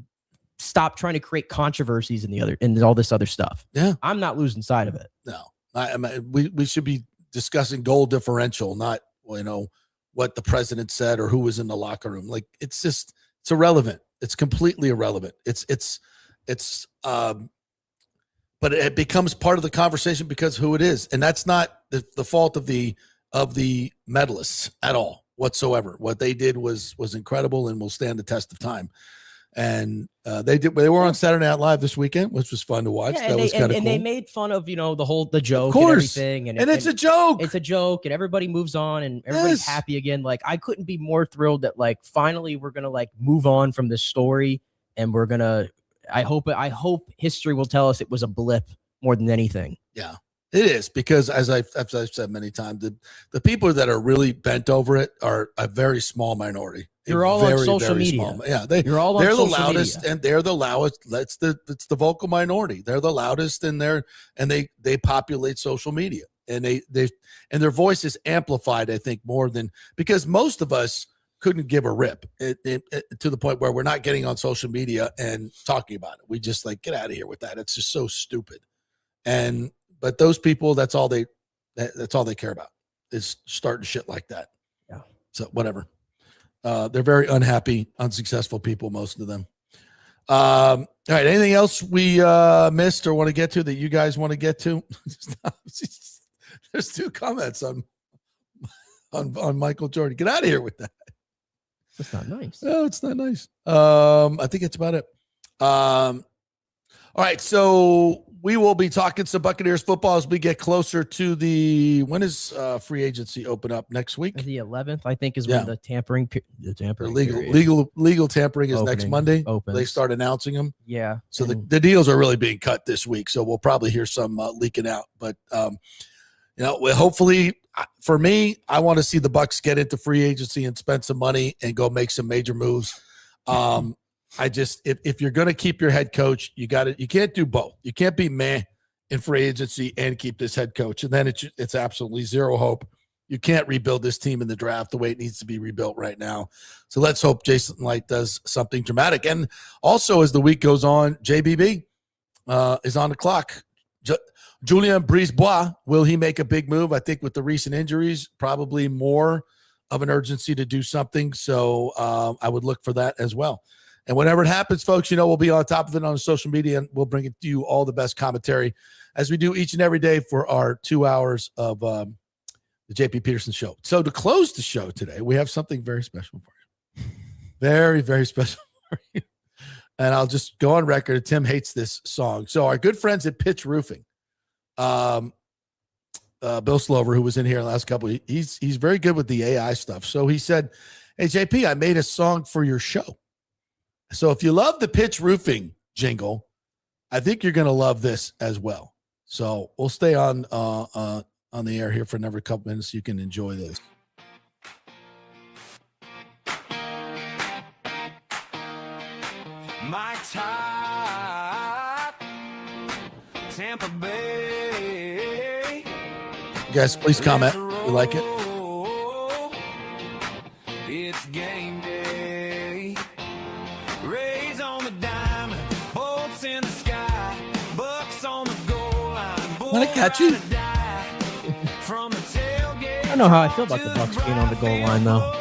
stop trying to create controversies in all this other stuff. Yeah, I'm not losing sight of it. No, we should be discussing goal differential, not what the president said or who was in the locker room. Like it's irrelevant. It's completely irrelevant. But it becomes part of the conversation because who it is, and that's not the fault of the medalists at all whatsoever. What they did was incredible and will stand the test of time. And they were on Saturday Night Live this weekend, which was fun to watch. Yeah, that was kind of cool. And they made fun of the joke, of course, and everything, and it's a joke. It's a joke, and everybody moves on, and everybody's happy again. Like I couldn't be more thrilled that like finally we're gonna like move on from this story, and we're gonna. I hope history will tell us it was a blip more than anything. Yeah, it is, because as I've said many times, the people that are really bent over it are a very small minority. You're all on social media. Yeah, they're the loudest, and they're the loudest. It's the vocal minority. They're the loudest, and they populate social media, and their voice is amplified. I think more than, because most of us couldn't give a rip to the point where we're not getting on social media and talking about it. We just like, get out of here with that. It's just so stupid. But those people, that's all they care about is starting shit like that. Yeah. So whatever. They're very unhappy, unsuccessful people, most of them. All right. Anything else we missed or want to get to that you guys want to get to? There's 2 comments on Michael Jordan. Get out of here with that. That's not nice. No, it's not nice. I think that's about it. All right. So we will be talking some Buccaneers football as we get closer to when is free agency open up next week? The 11th, I think, is when the tampering legal tampering is next Monday. Opens. They start announcing them. Yeah. So the deals are really being cut this week. So we'll probably hear some leaking out. But hopefully, for me, I want to see the Bucs get into free agency and spend some money and go make some major moves. If you're going to keep your head coach, you can't do both. You can't be meh in free agency and keep this head coach. And then it's absolutely zero hope. You can't rebuild this team in the draft the way it needs to be rebuilt right now. So let's hope Jason Light does something dramatic. And also, as the week goes on, JBB is on the clock. Julien Brisebois, will he make a big move? I think with the recent injuries, probably more of an urgency to do something. So I would look for that as well. And whenever it happens, folks, we'll be on top of it on social media, and we'll bring it to you all the best commentary as we do each and every day for our 2 hours of the JP Peterson Show. So to close the show today, we have something very special for you. Very, very special for you. And I'll just go on record. Tim hates this song. So our good friends at Pitch Roofing, Bill Slover, who was in here the last couple, he's very good with the AI stuff. So he said, "Hey, JP, I made a song for your show. So if you love the Pitch Roofing jingle, I think you're going to love this as well." So we'll stay on the air here for another couple minutes so you can enjoy this. My top, Tampa Bay. Guys, please comment. You like it? It's game day. Rays on the diamond, bolts in the sky, Bucs on the goal line. Isn't that catchy? I don't know how I feel about the Bucs being on the goal line, though.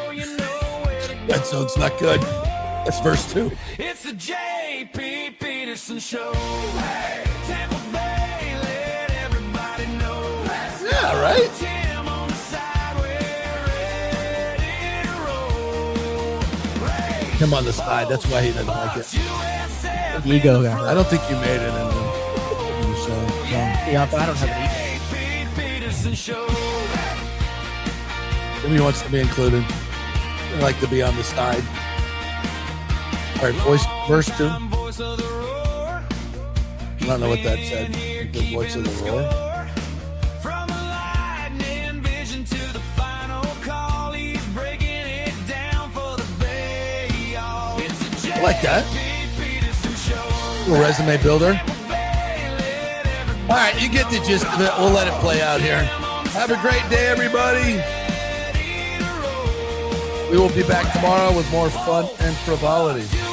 That sounds not good. That's verse 2. It's the JP Peterson Show. Hey, Tampa Bay, let everybody know. Yeah, right? Tim on the side, we're ready to roll. Rays, Him on the side. That's why he doesn't like it. USA, Ego guy. I don't think you made it in the show. Yeah, but I don't have an ego. JP Peterson Show. He wants to be included. I like to be on the side. All right, verse 2. I don't know what that said. The voice of the roar. From a lightning vision to the final call, he's breaking it down for the Bay. like that. Little resume builder. All right, you get the gist of it. We'll let it play out here. Have a great day, everybody. We will be back tomorrow with more fun and frivolity.